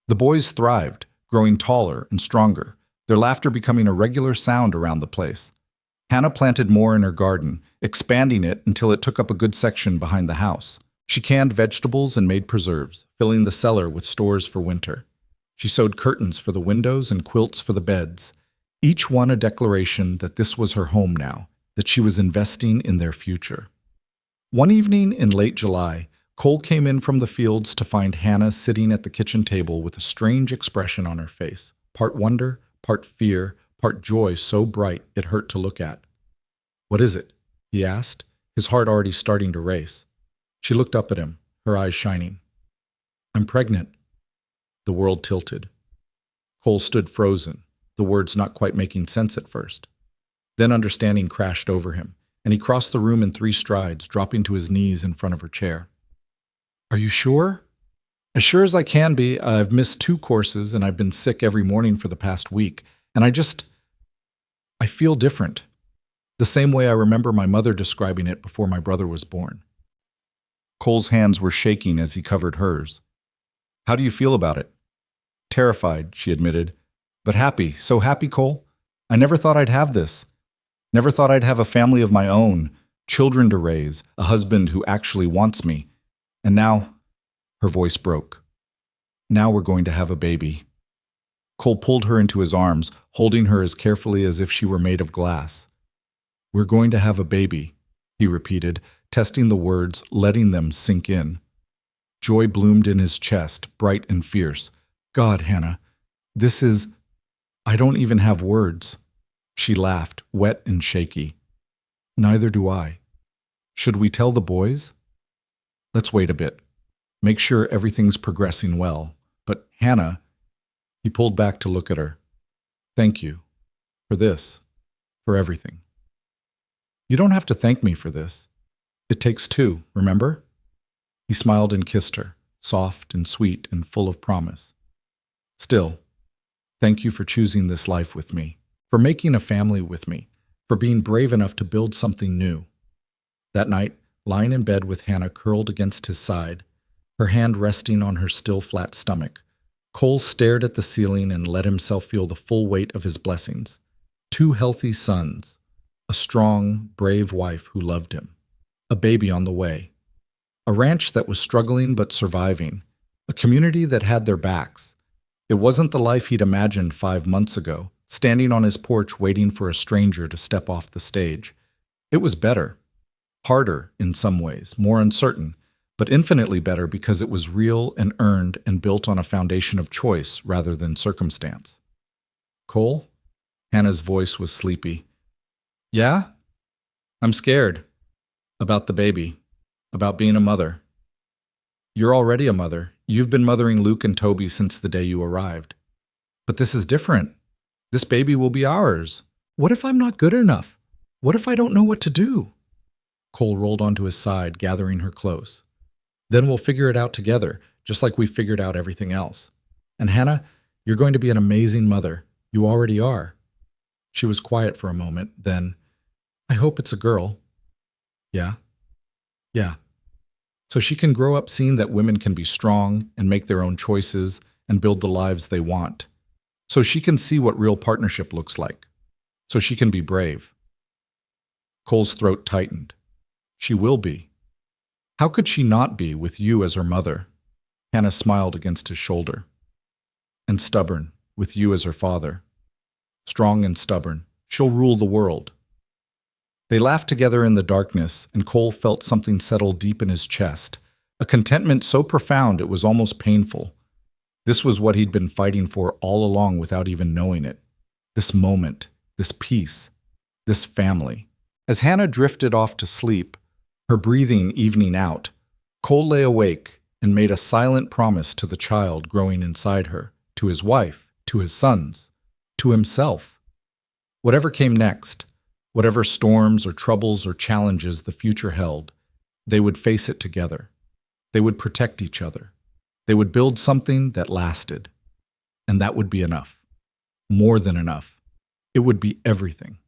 The boys thrived, growing taller and stronger, their laughter becoming a regular sound around the place. Hannah planted more in her garden, expanding it until it took up a good section behind the house. She canned vegetables and made preserves, filling the cellar with stores for winter. She sewed curtains for the windows and quilts for the beds, each one a declaration that this was her home now, that she was investing in their future. One evening in late July, Cole came in from the fields to find Hannah sitting at the kitchen table with a strange expression on her face, part wonder, part fear, part joy so bright it hurt to look at. What is it? He asked, his heart already starting to race. She looked up at him, her eyes shining. I'm pregnant. The world tilted. Cole stood frozen, the words not quite making sense at first. Then understanding crashed over him, and he crossed the room in 3 strides, dropping to his knees in front of her chair. Are you sure? As sure as I can be. I've missed 2 courses, and I've been sick every morning for the past week, and I feel different. The same way I remember my mother describing it before my brother was born. Cole's hands were shaking as he covered hers. How do you feel about it? Terrified, she admitted. But happy, so happy, Cole. I never thought I'd have this. Never thought I'd have a family of my own, children to raise, a husband who actually wants me. And now, her voice broke. Now we're going to have a baby. Cole pulled her into his arms, holding her as carefully as if she were made of glass. We're going to have a baby, he repeated, testing the words, letting them sink in. Joy bloomed in his chest, bright and fierce. God, Hannah, this is... I don't even have words. She laughed, wet and shaky. Neither do I. Should we tell the boys? Let's wait a bit. Make sure everything's progressing well. But Hannah... He pulled back to look at her. Thank you. For this. For everything. You don't have to thank me for this. It takes two, remember? He smiled and kissed her, soft and sweet and full of promise. Still, thank you for choosing this life with me, for making a family with me, for being brave enough to build something new. That night, lying in bed with Hannah curled against his side, her hand resting on her still flat stomach, Cole stared at the ceiling and let himself feel the full weight of his blessings. 2 healthy sons, a strong, brave wife who loved him, a baby on the way, a ranch that was struggling but surviving, a community that had their backs. It wasn't the life he'd imagined 5 months ago, standing on his porch waiting for a stranger to step off the stage. It was better, harder in some ways, more uncertain, but infinitely better because it was real and earned and built on a foundation of choice rather than circumstance. Cole? Hannah's voice was sleepy. Yeah? I'm scared. About the baby. About being a mother. You're already a mother. You've been mothering Luke and Toby since the day you arrived. But this is different. This baby will be ours. What if I'm not good enough? What if I don't know what to do? Cole rolled onto his side, gathering her close. Then we'll figure it out together, just like we figured out everything else. And Hannah, you're going to be an amazing mother. You already are. She was quiet for a moment, then, I hope it's a girl. Yeah? Yeah. So she can grow up seeing that women can be strong and make their own choices and build the lives they want. So she can see what real partnership looks like. So she can be brave. Cole's throat tightened. She will be. How could she not be with you as her mother? Hannah smiled against his shoulder. And stubborn, with you as her father. Strong and stubborn. She'll rule the world. They laughed together in the darkness, and Cole felt something settle deep in his chest, a contentment so profound it was almost painful. This was what he'd been fighting for all along without even knowing it. This moment, this peace, this family. As Hannah drifted off to sleep, her breathing evening out, Cole lay awake and made a silent promise to the child growing inside her, to his wife, to his sons, to himself. Whatever came next, whatever storms or troubles or challenges the future held, they would face it together. They would protect each other. They would build something that lasted. And that would be enough. More than enough. It would be everything.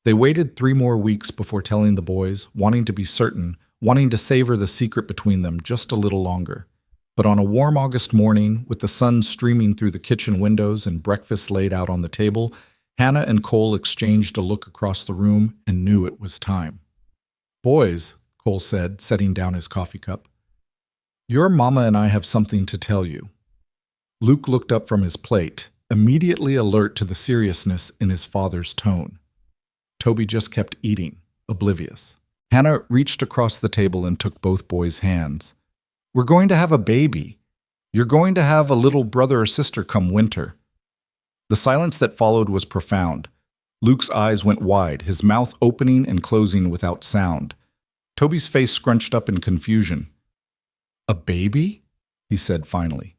They waited 3 more weeks before telling the boys, wanting to be certain, wanting to savor the secret between them just a little longer. But on a warm August morning, with the sun streaming through the kitchen windows and breakfast laid out on the table, Hannah and Cole exchanged a look across the room and knew it was time. Boys, Cole said, setting down his coffee cup, your mama and I have something to tell you. Luke looked up from his plate, immediately alert to the seriousness in his father's tone. Toby just kept eating, oblivious. Hannah reached across the table and took both boys' hands. We're going to have a baby. You're going to have a little brother or sister come winter. The silence that followed was profound. Luke's eyes went wide, his mouth opening and closing without sound. Toby's face scrunched up in confusion. A baby? He said finally.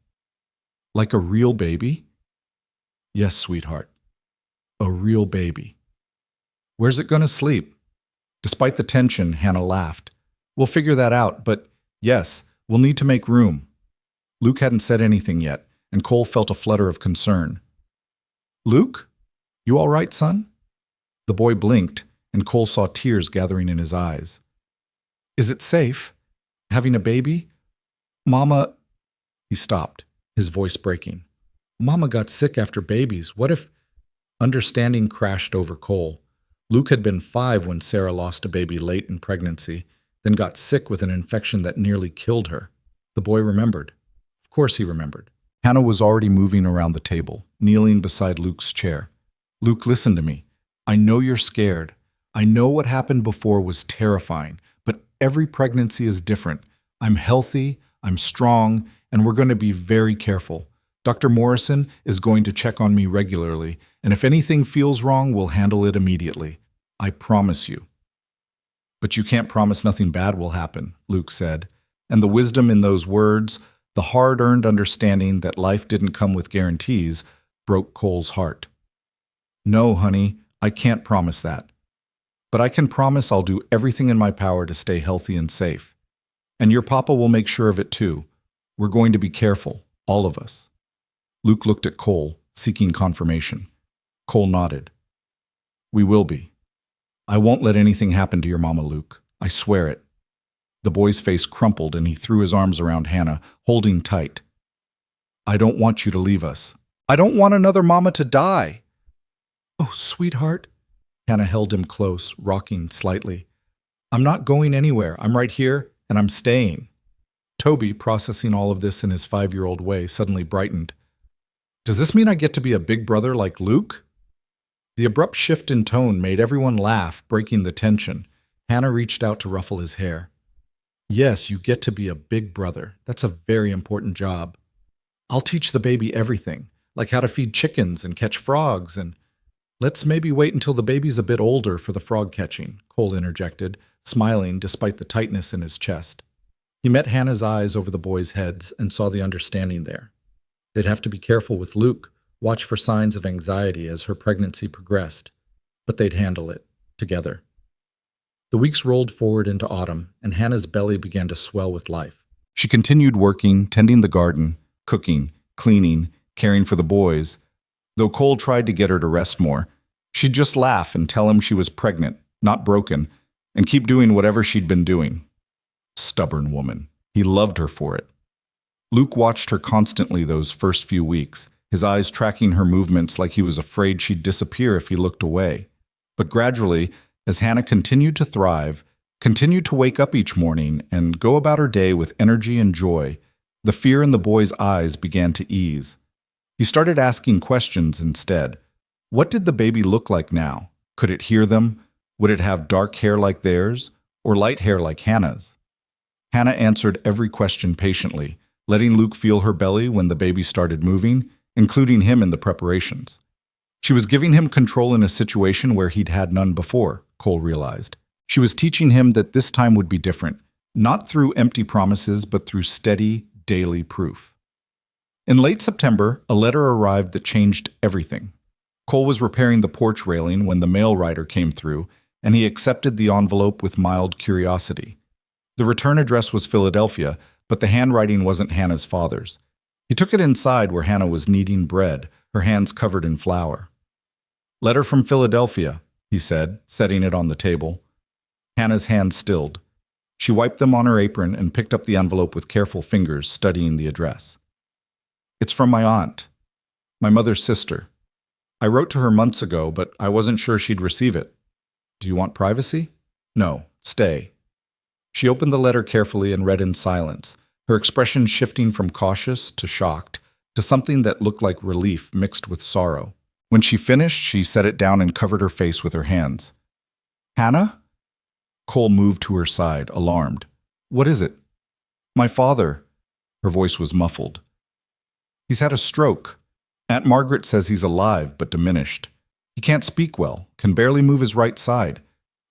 Like a real baby? Yes, sweetheart. A real baby. Where's it going to sleep? Despite the tension, Hannah laughed. We'll figure that out, but yes, we'll need to make room. Luke hadn't said anything yet, and Cole felt a flutter of concern. Luke? You all right, son? The boy blinked, and Cole saw tears gathering in his eyes. Is it safe? Having a baby? Mama... He stopped, his voice breaking. Mama got sick after babies. What if... Understanding crashed over Cole. Luke had been 5 when Sarah lost a baby late in pregnancy, then got sick with an infection that nearly killed her. The boy remembered. Of course he remembered. Hannah was already moving around the table, kneeling beside Luke's chair. Luke, listen to me. I know you're scared. I know what happened before was terrifying, but every pregnancy is different. I'm healthy, I'm strong, and we're going to be very careful. Dr. Morrison is going to check on me regularly, and if anything feels wrong, we'll handle it immediately. I promise you. But you can't promise nothing bad will happen, Luke said, and the wisdom in those words, the hard-earned understanding that life didn't come with guarantees, broke Cole's heart. No, honey, I can't promise that. But I can promise I'll do everything in my power to stay healthy and safe. And your papa will make sure of it too. We're going to be careful, all of us. Luke looked at Cole, seeking confirmation. Cole nodded. We will be. I won't let anything happen to your mama, Luke. I swear it. The boy's face crumpled and he threw his arms around Hannah, holding tight. I don't want you to leave us. I don't want another mama to die. Oh, sweetheart. Hannah held him close, rocking slightly. I'm not going anywhere. I'm right here, and I'm staying. Toby, processing all of this in his 5-year-old way, suddenly brightened. Does this mean I get to be a big brother like Luke? The abrupt shift in tone made everyone laugh, breaking the tension. Hannah reached out to ruffle his hair. Yes, you get to be a big brother. That's a very important job. I'll teach the baby everything, like how to feed chickens and catch frogs, and let's maybe wait until the baby's a bit older for the frog catching, Cole interjected, smiling despite the tightness in his chest. He met Hannah's eyes over the boys' heads and saw the understanding there. They'd have to be careful with Luke, watch for signs of anxiety as her pregnancy progressed, but they'd handle it, together. The weeks rolled forward into autumn, and Hannah's belly began to swell with life. She continued working, tending the garden, cooking, cleaning, caring for the boys. Though Cole tried to get her to rest more, she'd just laugh and tell him she was pregnant, not broken, and keep doing whatever she'd been doing. Stubborn woman. He loved her for it. Luke watched her constantly those first few weeks, his eyes tracking her movements like he was afraid she'd disappear if he looked away. But gradually, as Hannah continued to thrive, continued to wake up each morning and go about her day with energy and joy, the fear in the boy's eyes began to ease. He started asking questions instead. What did the baby look like now? Could it hear them? Would it have dark hair like theirs, or light hair like Hannah's? Hannah answered every question patiently, letting Luke feel her belly when the baby started moving, including him in the preparations. She was giving him control in a situation where he'd had none before, Cole realized. She was teaching him that this time would be different, not through empty promises, but through steady, daily proof. In late September, a letter arrived that changed everything. Cole was repairing the porch railing when the mail rider came through, and he accepted the envelope with mild curiosity. The return address was Philadelphia, but the handwriting wasn't Hannah's father's. He took it inside where Hannah was kneading bread, her hands covered in flour. Letter from Philadelphia, he said, setting it on the table. Hannah's hands stilled. She wiped them on her apron and picked up the envelope with careful fingers, studying the address. It's from my aunt, my mother's sister. I wrote to her months ago, but I wasn't sure she'd receive it. Do you want privacy? No, stay. She opened the letter carefully and read in silence, her expression shifting from cautious to shocked, to something that looked like relief mixed with sorrow. When she finished, she set it down and covered her face with her hands. Hannah? Cole moved to her side, alarmed. What is it? My father. Her voice was muffled. He's had a stroke. Aunt Margaret says he's alive, but diminished. He can't speak well, can barely move his right side.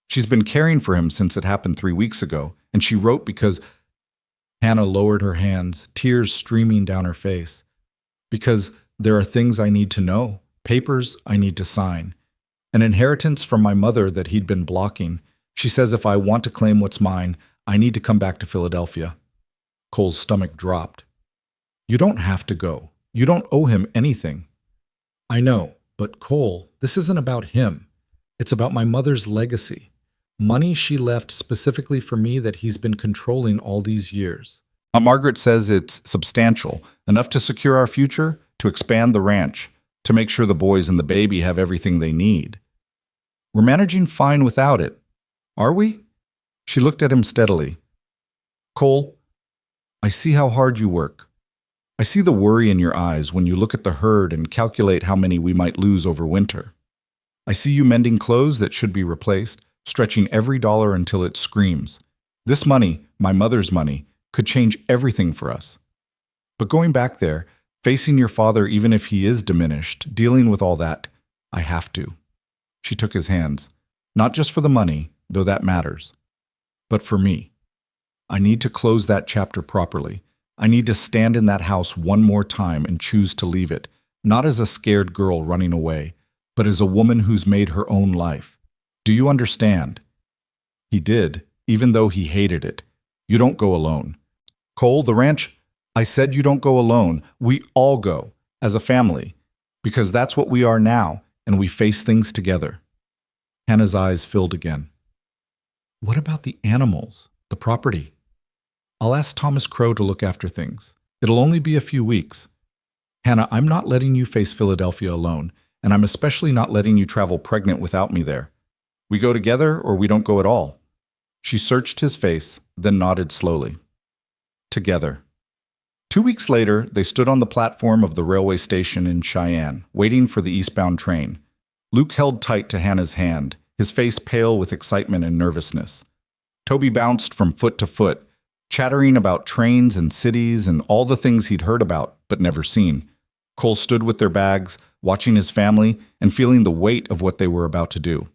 She's been caring for him since it happened 3 weeks ago, and she wrote because... Hannah lowered her hands, tears streaming down her face. Because there are things I need to know, papers I need to sign. An inheritance from my mother that he'd been blocking. She says if I want to claim what's mine, I need to come back to Philadelphia. Cole's stomach dropped. You don't have to go. You don't owe him anything. I know, but Cole, this isn't about him. It's about my mother's legacy. Money she left specifically for me that he's been controlling all these years. Margaret says it's substantial, enough to secure our future, to expand the ranch, to make sure the boys and the baby have everything they need. We're managing fine without it. Are we? She looked at him steadily. Cole, I see how hard you work. I see the worry in your eyes when you look at the herd and calculate how many we might lose over winter. I see you mending clothes that should be replaced, stretching every dollar until it screams. This money, my mother's money, could change everything for us. But going back there, facing your father even if he is diminished, dealing with all that, I have to. She took his hands, not just for the money, though that matters, but for me. I need to close that chapter properly. I need to stand in that house one more time and choose to leave it, not as a scared girl running away, but as a woman who's made her own life. Do you understand? He did, even though he hated it. You don't go alone. Cole, the ranch, I said you don't go alone. We all go, as a family, because that's what we are now, and we face things together. Hannah's eyes filled again. What about the animals, the property? I'll ask Thomas Crow to look after things. It'll only be a few weeks. Hannah, I'm not letting you face Philadelphia alone, and I'm especially not letting you travel pregnant without me there. We go together or we don't go at all. She searched his face, then nodded slowly. Together. 2 weeks later, they stood on the platform of the railway station in Cheyenne, waiting for the eastbound train. Luke held tight to Hannah's hand, his face pale with excitement and nervousness. Toby bounced from foot to foot, chattering about trains and cities and all the things he'd heard about but never seen. Cole stood with their bags, watching his family and feeling the weight of what they were about to do.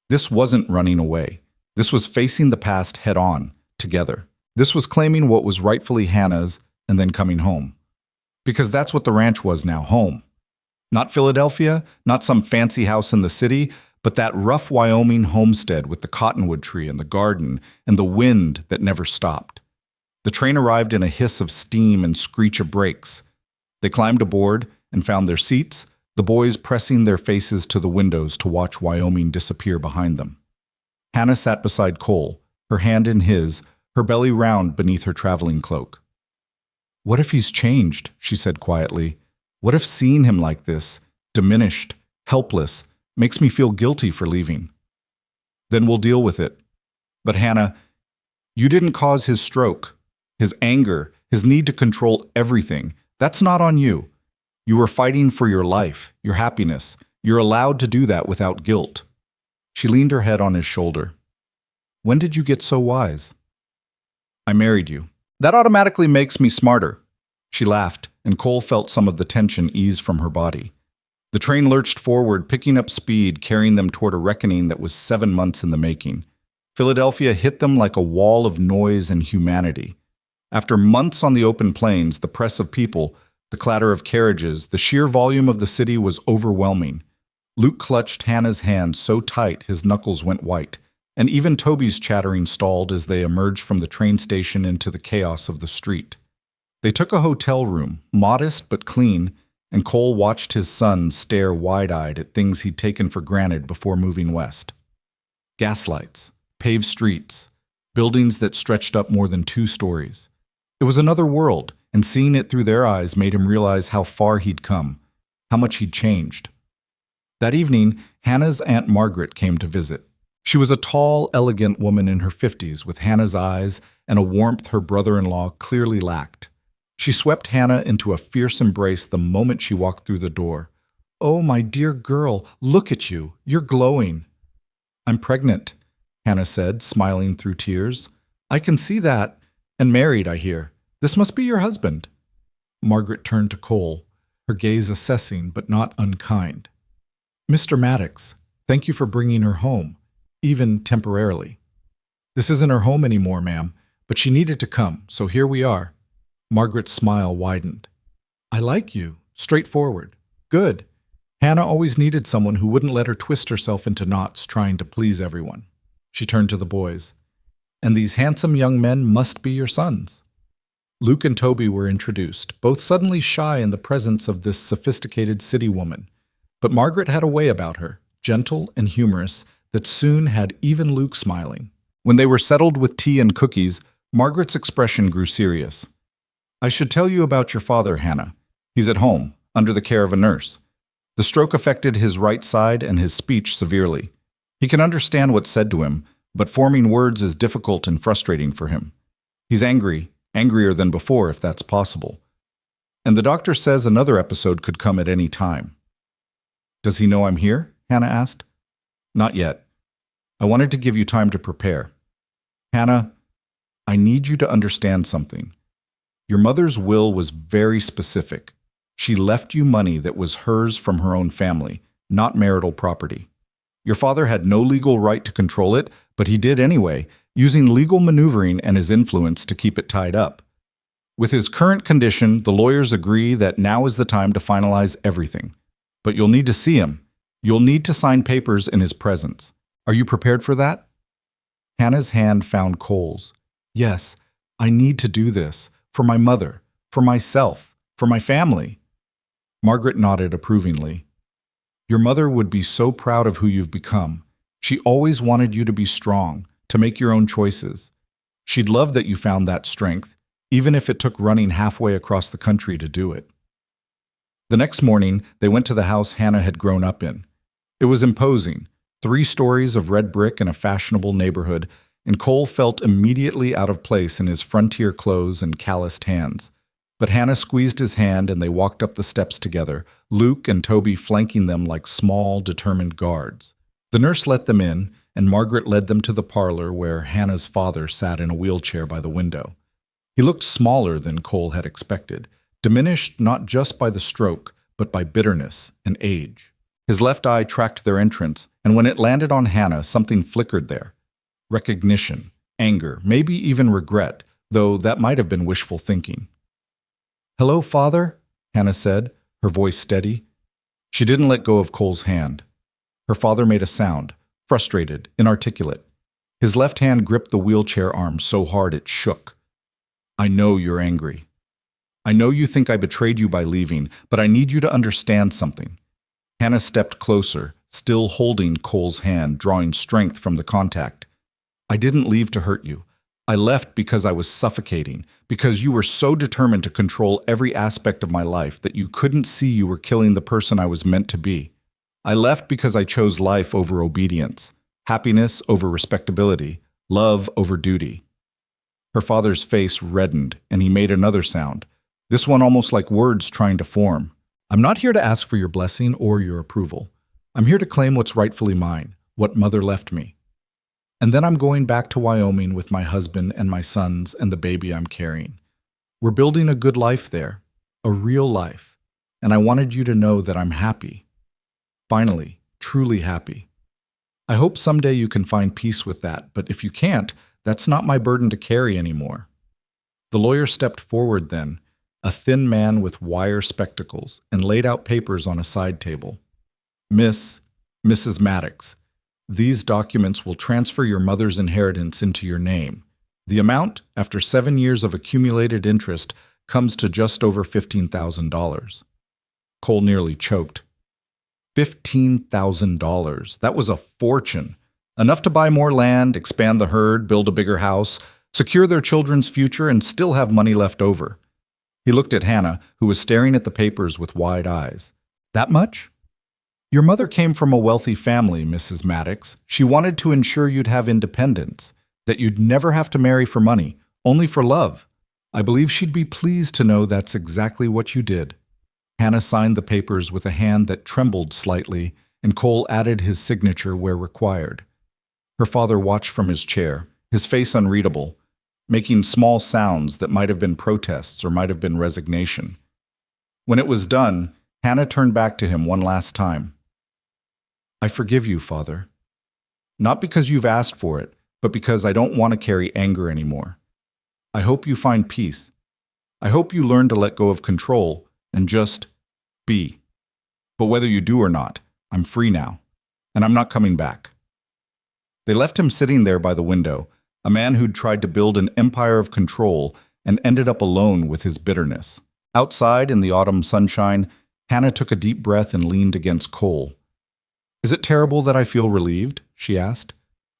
This wasn't running away. This was facing the past head-on, together. This was claiming what was rightfully Hannah's and then coming home. Because that's what the ranch was now, home. Not Philadelphia, not some fancy house in the city, but that rough Wyoming homestead with the cottonwood tree and the garden and the wind that never stopped. The train arrived in a hiss of steam and screech of brakes. They climbed aboard and found their seats, the boys pressing their faces to the windows to watch Wyoming disappear behind them. Hannah sat beside Cole, her hand in his, her belly round beneath her traveling cloak. What if he's changed, she said quietly. What if seeing him like this, diminished, helpless, makes me feel guilty for leaving? Then we'll deal with it. But Hannah, you didn't cause his stroke, his anger, his need to control everything. That's not on you. You were fighting for your life, your happiness. You're allowed to do that without guilt. She leaned her head on his shoulder. When did you get so wise? I married you. That automatically makes me smarter. She laughed, and Cole felt some of the tension ease from her body. The train lurched forward, picking up speed, carrying them toward a reckoning that was 7 months in the making. Philadelphia hit them like a wall of noise and humanity. After months on the open plains, the press of people, the clatter of carriages, the sheer volume of the city was overwhelming. Luke clutched Hannah's hand so tight his knuckles went white, and even Toby's chattering stalled as they emerged from the train station into the chaos of the street. They took a hotel room, modest but clean, and Cole watched his son stare wide-eyed at things he'd taken for granted before moving west. Gaslights, paved streets, buildings that stretched up more than 2 stories. It was another world, and seeing it through their eyes made him realize how far he'd come, how much he'd changed. That evening, Hannah's Aunt Margaret came to visit. She was a tall, elegant woman in her 50s with Hannah's eyes and a warmth her brother-in-law clearly lacked. She swept Hannah into a fierce embrace the moment she walked through the door. "Oh, my dear girl, look at you. You're glowing." "I'm pregnant," Hannah said, smiling through tears. "I can see that. And married, I hear. This must be your husband." Margaret turned to Cole, her gaze assessing but not unkind. "Mr. Maddox, thank you for bringing her home, even temporarily." "This isn't her home anymore, ma'am, but she needed to come, so here we are." Margaret's smile widened. "I like you. Straightforward. Good. Hannah always needed someone who wouldn't let her twist herself into knots trying to please everyone." She turned to the boys. "And these handsome young men must be your sons." Luke and Toby were introduced, both suddenly shy in the presence of this sophisticated city woman. But Margaret had a way about her, gentle and humorous, that soon had even Luke smiling. When they were settled with tea and cookies, Margaret's expression grew serious. I should tell you about your father, Hannah. He's at home, under the care of a nurse. The stroke affected his right side and his speech severely. He can understand what's said to him, but forming words is difficult and frustrating for him. He's angry, angrier than before if that's possible. And the doctor says another episode could come at any time. Does he know I'm here? Hannah asked. Not yet. I wanted to give you time to prepare. Hannah, I need you to understand something. Your mother's will was very specific. She left you money that was hers from her own family, not marital property. Your father had no legal right to control it, but he did anyway, using legal maneuvering and his influence to keep it tied up. With his current condition, the lawyers agree that now is the time to finalize everything. But you'll need to see him. You'll need to sign papers in his presence. Are you prepared for that? Hannah's hand found Cole's. Yes, I need to do this. For my mother, for myself, for my family. Margaret nodded approvingly. Your mother would be so proud of who you've become. She always wanted you to be strong, to make your own choices. She'd love that you found that strength, even if it took running halfway across the country to do it. The next morning, they went to the house Hannah had grown up in. It was imposing, 3 stories of red brick in a fashionable neighborhood, and Cole felt immediately out of place in his frontier clothes and calloused hands. But Hannah squeezed his hand and they walked up the steps together, Luke and Toby flanking them like small, determined guards. The nurse let them in, and Margaret led them to the parlor where Hannah's father sat in a wheelchair by the window. He looked smaller than Cole had expected, diminished not just by the stroke, but by bitterness and age. His left eye tracked their entrance, and when it landed on Hannah, something flickered there. Recognition, anger, maybe even regret, though that might have been wishful thinking. Hello, Father, Hannah said, her voice steady. She didn't let go of Cole's hand. Her father made a sound, frustrated, inarticulate. His left hand gripped the wheelchair arm so hard it shook. I know you're angry. I know you think I betrayed you by leaving, but I need you to understand something. Hannah stepped closer, still holding Cole's hand, drawing strength from the contact. I didn't leave to hurt you. I left because I was suffocating, because you were so determined to control every aspect of my life that you couldn't see you were killing the person I was meant to be. I left because I chose life over obedience, happiness over respectability, love over duty. Her father's face reddened, and he made another sound, this one almost like words trying to form. I'm not here to ask for your blessing or your approval. I'm here to claim what's rightfully mine, what Mother left me. And then I'm going back to Wyoming with my husband and my sons and the baby I'm carrying. We're building a good life there, a real life, and I wanted you to know that I'm happy. Finally, truly happy. I hope someday you can find peace with that, but if you can't, that's not my burden to carry anymore. The lawyer stepped forward then, a thin man with wire spectacles, and laid out papers on a side table. Mrs. Maddox, these documents will transfer your mother's inheritance into your name. The amount, after 7 years of accumulated interest, comes to just over $15,000. Cole nearly choked. $15,000. That was a fortune. Enough to buy more land, expand the herd, build a bigger house, secure their children's future, and still have money left over. He looked at Hannah, who was staring at the papers with wide eyes. That much? Your mother came from a wealthy family, Mrs. Maddox. She wanted to ensure you'd have independence, that you'd never have to marry for money, only for love. I believe she'd be pleased to know that's exactly what you did. Hannah signed the papers with a hand that trembled slightly, and Cole added his signature where required. Her father watched from his chair, his face unreadable, making small sounds that might have been protests or might have been resignation. When it was done, Hannah turned back to him one last time. I forgive you, Father. Not because you've asked for it, but because I don't want to carry anger anymore. I hope you find peace. I hope you learn to let go of control and just be. But whether you do or not, I'm free now, and I'm not coming back. They left him sitting there by the window, a man who'd tried to build an empire of control and ended up alone with his bitterness. Outside, in the autumn sunshine, Hannah took a deep breath and leaned against Cole. Is it terrible that I feel relieved? She asked.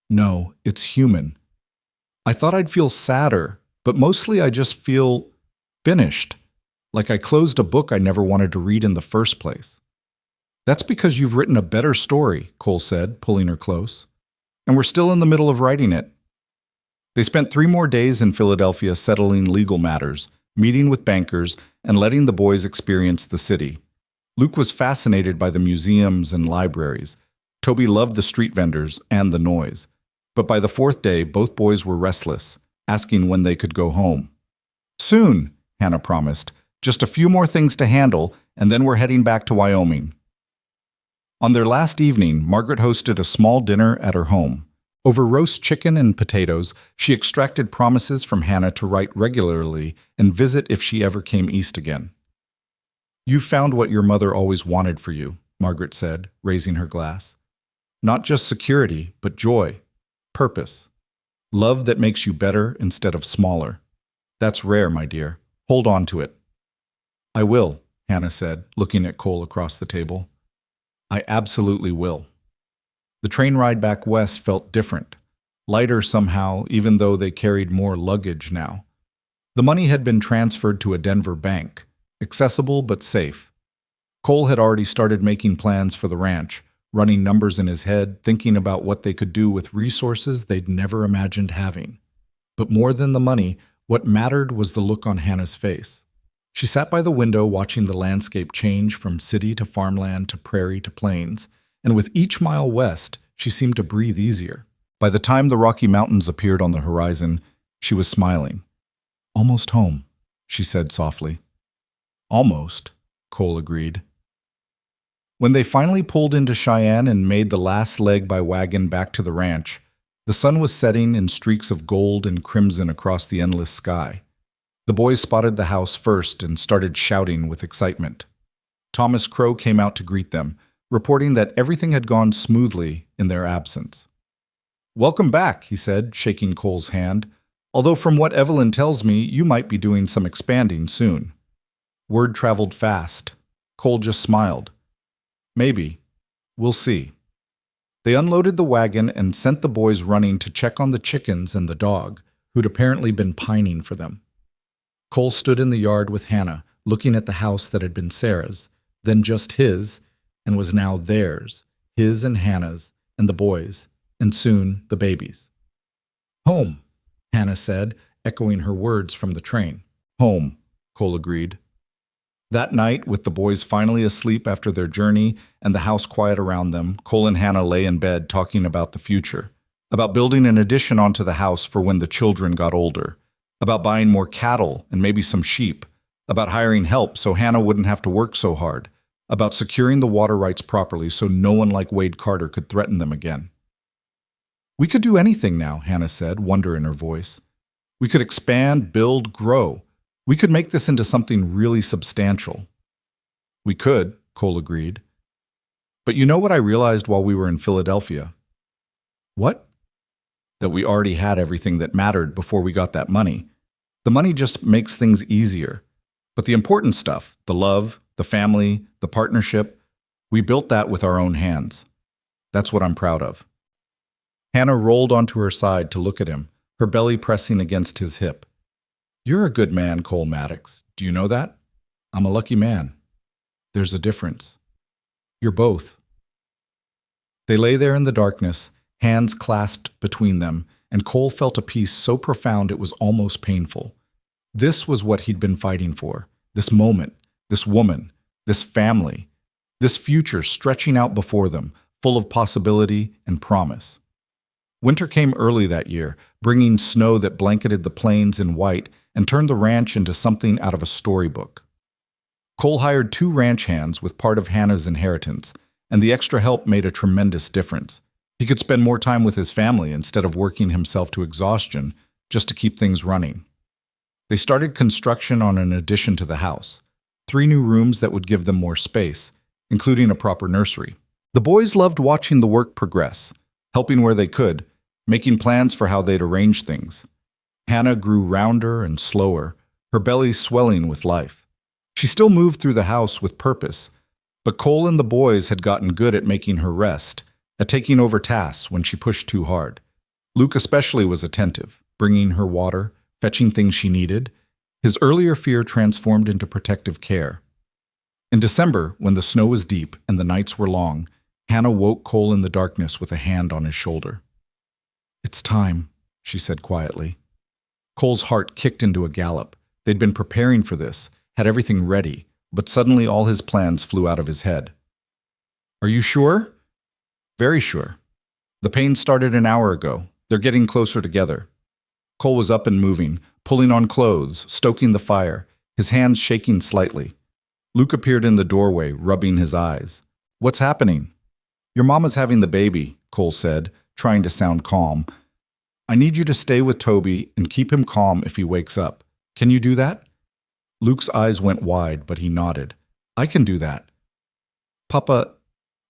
No, it's human. I thought I'd feel sadder, But mostly I just feel finished, like I closed a book I never wanted to read in the first place. That's because you've written a better story, Cole said, pulling her close. And we're still in the middle of writing it. They spent 3 more days in Philadelphia settling legal matters, meeting with bankers, and letting the boys experience the city. Luke was fascinated by the museums and libraries. Toby loved the street vendors and the noise. But by the 4th day, both boys were restless, asking when they could go home. Soon, Hannah promised. Just a few more things to handle, and then we're heading back to Wyoming. On their last evening, Margaret hosted a small dinner at her home. Over roast chicken and potatoes, she extracted promises from Hannah to write regularly and visit if she ever came east again. "You've found what your mother always wanted for you," Margaret said, raising her glass. "Not just security, but joy, purpose, love that makes you better instead of smaller. That's rare, my dear. Hold on to it." "I will," Hannah said, looking at Cole across the table. "I absolutely will." The train ride back west felt different, lighter somehow, even though they carried more luggage now. The money had been transferred to a Denver bank, accessible but safe. Cole had already started making plans for the ranch, running numbers in his head, thinking about what they could do with resources they'd never imagined having. But more than the money, what mattered was the look on Hannah's face. She sat by the window watching the landscape change from city to farmland to prairie to plains, and with each mile west, she seemed to breathe easier. By the time the Rocky Mountains appeared on the horizon, she was smiling. "Almost home," she said softly. "Almost," Cole agreed. When they finally pulled into Cheyenne and made the last leg by wagon back to the ranch, the sun was setting in streaks of gold and crimson across the endless sky. The boys spotted the house first and started shouting with excitement. Thomas Crow came out to greet them, reporting that everything had gone smoothly in their absence. "Welcome back," he said, shaking Cole's hand. "Although from what Evelyn tells me, you might be doing some expanding soon." Word traveled fast. Cole just smiled. "Maybe. We'll see." They unloaded the wagon and sent the boys running to check on the chickens and the dog, who'd apparently been pining for them. Cole stood in the yard with Hannah, looking at the house that had been Sarah's, then just his, and was now theirs, his and Hannah's, and the boys', and soon the babies. "Home," Hannah said, echoing her words from the train. "Home," Cole agreed. That night, with the boys finally asleep after their journey and the house quiet around them, Cole and Hannah lay in bed talking about the future, about building an addition onto the house for when the children got older, about buying more cattle and maybe some sheep, about hiring help so Hannah wouldn't have to work so hard, about securing the water rights properly so no one like Wade Carter could threaten them again. "We could do anything now," Hannah said, wonder in her voice. "We could expand, build, grow. We could make this into something really substantial." "We could," Cole agreed. "But you know what I realized while we were in Philadelphia?" "What?" "That we already had everything that mattered before we got that money. The money just makes things easier. But the important stuff, the love, the family, the partnership, we built that with our own hands. That's what I'm proud of." Hannah rolled onto her side to look at him, her belly pressing against his hip. "You're a good man, Cole Maddox. Do you know that? I'm a lucky man. There's a difference. You're both." They lay there in the darkness, hands clasped between them, and Cole felt a peace so profound it was almost painful. This was what he'd been fighting for, this moment, this woman, this family, this future stretching out before them, full of possibility and promise. Winter came early that year, bringing snow that blanketed the plains in white and turned the ranch into something out of a storybook. Cole hired 2 ranch hands with part of Hannah's inheritance, and the extra help made a tremendous difference. He could spend more time with his family instead of working himself to exhaustion just to keep things running. They started construction on an addition to the house, 3 new rooms that would give them more space, including a proper nursery. The boys loved watching the work progress, helping where they could, making plans for how they'd arrange things. Hannah grew rounder and slower, her belly swelling with life. She still moved through the house with purpose, but Cole and the boys had gotten good at making her rest, at taking over tasks when she pushed too hard. Luke especially was attentive, bringing her water, fetching things she needed. His earlier fear transformed into protective care. In December, when the snow was deep and the nights were long, Hannah woke Cole in the darkness with a hand on his shoulder. "It's time," she said quietly. Cole's heart kicked into a gallop. They'd been preparing for this, had everything ready, but suddenly all his plans flew out of his head. "Are you sure?" "Very sure. The pain started an hour ago. They're getting closer together." Cole was up and moving, pulling on clothes, stoking the fire, his hands shaking slightly. Luke appeared in the doorway, rubbing his eyes. "What's happening?" "Your mama's having the baby," Cole said, trying to sound calm. "I need you to stay with Toby and keep him calm if he wakes up. Can you do that?" Luke's eyes went wide, but he nodded. "I can do that." "Papa,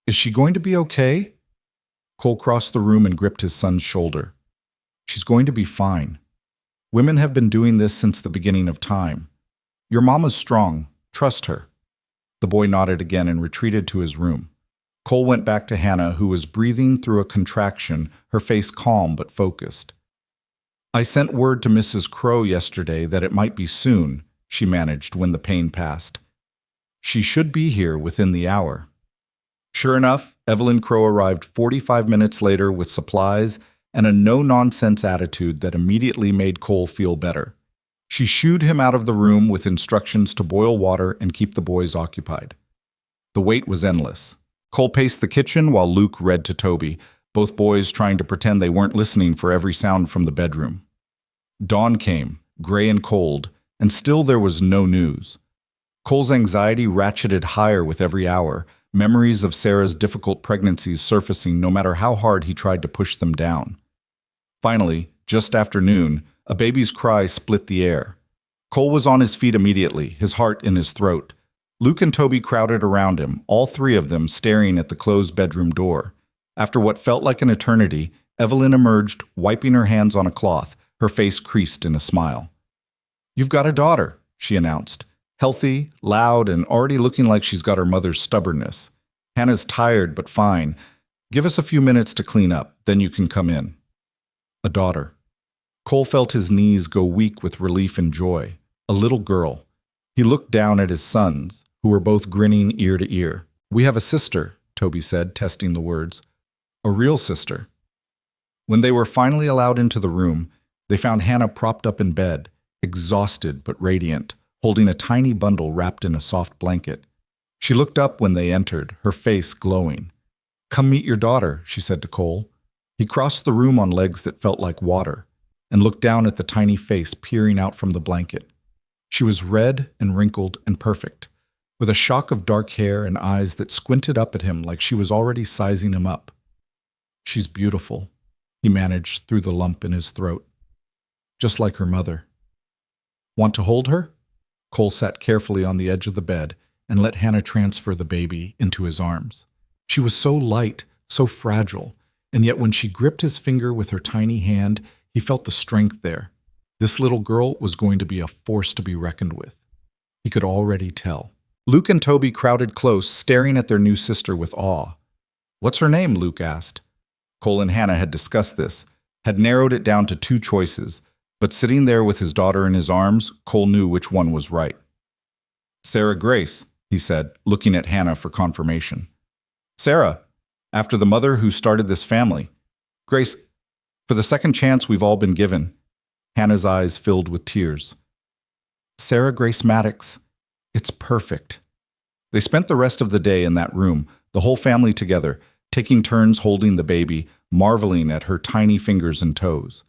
is she going to be okay?" Cole crossed the room and gripped his son's shoulder. "She's going to be fine. Women have been doing this since the beginning of time. Your mama's strong. Trust her." The boy nodded again and retreated to his room. Cole went back to Hannah, who was breathing through a contraction, her face calm but focused. "I sent word to Mrs. Crow yesterday that it might be soon," she managed when the pain passed. "She should be here within the hour." Sure enough, Evelyn Crow arrived 45 minutes later with supplies and a no-nonsense attitude that immediately made Cole feel better. She shooed him out of the room with instructions to boil water and keep the boys occupied. The wait was endless. Cole paced the kitchen while Luke read to Toby, both boys trying to pretend they weren't listening for every sound from the bedroom. Dawn came, gray and cold, and still there was no news. Cole's anxiety ratcheted higher with every hour, memories of Sarah's difficult pregnancies surfacing no matter how hard he tried to push them down. Finally, just after noon, a baby's cry split the air. Cole was on his feet immediately, his heart in his throat. Luke and Toby crowded around him, all three of them staring at the closed bedroom door. After what felt like an eternity, Evelyn emerged, wiping her hands on a cloth, her face creased in a smile. "You've got a daughter," she announced. Healthy, loud, and already looking like she's got her mother's stubbornness. "Hannah's tired, but fine. Give us a few minutes to clean up, then you can come in." A daughter. Cole felt his knees go weak with relief and joy. A little girl. He looked down at his sons, who were both grinning ear to ear. "We have a sister," Toby said, testing the words. "A real sister." When they were finally allowed into the room, they found Hannah propped up in bed, exhausted but radiant, holding a tiny bundle wrapped in a soft blanket. She looked up when they entered, her face glowing. "Come meet your daughter," she said to Cole. He crossed the room on legs that felt like water, and looked down at the tiny face peering out from the blanket. She was red and wrinkled and perfect, with a shock of dark hair and eyes that squinted up at him like she was already sizing him up. "She's beautiful," he managed through the lump in his throat. "Just like her mother." "Want to hold her?" Cole sat carefully on the edge of the bed and let Hannah transfer the baby into his arms. She was so light, so fragile, and yet when she gripped his finger with her tiny hand, he felt the strength there. This little girl was going to be a force to be reckoned with. He could already tell. Luke and Toby crowded close, staring at their new sister with awe. "What's her name?" Luke asked. Cole and Hannah had discussed this, had narrowed it down to two choices, but sitting there with his daughter in his arms, Cole knew which one was right. "Sarah Grace," he said, looking at Hannah for confirmation. "Sarah, after the mother who started this family. Grace, for the second chance we've all been given." Hannah's eyes filled with tears. "Sarah Grace Maddox. It's perfect." They spent the rest of the day in that room, the whole family together, taking turns holding the baby, marveling at her tiny fingers and toes.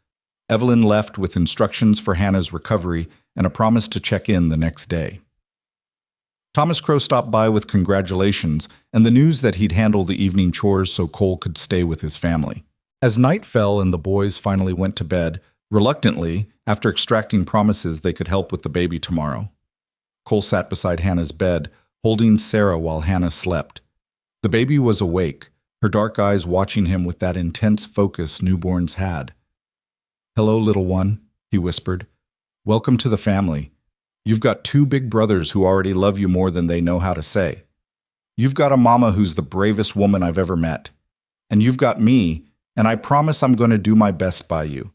Evelyn left with instructions for Hannah's recovery and a promise to check in the next day. Thomas Crow stopped by with congratulations and the news that he'd handle the evening chores so Cole could stay with his family. As night fell and the boys finally went to bed, reluctantly, after extracting promises they could help with the baby tomorrow, Cole sat beside Hannah's bed, holding Sarah while Hannah slept. The baby was awake, her dark eyes watching him with that intense focus newborns had. "Hello, little one," he whispered. "Welcome to the family. You've got two big brothers who already love you more than they know how to say. You've got a mama who's the bravest woman I've ever met. And you've got me, and I promise I'm going to do my best by you.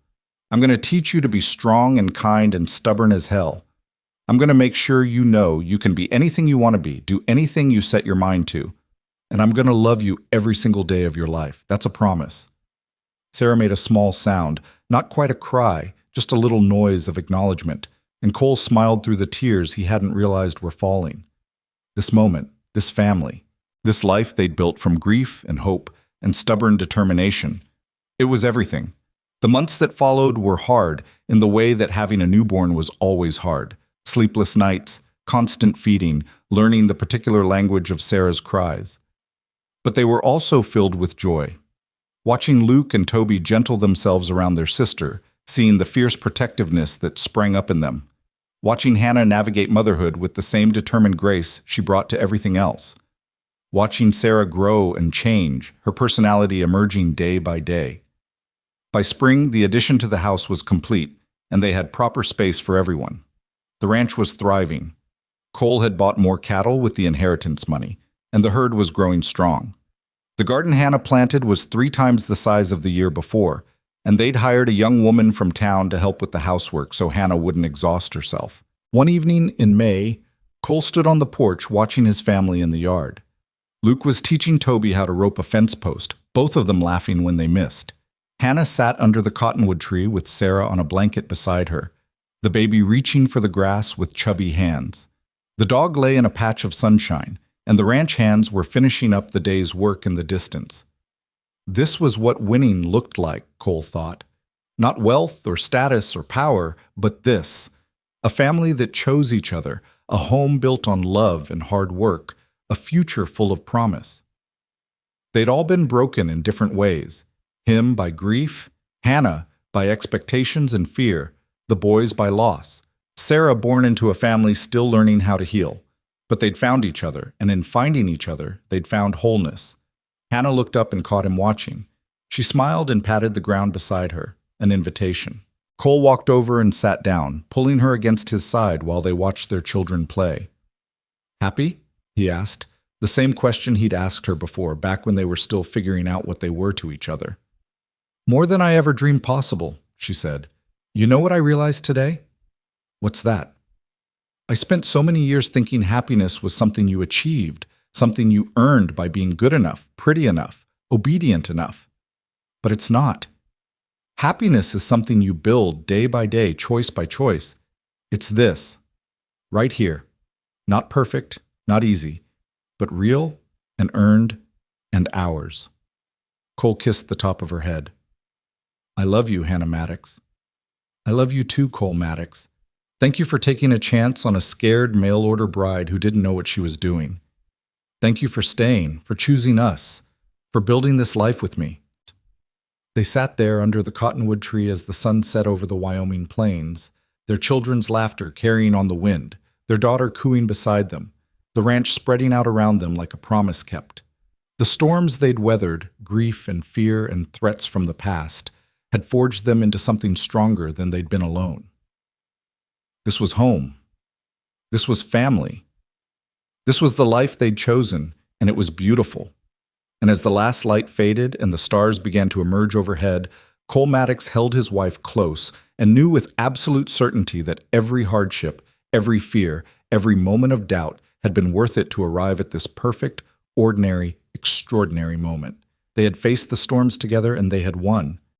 I'm going to teach you to be strong and kind and stubborn as hell. I'm going to make sure you know you can be anything you want to be, do anything you set your mind to. And I'm going to love you every single day of your life. That's a promise." Sarah made a small sound, not quite a cry, just a little noise of acknowledgement, and Cole smiled through the tears he hadn't realized were falling. This moment, this family, this life they'd built from grief and hope and stubborn determination. It was everything. The months that followed were hard in the way that having a newborn was always hard. Sleepless nights, constant feeding, learning the particular language of Sarah's cries. But they were also filled with joy. Watching Luke and Toby gentle themselves around their sister, seeing the fierce protectiveness that sprang up in them. Watching Hannah navigate motherhood with the same determined grace she brought to everything else. Watching Sarah grow and change, her personality emerging day by day. By spring, the addition to the house was complete, and they had proper space for everyone. The ranch was thriving. Cole had bought more cattle with the inheritance money, and the herd was growing strong. The garden Hannah planted was 3 times the size of the year before, and they'd hired a young woman from town to help with the housework so Hannah wouldn't exhaust herself. One evening in May, Cole stood on the porch watching his family in the yard. Luke was teaching Toby how to rope a fence post, both of them laughing when they missed. Hannah sat under the cottonwood tree with Sarah on a blanket beside her, the baby reaching for the grass with chubby hands. The dog lay in a patch of sunshine, and the ranch hands were finishing up the day's work in the distance. This was what winning looked like, Cole thought. Not wealth or status or power, but this. A family that chose each other, a home built on love and hard work, a future full of promise. They'd all been broken in different ways. Him by grief, Hannah by expectations and fear, the boys by loss. Sarah born into a family still learning how to heal. But they'd found each other, and in finding each other, they'd found wholeness. Hannah looked up and caught him watching. She smiled and patted the ground beside her, an invitation. Cole walked over and sat down, pulling her against his side while they watched their children play. "Happy?" he asked, the same question he'd asked her before, back when they were still figuring out what they were to each other. "More than I ever dreamed possible," she said. "You know what I realized today?" "What's that?" "I spent so many years thinking happiness was something you achieved, something you earned by being good enough, pretty enough, obedient enough. But it's not. Happiness is something you build day by day, choice by choice. It's this, right here. Not perfect, not easy, but real and earned and ours." Cole kissed the top of her head. "I love you, Hannah Maddox." "I love you too, Cole Maddox. Thank you for taking a chance on a scared mail-order bride who didn't know what she was doing. Thank you for staying, for choosing us, for building this life with me." They sat there under the cottonwood tree as the sun set over the Wyoming plains, their children's laughter carrying on the wind, their daughter cooing beside them, the ranch spreading out around them like a promise kept. The storms they'd weathered, grief and fear and threats from the past, had forged them into something stronger than they'd been alone. This was home. This was family. This was the life they'd chosen, and it was beautiful. And as the last light faded and the stars began to emerge overhead, Cole Maddox held his wife close and knew with absolute certainty that every hardship, every fear, every moment of doubt had been worth it to arrive at this perfect, ordinary, extraordinary moment. They had faced the storms together and they had won.